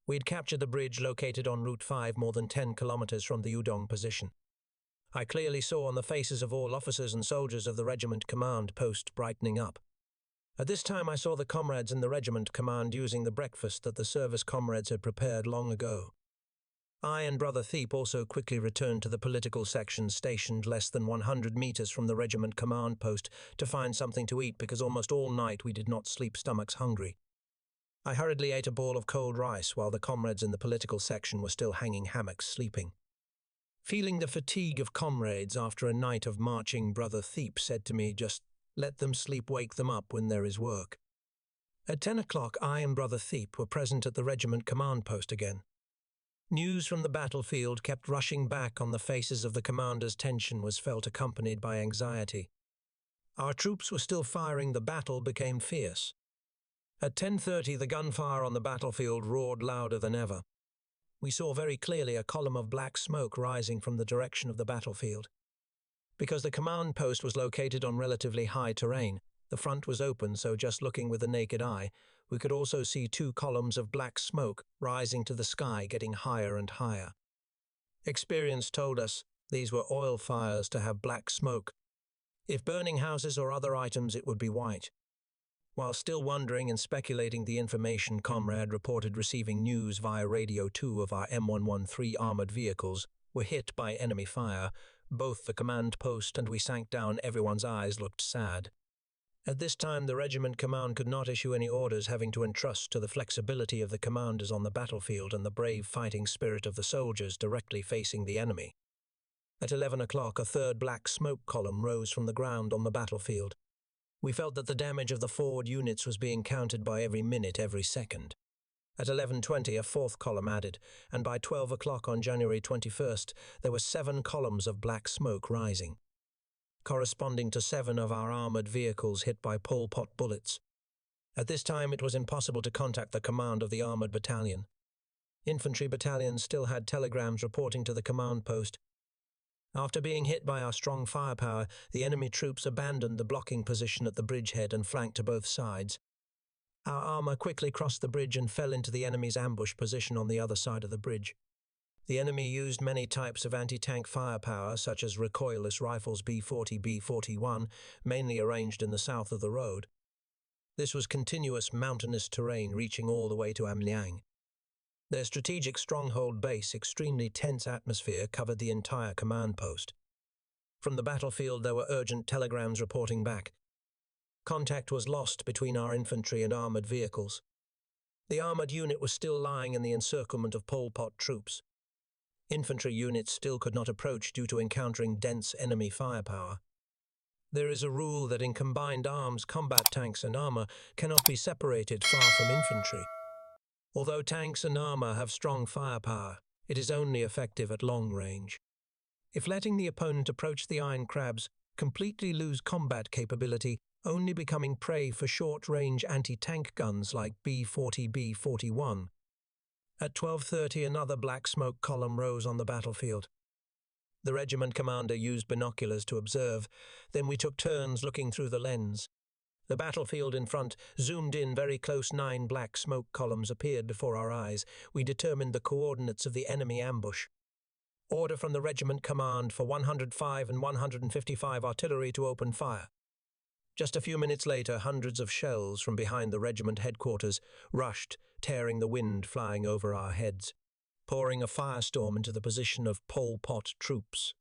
We had captured the bridge located on Route 5 more than 10 kilometers from the Udong position. I clearly saw on the faces of all officers and soldiers of the regiment command post brightening up. At this time I saw the comrades in the regiment command using the breakfast that the service comrades had prepared long ago. I and Brother Theep also quickly returned to the political section stationed less than 100 meters from the regiment command post to find something to eat, because almost all night we did not sleep stomachs hungry. I hurriedly ate a bowl of cold rice while the comrades in the political section were still hanging hammocks sleeping. Feeling the fatigue of comrades after a night of marching, Brother Theep said to me, "Just let them sleep, wake them up when there is work." At 10 o'clock, I and Brother Theep were present at the regiment command post again. News from the battlefield kept rushing back. On the faces of the commanders, tension was felt, accompanied by anxiety. Our troops were still firing. The battle became fierce. At 10:30, the gunfire on the battlefield roared louder than ever. We saw very clearly a column of black smoke rising from the direction of the battlefield. Because the command post was located on relatively high terrain, the front was open, so just looking with the naked eye, we could also see 2 columns of black smoke rising to the sky, getting higher and higher. Experience told us these were oil fires to have black smoke. If burning houses or other items, it would be white. While still wondering and speculating, the information comrade reported receiving news via radio 2 of our M113 armored vehicles were hit by enemy fire. Both the command post and we sank down. Everyone's eyes looked sad. At this time, the regiment command could not issue any orders, having to entrust to the flexibility of the commanders on the battlefield and the brave fighting spirit of the soldiers directly facing the enemy. At 11 o'clock, a 3rd black smoke column rose from the ground on the battlefield. We felt that the damage of the forward units was being counted by every minute, every second. At 11:20, a 4th column added, and by 12 o'clock on January 21st, there were 7 columns of black smoke rising, corresponding to 7 of our armored vehicles hit by Pol Pot bullets. At this time, it was impossible to contact the command of the armored battalion. Infantry battalions still had telegrams reporting to the command post. After being hit by our strong firepower, the enemy troops abandoned the blocking position at the bridgehead and flanked to both sides. Our armor quickly crossed the bridge and fell into the enemy's ambush position on the other side of the bridge. The enemy used many types of anti-tank firepower, such as recoilless rifles B-40, B-41, mainly arranged in the south of the road. This was continuous mountainous terrain reaching all the way to Amliang. Their strategic stronghold base, extremely tense atmosphere, covered the entire command post. From the battlefield, there were urgent telegrams reporting back. Contact was lost between our infantry and armored vehicles. The armored unit was still lying in the encirclement of Pol Pot troops. Infantry units still could not approach due to encountering dense enemy firepower. There is a rule that in combined arms, combat tanks and armor cannot be separated far from infantry. Although tanks and armor have strong firepower, it is only effective at long range. If letting the opponent approach the iron crabs, completely lose combat capability, only becoming prey for short-range anti-tank guns like B-40, B-41. At 12:30, another black smoke column rose on the battlefield. The regiment commander used binoculars to observe, then we took turns looking through the lens. The battlefield in front zoomed in very close. 9 black smoke columns appeared before our eyes. We determined the coordinates of the enemy ambush. Order from the regiment command for 105 and 155 artillery to open fire. Just a few minutes later, hundreds of shells from behind the regiment headquarters rushed, tearing the wind flying over our heads, pouring a firestorm into the position of Pol Pot troops.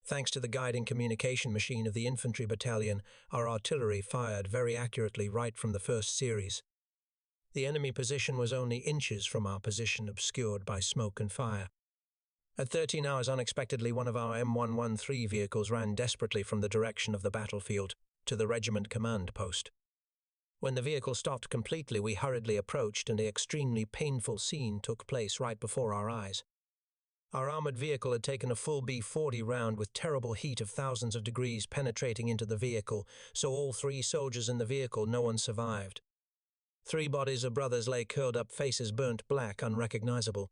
Thanks to the guiding communication machine of the infantry battalion, our artillery fired very accurately right from the first series. The enemy position was only inches from our position, obscured by smoke and fire. At 13 hours, unexpectedly, one of our M113 vehicles ran desperately from the direction of the battlefield to the regiment command post. When the vehicle stopped completely, we hurriedly approached, and an extremely painful scene took place right before our eyes. Our armored vehicle had taken a full B-40 round with terrible heat of thousands of degrees penetrating into the vehicle, so all 3 soldiers in the vehicle, no one survived. 3 bodies of brothers lay curled up, faces burnt black, unrecognizable.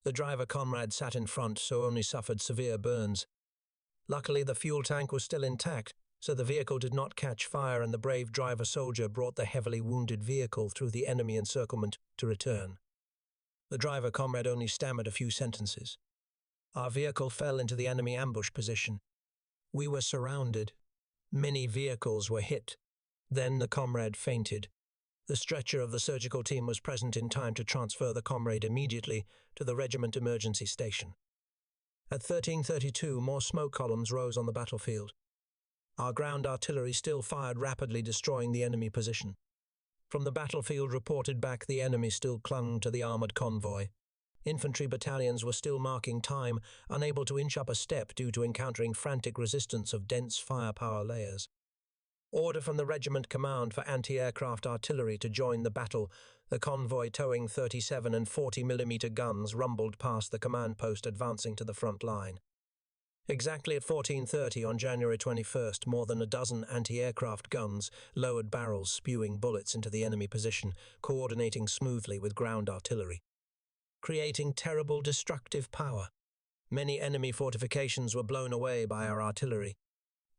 The driver comrade sat in front, so only suffered severe burns. Luckily, the fuel tank was still intact, so the vehicle did not catch fire, and the brave driver soldier brought the heavily wounded vehicle through the enemy encirclement to return. The driver comrade only stammered a few sentences. Our vehicle fell into the enemy ambush position. We were surrounded. Many vehicles were hit. Then the comrade fainted. The stretcher of the surgical team was present in time to transfer the comrade immediately to the regiment emergency station. At 13:32, more smoke columns rose on the battlefield. Our ground artillery still fired rapidly, destroying the enemy position. From the battlefield reported back the enemy still clung to the armored convoy. Infantry battalions were still marking time, unable to inch up a step due to encountering frantic resistance of dense firepower layers. Order from the regiment command for anti-aircraft artillery to join the battle. The convoy towing 37 and 40mm guns rumbled past the command post, advancing to the front line. Exactly at 14:30 on January 21st, more than a dozen anti-aircraft guns lowered barrels, spewing bullets into the enemy position, coordinating smoothly with ground artillery, creating terrible destructive power. Many enemy fortifications were blown away by our artillery.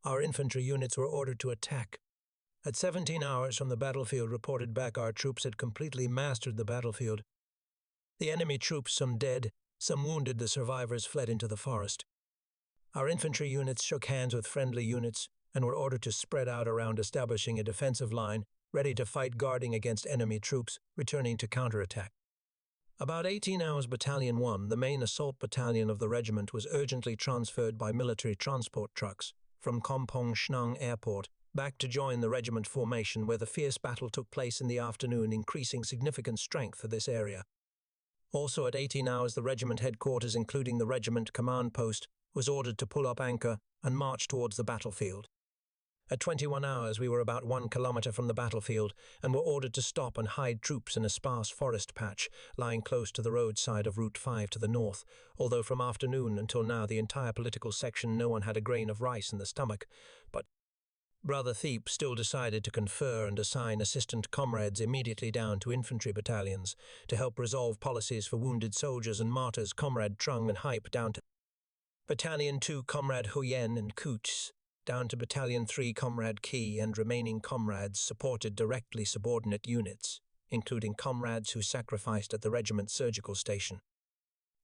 Our infantry units were ordered to attack. At 17 hours from the battlefield reported back our troops had completely mastered the battlefield. The enemy troops, some dead, some wounded, the survivors fled into the forest. Our infantry units shook hands with friendly units and were ordered to spread out around, establishing a defensive line, ready to fight, guarding against enemy troops returning to counterattack. About 18 hours, Battalion 1, the main assault battalion of the regiment, was urgently transferred by military transport trucks from Kampong Shnang Airport back to join the regiment formation, where the fierce battle took place in the afternoon, increasing significant strength for this area. Also at 18 hours, the regiment headquarters, including the regiment command post, was ordered to pull up anchor and march towards the battlefield. At 21 hours, we were about 1 kilometer from the battlefield and were ordered to stop and hide troops in a sparse forest patch lying close to the roadside of Route 5 to the north, although from afternoon until now the entire political section no one had a grain of rice in the stomach. But Brother Thiep still decided to confer and assign assistant comrades immediately down to infantry battalions to help resolve policies for wounded soldiers and martyrs. Comrade Trung and Hype down to Battalion 2, Comrade Huyen and Coots, down to Battalion 3, Comrade Key, and remaining comrades supported directly subordinate units, including comrades who sacrificed at the regiment's surgical station.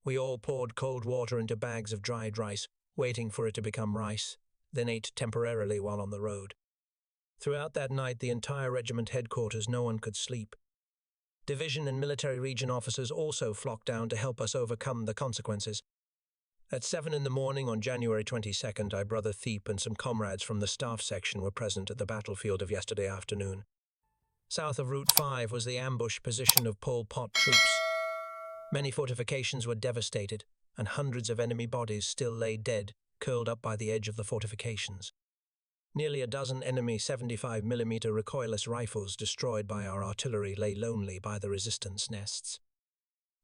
We all poured cold water into bags of dried rice, waiting for it to become rice, then ate temporarily while on the road. Throughout that night, the entire regiment headquarters, no one could sleep. Division and military region officers also flocked down to help us overcome the consequences. At 7 in the morning on January 22nd, our Brother Thiep and some comrades from the staff section were present at the battlefield of yesterday afternoon. South of Route 5 was the ambush position of Pol Pot troops. Many fortifications were devastated, and hundreds of enemy bodies still lay dead, curled up by the edge of the fortifications. Nearly a dozen enemy 75mm recoilless rifles destroyed by our artillery lay lonely by the resistance nests.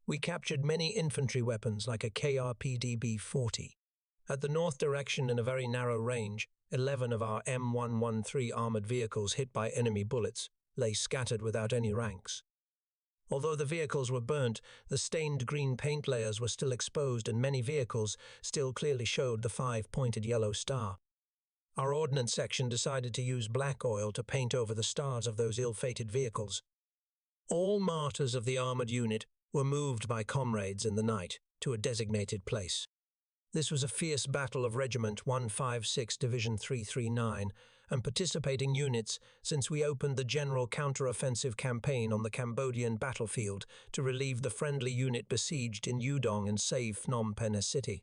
We captured many infantry weapons like a KRPD-B40. At the north direction, in a very narrow range, 11 of our M113 armored vehicles hit by enemy bullets lay scattered without any ranks. Although the vehicles were burnt, the stained green paint layers were still exposed, and many vehicles still clearly showed the 5-pointed yellow star. Our ordnance section decided to use black oil to paint over the stars of those ill-fated vehicles. All martyrs of the armored unit were moved by comrades in the night to a designated place. This was a fierce battle of Regiment 156 Division 339 and participating units, since we opened the general counter-offensive campaign on the Cambodian battlefield to relieve the friendly unit besieged in Udong and save Phnom Penh City.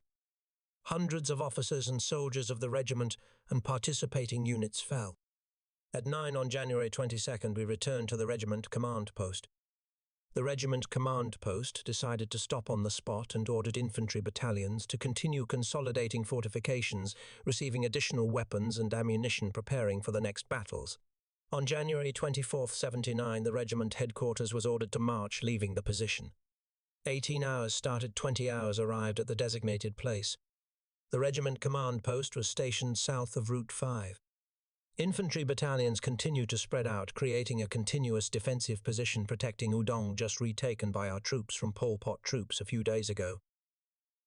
Hundreds of officers and soldiers of the regiment and participating units fell. At 9 on January 22nd, we returned to the regiment command post. The regiment command post decided to stop on the spot and ordered infantry battalions to continue consolidating fortifications, receiving additional weapons and ammunition, preparing for the next battles. On January 24th, 79, the regiment headquarters was ordered to march, leaving the position. 18 hours started, 20 hours arrived at the designated place. The regiment command post was stationed south of Route 5. Infantry battalions continued to spread out, creating a continuous defensive position protecting Udong, just retaken by our troops from Pol Pot troops a few days ago.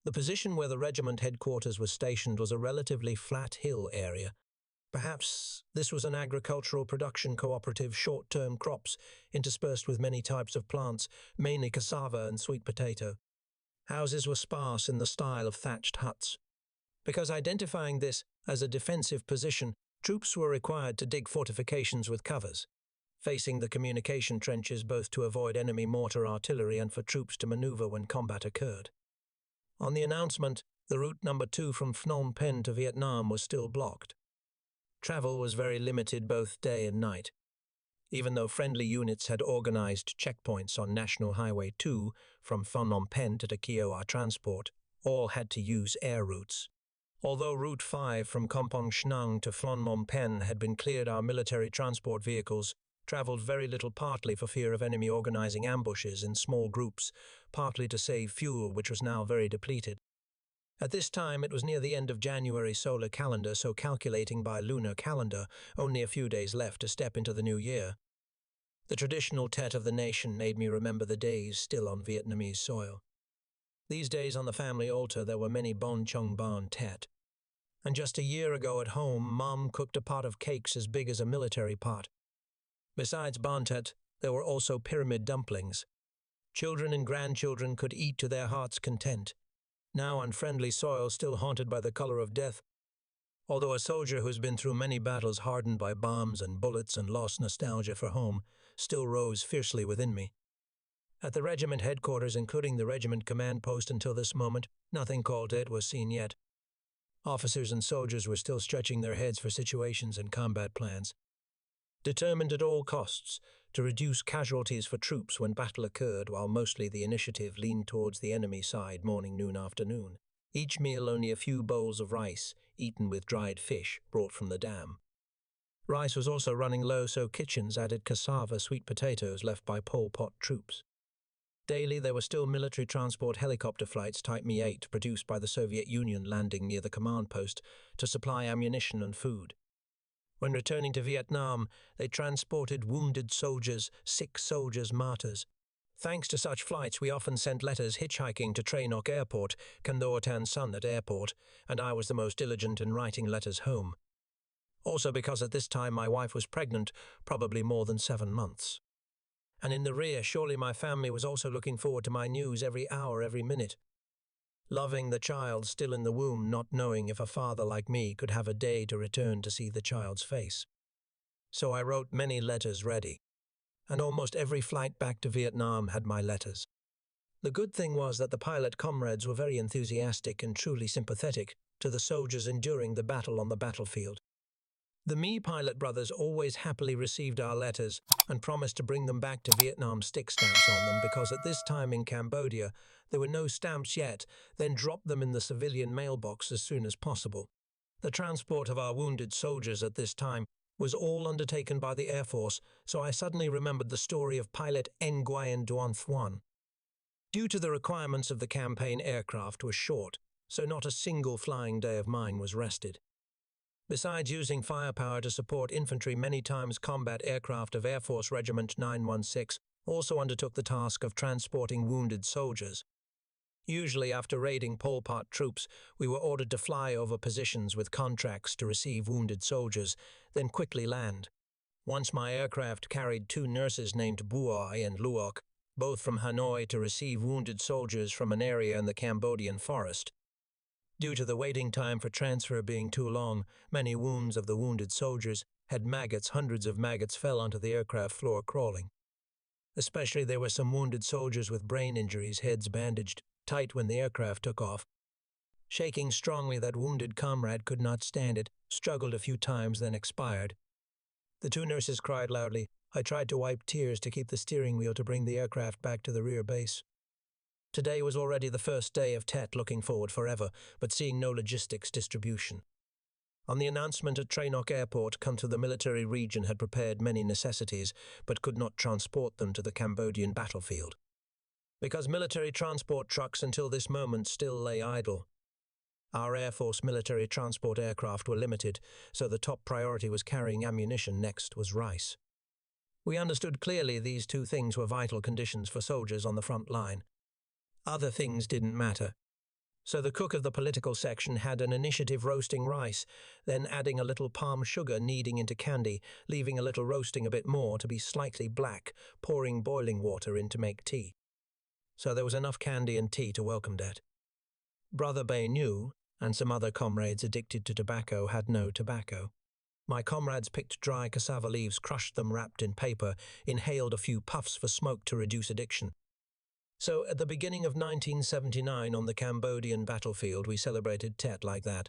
The position where the regiment headquarters was stationed was a relatively flat hill area. Perhaps this was an agricultural production cooperative, short-term crops interspersed with many types of plants, mainly cassava and sweet potato. Houses were sparse in the style of thatched huts. Because identifying this as a defensive position, troops were required to dig fortifications with covers, facing the communication trenches both to avoid enemy mortar artillery and for troops to maneuver when combat occurred. On the announcement, the route number 2 from Phnom Penh to Vietnam was still blocked. Travel was very limited both day and night. Even though friendly units had organized checkpoints on National Highway 2 from Phnom Penh to Kiowa Transport, all had to use air routes. Although Route 5 from Kampong Shnang to Phnom Penh had been cleared, our military transport vehicles traveled very little, partly for fear of enemy organizing ambushes in small groups, partly to save fuel, which was now very depleted. At this time, it was near the end of January solar calendar, so calculating by lunar calendar, only a few days left to step into the new year. The traditional Tet of the nation made me remember the days still on Vietnamese soil. These days on the family altar there were many Bon Chung Ban Tet. And just a year ago at home, Mom cooked a pot of cakes as big as a military pot. Besides Ban Tet, there were also pyramid dumplings. Children and grandchildren could eat to their heart's content. Now unfriendly soil still haunted by the color of death. Although a soldier who's been through many battles, hardened by bombs and bullets and lost nostalgia for home, still rose fiercely within me. At the regiment headquarters, including the regiment command post, until this moment, nothing called it was seen yet. Officers and soldiers were still stretching their heads for situations and combat plans. Determined at all costs to reduce casualties for troops when battle occurred, while mostly the initiative leaned towards the enemy side morning, noon, afternoon. Each meal only a few bowls of rice, eaten with dried fish brought from the dam. Rice was also running low, so kitchens added cassava, sweet potatoes left by Pol Pot troops. Daily there were still military transport helicopter flights Type Mi-8 produced by the Soviet Union landing near the command post to supply ammunition and food. When returning to Vietnam, they transported wounded soldiers, sick soldiers, martyrs. Thanks to such flights, we often sent letters hitchhiking to Tre Ngoc Airport, Can Tan Son at airport, and I was the most diligent in writing letters home. Also because at this time my wife was pregnant, probably more than 7 months. And in the rear, surely my family was also looking forward to my news every hour, every minute. Loving the child still in the womb, not knowing if a father like me could have a day to return to see the child's face. So I wrote many letters ready, and almost every flight back to Vietnam had my letters. The good thing was that the pilot comrades were very enthusiastic and truly sympathetic to the soldiers enduring the battle on the battlefield. The Mi pilot brothers always happily received our letters and promised to bring them back to Vietnam, stick stamps on them, because at this time in Cambodia there were no stamps yet, then drop them in the civilian mailbox as soon as possible. The transport of our wounded soldiers at this time was all undertaken by the Air Force, so I suddenly remembered the story of pilot Nguyen Duan Thuan. Due to the requirements of the campaign, aircraft was short, so not a single flying day of mine was rested. Besides using firepower to support infantry, many times combat aircraft of Air Force Regiment 916 also undertook the task of transporting wounded soldiers. Usually after raiding Pol Pot troops, we were ordered to fly over positions with contracts to receive wounded soldiers, then quickly land. Once my aircraft carried 2 nurses named Buai and Luoc, both from Hanoi, to receive wounded soldiers from an area in the Cambodian forest. Due to the waiting time for transfer being too long, many wounds of the wounded soldiers had maggots. Hundreds of maggots fell onto the aircraft floor crawling. Especially there were some wounded soldiers with brain injuries, heads bandaged tight when the aircraft took off. Shaking strongly, that wounded comrade could not stand it, struggled a few times, then expired. The 2 nurses cried loudly. I tried to wipe tears to keep the steering wheel to bring the aircraft back to the rear base. Today was already the first day of Tet, looking forward forever, but seeing no logistics distribution. On the announcement at Tre Ngoc Airport, come to the military region had prepared many necessities, but could not transport them to the Cambodian battlefield. because military transport trucks until this moment still lay idle. Our Air Force military transport aircraft were limited, so the top priority was carrying ammunition. Next was rice. We understood clearly these two things were vital conditions for soldiers on the front line. Other things didn't matter. So the cook of the political section had an initiative roasting rice, then adding a little palm sugar kneading into candy, leaving a little roasting a bit more to be slightly black, pouring boiling water in to make tea. So there was enough candy and tea to welcome that. Brother Bay knew, and some other comrades addicted to tobacco had no tobacco. My comrades picked dry cassava leaves, crushed them wrapped in paper, inhaled a few puffs for smoke to reduce addiction. So at the beginning of 1979 on the Cambodian battlefield we celebrated Tet like that.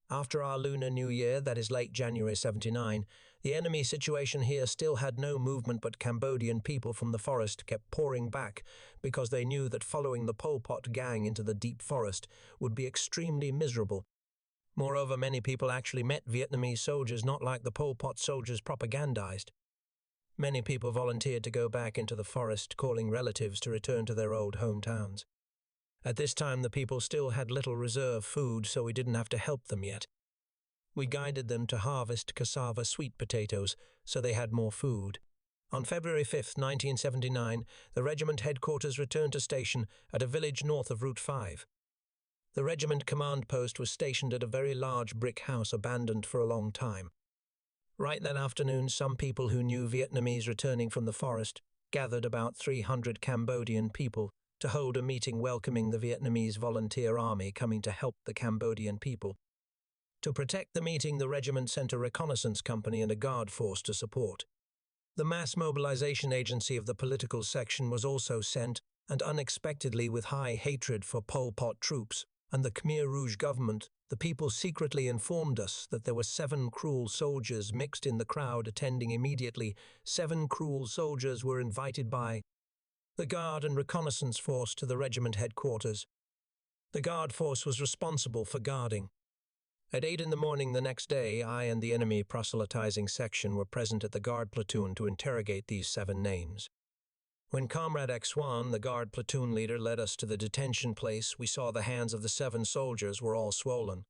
After our Lunar New Year, that is late January 79, the enemy situation here still had no movement, but Cambodian people from the forest kept pouring back because they knew that following the Pol Pot gang into the deep forest would be extremely miserable. Moreover, many people actually met Vietnamese soldiers, not like the Pol Pot soldiers propagandized. Many people volunteered to go back into the forest, calling relatives to return to their old hometowns. At this time, the people still had little reserve food, so we didn't have to help them yet. We guided them to harvest cassava sweet potatoes, so they had more food. On February 5, 1979, the regiment headquarters returned to station at a village north of Route 5. The regiment command post was stationed at a very large brick house abandoned for a long time. Right that afternoon, some people who knew Vietnamese returning from the forest gathered about 300 Cambodian people to hold a meeting welcoming the Vietnamese volunteer army coming to help the Cambodian people. To protect the meeting, the regiment sent a reconnaissance company and a guard force to support. The mass mobilization agency of the political section was also sent, and unexpectedly, with high hatred for Pol Pot troops and the Khmer Rouge government, the people secretly informed us that there were 7 cruel soldiers mixed in the crowd attending immediately. 7 cruel soldiers were invited by the Guard and Reconnaissance Force to the regiment headquarters. The Guard Force was responsible for guarding. At 8 in the morning the next day, I and the enemy proselytizing section were present at the Guard platoon to interrogate these 7 names. When Comrade Xuan, the Guard platoon leader, led us to the detention place, we saw the hands of the 7 soldiers were all swollen.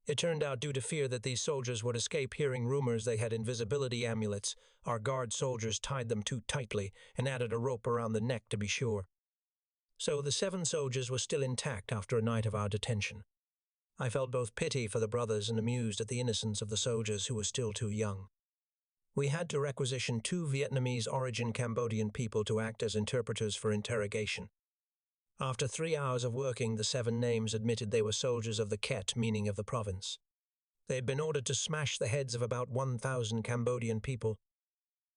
It turned out, due to fear that these soldiers would escape hearing rumors they had invisibility amulets, our guard soldiers tied them too tightly and added a rope around the neck to be sure. So the 7 soldiers were still intact after a night of our detention. I felt both pity for the brothers and amused at the innocence of the soldiers who were still too young. We had to requisition 2 Vietnamese origin Cambodian people to act as interpreters for interrogation. After 3 hours of working, the 7 names admitted they were soldiers of the Ket, meaning of the province. They had been ordered to smash the heads of about 1,000 Cambodian people,